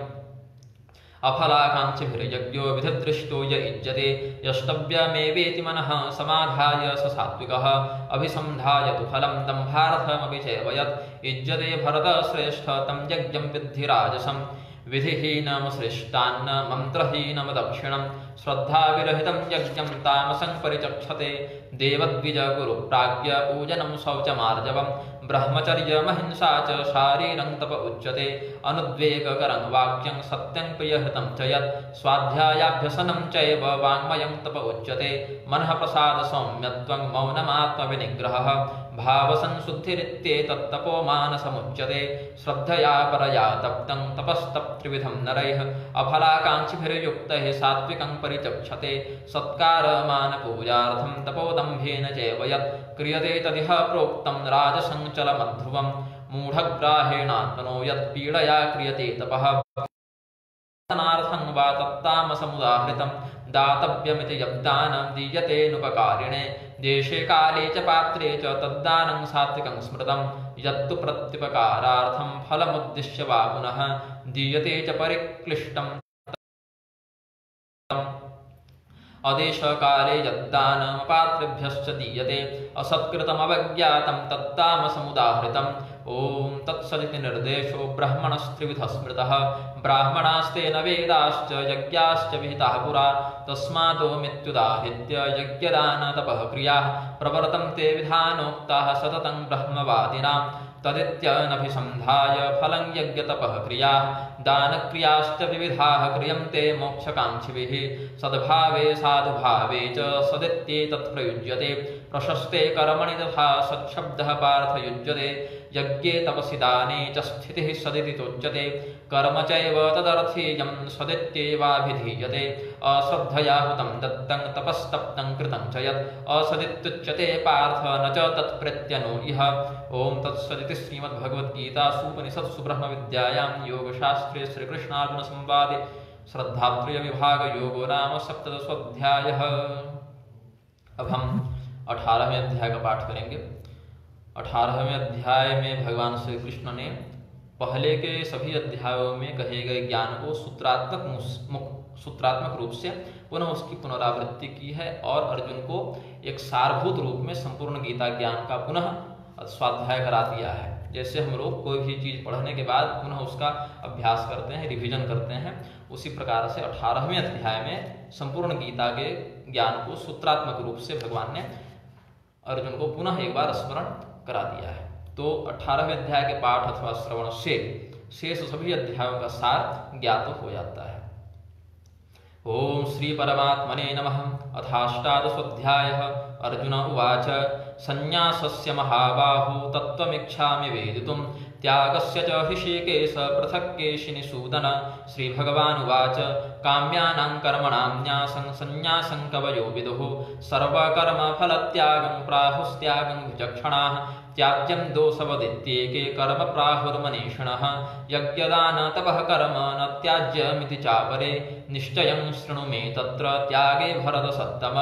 अफलाकाङ्क्षिभिर्यज्ञो विधिदृष्टो य युज्यते यष्टव्यमेवेति मनः समाधाय स सात्विकः अभिसन्धाय तु फलं दम्भार्थमपि चैव यत् युज्यते भरतश्रेष्ठ तं यज्ञं विद्धि राजसम् विधिहीनमसृष्टान्न मन्त्रहीनमदक्षिणं श्रद्धाविरहितं यज्ञं तामसं परिचक्षते देवद्विजगुरुप्राज्ञ पूजनं शौचमार्जवं ब्रह्मचर्यमहिंसा च शारीरं तप उच्यते अनुद्वेगकरं वाक्यं सत्यं प्रियहृतं च यत् स्वाध्यायाभ्यसनं चैव वाङ्मयं तप उच्यते मनः प्रसादसौम्यत्वं मौनमात्मविनिग्रहः भावसंशुद्धिरित्येतत्तपो मानसमुच्यते श्रद्धया परया तप्तं तपस्तप्त्रिविधं नरैः अफलाकाङ्क्षिभिर्युक्तैः सात्विकं परिचक्षते सत्कारमानपूजार्थं तपोदम्भेन चैव यत् क्रियते तदिह प्रोक्तं राजसञ्चलमध्रुवं मूढग्राहेणात्मनो यत्पीडया क्रियते तपः वा तत्तामसमुदाहृतं दातव्यमिति यद्दानं दीयतेऽनुपकारिणे देशे काले च पात्रे च तद्दानं सात्विकं स्मृतं यत्तु प्रत्युपकारार्थं फलमुद्दिश्य वा पुनः दीयते च परिक्लिष्टं अदेशकाले यद्दानमपात्रेभ्यश्च दीयते असत्कृतमवज्ञातं तत्तामसमुदाहृतं ओम तत्सदिति निर्देशो ब्राह्मणस्त्रिविधः स्मृतः ब्राह्मणास्तेन वेदाश्च यज्ञाश्च विहिताः पुरा तस्मादोमित्युदाहृत्य यज्ञदानतपः क्रियाः प्रवर्तन्ते विधानोक्ताः सततं ब्रह्मवादिनां तदित्यनभिसन्धाय फलं यज्ञतपः क्रियाः दानक्रियाश्च विविधाः क्रियन्ते मोक्षकाङ्क्षिभिः सद्भावे साधुभावे च सदित्येतत् प्रयुज्यते प्रशस्ते कर्मणि तथा सच्छब्दः पार्थयुज्यते यज्ञे तपसि दाने च स्थितिः सदिति तोच्यते कर्म चैव तदर्थीयं सदित्येवाभिधीयते अश्रद्धया हुतं दत्तं तपस्तप्तं कृतं च यत् असदित्युच्यते पार्थ न च तत्प्रत्यनो इह ओम तत्सदिति श्रीमद्भगवद्गीतासूपनिषत्सु ब्रह्मविद्यायां योगशास्त्रे श्रीकृष्णार्जुनसंवादे श्रद्धात्रयविभागयोगो नाम सप्तदशोऽध्यायः। अब हम 18वें अध्याय का पाठ करेंगे। 18वें अध्याय में भगवान श्री कृष्ण ने पहले के सभी अध्यायों में कहे गए ज्ञान को सूत्रात्मक रूप से पुनः उसकी पुनरावृत्ति की है और अर्जुन को एक सारभूत रूप में संपूर्ण गीता ज्ञान का पुनः स्वाध्याय करा दिया है। जैसे हम लोग कोई भी चीज पढ़ने के बाद पुनः उसका अभ्यास करते हैं, रिवीजन करते हैं, उसी प्रकार से 18वें अध्याय में संपूर्ण गीता के ज्ञान को सूत्रात्मक रूप से भगवान ने अर्जुन को पुनः एक बार स्मरण करा दिया है। तो 18वें अध्याय के पाठ अथवा श्रवण से शेष सभी अध्यायों का सार ज्ञात हो जाता है। ओम श्री परमात्मने नमः। अथाष्टादशोऽध्यायः। अर्जुन उवाच संन्यासस्य महाबाहो तत्त्वमिच्छामि वेदितुं त्यागस्य च ऋषिकेश पृथक् केशिनिषूदन। श्रीभगवानुवाच काम्यानां कर्मणां न्यासं संन्यासं कवयो विदुः सर्वकर्मफलत्यागं प्राहुस्त्यागं विचक्षणाः त्याज्यं दोषवदित्येके कर्म प्राहुर्मनीषिणः यज्ञदान तपः कर्म न त्याज्यमिति चापरे निश्चयं शृणु मे तत्र त्यागे भरतसत्तम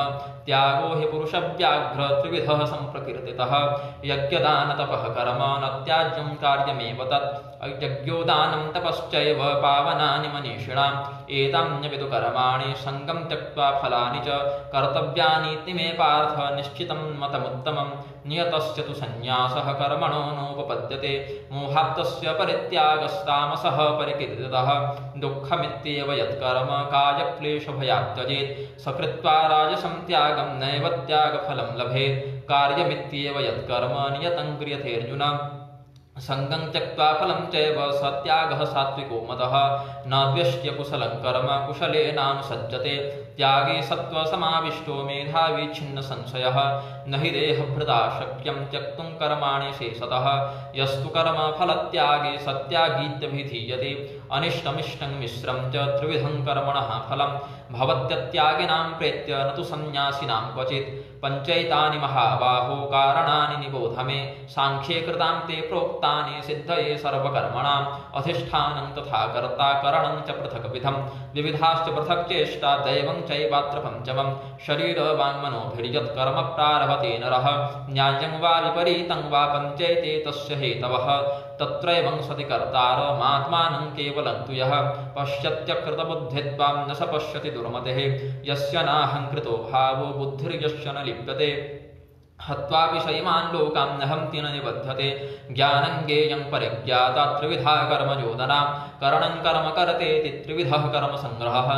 त्यागो हि पुरुषव्याघ्र त्रिविधः सम्प्रकीर्तितः यज्ञदान तपः कर्म न त्याज्यं कार्यमेव तत् यज्ञोदानं तपश्चैव पावनानि मनीषिणाम् एतान्यविदु कर्माणि सङ्गं त्यक्त्वा फलानि च कर्तव्यानीति मे पार्थ निश्चितं मतमुत्तमम् नियतस्य तु संन्यासः कर्मणो नोपपद्यते मोहात्तस्य परित्यागस्तामसः परिकीर्तितः दुःखमित्येव यत्कर्म कायक्लेशभयात् त्यजेत् सकृत्वा राजसं त्यागं नैव त्यागफलं लभेत् कार्यमित्येव यत्कर्म नियतं क्रियतेऽर्जुन संगं त्यक्त्वा फलं चैव सत्यागः सात्विको मतः न द्वेष्ट्य कुशलं कर्म कुशलेनानुसज्जते त्यागे सत्त्वसमाविष्टो मेधावी छिन्न संशयः न हि देहभृता शक्यं त्यक्तुं कर्माणि शेषतः यस्तु कर्म फलत्यागे सत्यागीत्यभिधीयते अनिष्टमिष्टं मिश्रं च त्रिविधं कर्मणः फलं भवत्यत्यागिनां प्रेत्य न तु संन्यासिनां क्वचित् पंचैतानि महाबाहो कारणानि निबोध मे सांख्ये कृतां ते प्रोक्तानि सिद्धये सर्वकर्मणाम् अधिष्ठानं तथा कर्ता करणं च पृथक्विधं विविधाश्च पृथक् चेष्टा दैवं चैवात्र पञ्चमं शरीर वाङ्मनोभिर्यत् कर्म प्रारभते नरः न्यायं वा विपरीतं वा पञ्चैते तस्य हेतवः तत्रैवं सति कर्तारमात्मानं केवलं तु यः पश्यत्यकृतबुद्धित्वां न स पश्यति दुर्मतेः यस्य नाहङ्कृतो भावो बुद्धिर्यस्य न लिप्यते हत्वापि शैमान् लोकान् न हन्ति न निबध्यते ज्ञानं ज्ञेयं परिज्ञाता त्रिविधा कर्मजोदना करणं कर्म करतेति त्रिविधः कर्म संग्रहः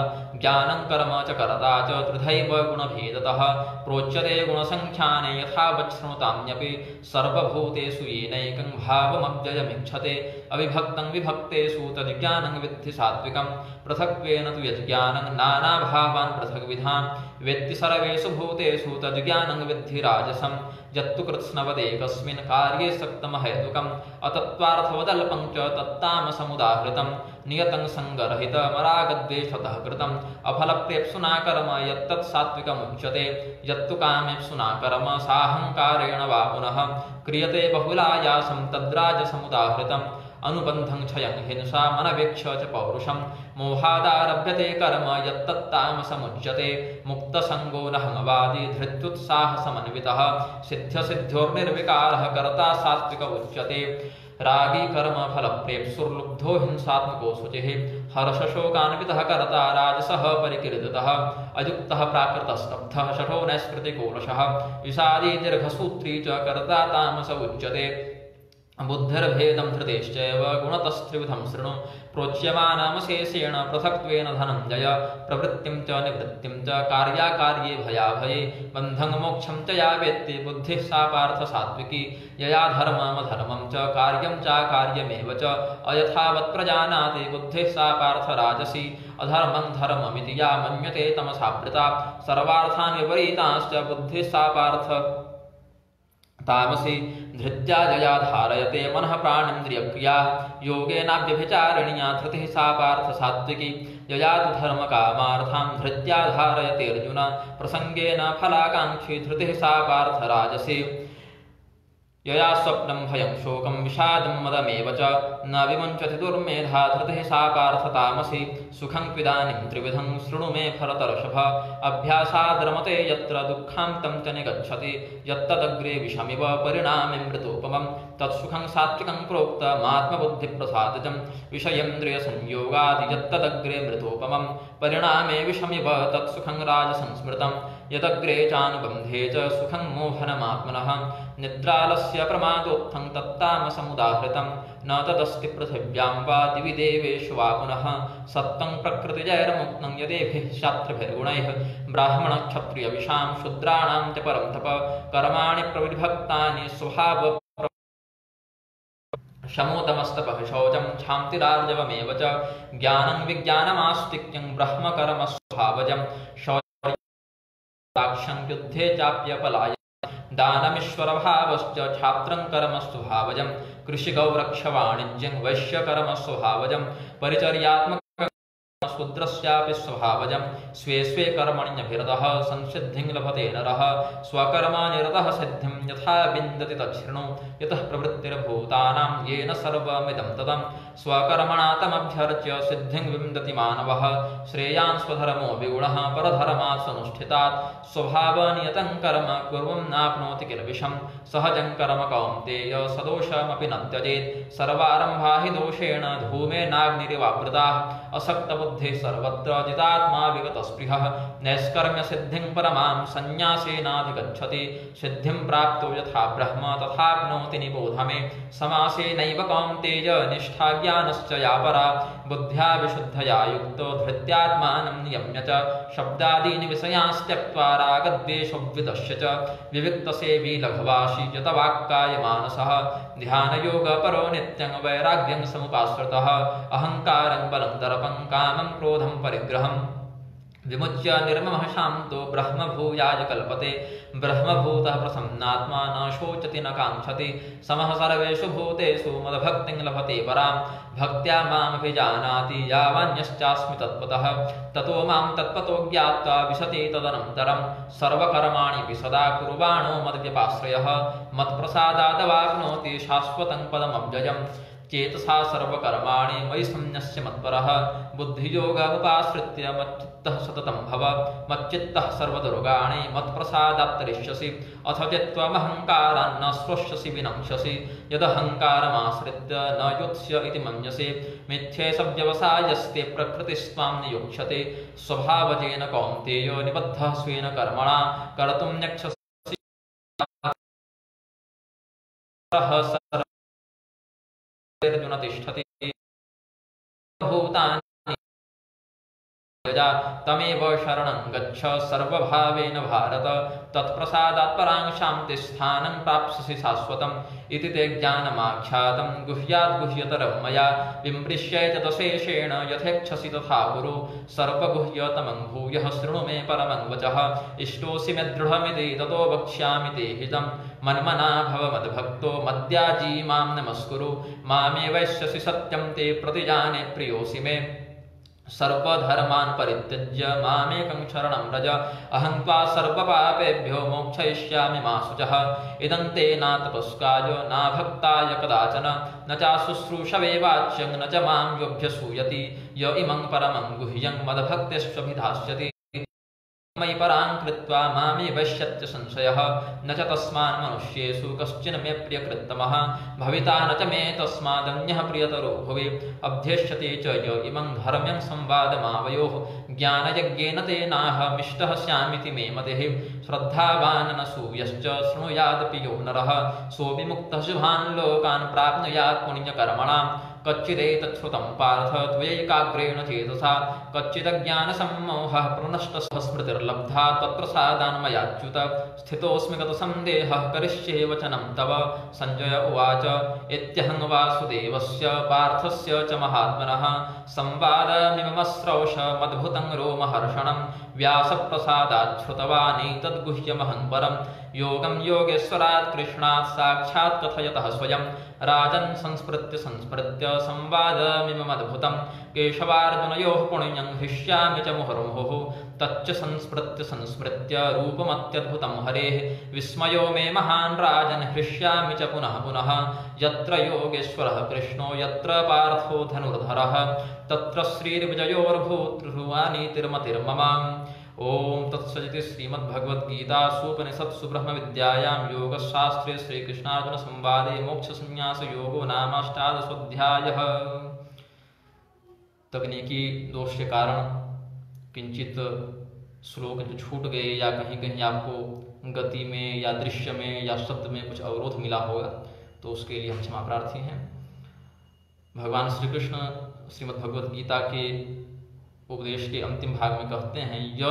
ज्ञानं कर्म च कर्ता च त्रिधैव गुणभेदतः प्रोच्यते गुणसंख्याने यथावत् शृणुताम्यपि सर्वभूतेषु येनैकं भावमव्ययमिच्छते अविभक्तं विभक्तेषु तज्ज्ञानं विद्धि सात्विकं पृथक्त्वेन तु यज्ज्ञानं नानाभावान् पृथग्विधान् वेत्ति सर्वेषु भूतेषु तज्ज्ञानं विद्धि राजसं यत्तु कृत्स्नवदेकस्मिन् कार्ये सक्तमहेतुकम् अतत्त्वार्थवदल्पं च तत्तामसमुदाहृतं नियतं सङ्गरहितमरागद्वेषतः कृतम् अफलप्रेप्सुना कर्म यत्तत् सात्विकमुच्यते यत्तु कामेप्सुना कर्म साहङ्कारेण वा पुनः क्रियते बहुलायासं तद्राजसमुदाहृतम् अनुबन्धं क्षयं हिंसा मनवेक्ष च पौरुषं मोहादारभ्यते कर्म यत्तत्तामसमुच्यते मुक्तसङ्गो नहमवादी धृत्युत्साहसमन्वितः सिद्ध्यसिद्ध्योर्निर्विकारः कर्ता सात्विक उच्यते रागी कर्म फलप्रेप्सुर्लुब्धो हिंसात्मको शुचिः हर्षशोकान्वितः कर्ता राजसः परिकीर्तितः अयुक्तः प्राकृतस्तब्धः शठो नैष्कृतिको रसः विषादी दीर्घसूत्री च कर्ता तामस उच्यते बुद्धिर्भेदं धृतेश्चैव गुणतस्त्रिविधं शृणु प्रोच्यमानमशेषेण पृथक्त्वेन धनञ्जय प्रवृत्तिं च निवृत्तिं च कार्याकार्ये भयाभये बन्धं मोक्षं च या वेत्ति बुद्धिः सा पार्थ सात्विकी यया धर्ममधर्मं च कार्यं चाकार्यमेव च अयथावत् प्रजानाति बुद्धिः सा पार्थ राजसी अधर्मं धर्ममिति या मन्यते तमसावृता सर्वार्थान् विपरीतांश्च बुद्धिः सा पार्थ तामसी धृत्या जया धारयते मनः प्राणेन्द्रियक्रिया योगेनाव्यभिचारिण्या धृतिः सा पार्थ सात्विकी यया तु धर्मकामार्थां धृत्या धारयते अर्जुन प्रसंगेन फलाकाङ्क्षी धृतिः सा पार्थ राजसी यया स्वप्नं भयं शोकं विषादं मदमेव च न विमुञ्चति दुर्मेधा धृतिः सा पार्थ तामसी सुखं क्विदानीं त्रिविधं शृणु मे भरतर्षभ अभ्यासाद्रमते यत्र दुःखान्तं च निगच्छति यत्तदग्रे विषमिव परिणामे मृतोपमं तत्सुखं सात्विकं प्रोक्तमात्मबुद्धिप्रसादजं विषयेन्द्रियसंयोगादि यत्तदग्रे मृतोपमं परिणामे विषमिव तत्सुखं राजसंस्मृतं यदग्रे चानुबन्धे च सुखं मोहनमात्मनः निद्रालस्य प्रमादोत्थं तत्तामसमुदाहृतं न तदस्ति पृथिव्यां वा दिवि देवेषु वा पुनः सत्त्वं प्रकृतिजैर्मुक्तं यदेभिः शास्त्रभिर्गुणैः ब्राह्मणक्षत्रियविषां शूद्राणां च परं तप कर्माणि प्रविभक्तानि स्वभाव शमोदमस्तपः शौचं क्षान्तिरार्जवमेव च ज्ञानं विज्ञानमास्तिक्यं ब्रह्मकर्मस्वभावजं शौर्यं युद्धे चाप्यपलाय दानमीश्वरभावश्च छात्रं कर्मस्वभावजं कृषिगौरक्षवाणिज्यं वैश्यकर्मस्वभावजं परिचर्यात्मक शूद्रस्यापि स्वभावजं स्वे स्वे कर्मण्यभिरतः संसिद्धिं लभते नरः स्वकर्मनिरतः सिद्धिं यथा विन्दति तच्छृणु यतः प्रवृत्तिर्भूतानां येन सर्वमिदं ततं स्वकर्मणा तमभ्यर्च्य सिद्धिं विन्दति मानवः श्रेयान् स्वधर्मो विगुणः परधर्मात् सनुष्ठितात् स्वभावनियतं कर्म कुर्वं नाप्नोति किल विषं सहजं कर्म कौन्तेय सदोषमपि न त्यजेत् सर्वारम्भा हि दोषेण धूमेनाग्निरिवावृताः असक्तबुद्धिः सर्वत्र जितात्मा विगतस्पृहः नैष्कर्म्यसिद्धिं परमां सन्न्यासेनाधिगच्छति सिद्धिं प्राप्तो यथा ब्रह्म तथाप्नोति निबोध मे समासेनैव कौन्तेय निष्ठा ज्ञानश्च या परा बुद्ध्या विशुद्धया युक्तो धृत्यात्मानं नियम्य च शब्दादीनि विषयांस्त्यक्त्वा रागद्वेषव्युदश्य च विविक्तसेवी लघवाशी यतवाक्कायमानसः ध्यानयोगपरो नित्यं वैराग्यं समुपाश्रितः अहङ्कारं बलं दर्पं कामं क्रोधं परिग्रहं विमुच्य निर्ममः शान्तो ब्रह्मभूयाय कल्पते ब्रह्मभूतः प्रसन्नात्मा न शोचति न काङ्क्षति समः सर्वेषु भूतेषु मद्भक्तिं लभते परां भक्त्या मामभिजानाति यावान्यश्चास्मि तत्त्वतः ततो मां तत्त्वतो ज्ञात्वा विशति तदनन्तरं सर्वकर्माणि सदा कुर्वाणो मद्व्यपाश्रयः मत्प्रसादादवाप्नोति शाश्वतं पदमव्ययम् चेतसा सर्वकर्माणि मयि संन्यस्य मत्परः बुद्धियोगमुपाश्रित्य मच्चित्तः सततं भव मच्चित्तः सर्वदुर्गाणि मत्प्रसादात्तरिष्यसि अथ चित्त्वमहङ्कारान् न श्रोष्यसि विनङ्क्ष्यसि यदहङ्कारमाश्रित्य न युत्स्य इति मन्यसे मिथ्येषव्यवसायस्ते प्रकृतिस्त्वां नियोक्ष्यते स्वभावजेन कौन्तेयो निबद्धः स्वेन कर्मणा कर्तुं नेक्षसि अर्जुन तिष्ठति भूतानि तमेव शरणं गच्छ सर्वभावेन भारत तत्प्रसादात् परां शान्तिस्थानं प्राप्स्यसि शाश्वतम् इति ते ज्ञानमाख्यातं गुह्याद् गुह्यतरं मया विमृश्यैतदशेषेण यथेच्छसि तथा कुरु सर्वगुह्यतमं भूयः शृणु मे परमं वचः इष्टोऽसि मे दृढमिति ततो वक्ष्यामि ते हितं मन्मना भव मद्भक्तो मद्याजी मां नमस्कुरु मामे वैश्यसि सत्यं ते प्रतिजाने प्रियोऽसि मे सर्वधर्मान् परित्यज्य मामेकं शरणं व्रज अहं त्वा सर्वपापेभ्यो मोक्षयिष्यामि मा शुचः इदं ते न तपस्काय न भक्ताय कदाचन न चाशुश्रूषवे वाच्यं न च मां योऽभ्यसूयति य इमं परमं गुह्यं मद्भक्तिष्वभिधास्यति मयि परां कृत्वा मामे वैश्यत्य संशयः न च तस्मान् मनुष्येषु कश्चन मे प्रियकृत्तमः भविता न च मे तस्मादन्यः प्रियतरो भुवि अभ्यष्यते च य इमं धर्म्यं संवादमावयोः ज्ञानयज्ञेन तेनाहमिष्टः स्यामिति मे मतिः श्रद्धावान् न सूयश्च शृणुयादपि यो नरः सोऽपि मुक्तः शुभान् लोकान् प्राप्नुयात् पुण्यकर्मणां कच्चिदेतच्छ्रुतं पार्थ त्वयैकाग्रेण चेतसा कच्चिदज्ञानसम्मोहः प्रनष्टः स्मृतिर्लब्धा तत्प्रसादान्मयाच्युत स्थितोऽस्मि गतसन्देहः करिष्ये वचनं तव सञ्जय उवाच इत्यहं वासुदेवस्य पार्थस्य च महात्मनः संवादमिममस्रौषमद्भुतं रोमहर्षणं व्यासप्रसादात् श्रुतवानेतद्गुह्यमहं परं योगं योगेश्वरात् कृष्णात् साक्षात् कथयतः स्वयं राजन् संस्मृत्य संवादमिममद्भुतं केशवार्जुनयोः पुण्यं हृष्यामि च मुहुर्मुहुः तच्च संस्मृत्य रूपमत्यद्भुतं हरेः विस्मयो मे महान् राजन् हृष्यामि च पुनः पुनः यत्र योगेश्वरः कृष्णो यत्र पार्थो धनुर्धरः तत्र श्रीर्विजयोर्भूतृवानीतिर्मतिर्मम ओम तत्सदिति श्रीमद्भगवद्गीतासूपनिषत्सु ब्रह्मविद्यायां योगशास्त्रे श्रीकृष्णार्जुन संवादे मोक्षसंन्यासयोगो नामाष्टादशोऽध्यायः। तकनीकी दोष के कारण किंचित श्लोक जो छूट गए या कहीं कहीं आपको गति में या दृश्य में या शब्द में कुछ अवरोध मिला होगा तो उसके लिए हम क्षमा प्रार्थी हैं। भगवान श्री कृष्ण श्रीमद्भगवद्गीता के उपदेश के अंतिम भाग में कहते हैं य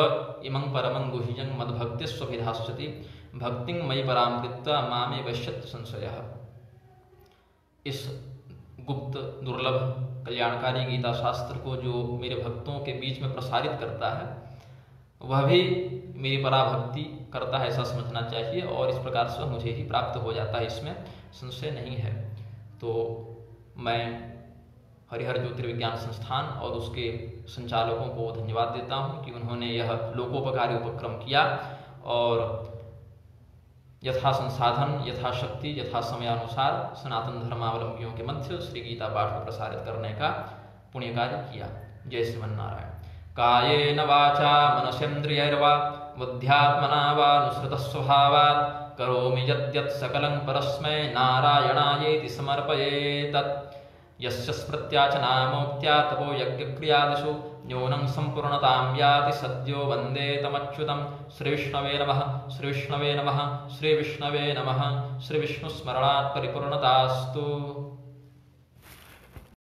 इमं परमं गुह्यं मद्भक्ति स्वभिधास्यति भक्तिं मयि परां कृत्वा मामे वश्यत् संशयः। इस गुप्त दुर्लभ कल्याणकारी गीता शास्त्र को जो मेरे भक्तों के बीच में प्रसारित करता है वह भी मेरी पराभक्ति करता है ऐसा समझना चाहिए और इस प्रकार से मुझे ही प्राप्त हो जाता है, इसमें संशय नहीं है। तो मैं हरिहर ज्योतिर्विज्ञान संस्थान और उसके संचालकों को धन्यवाद देता हूं कि उन्होंने यह लोकोपकारी उपक्रम किया और यथा संसाधन यथा शक्ति यथा समयानुसार सनातन धर्मावलंबियों के मध्य श्री गीता पाठ को प्रसारित करने का पुण्य कार्य किया। जय श्रीमन्नारायण। कायेन वाचा मनसेन्द्रियैर्वा बुद्ध्यात्मना वा नुसृतः स्वभावात् करोमि यद्यत् सकलं परस्मै नारायणायेति समर्पयेतत् यस्य स्मृत्याचनामोक्त्या तपो यज्ञक्रियादिषु न्यूनं सम्पूर्णतां याति सद्यो वन्दे तमच्युतं। श्रीविष्णवे नमः श्रीविष्णवे नमः श्रीविष्णवे नमः। श्रीविष्णुस्मरणात् परिपूर्णतास्तु।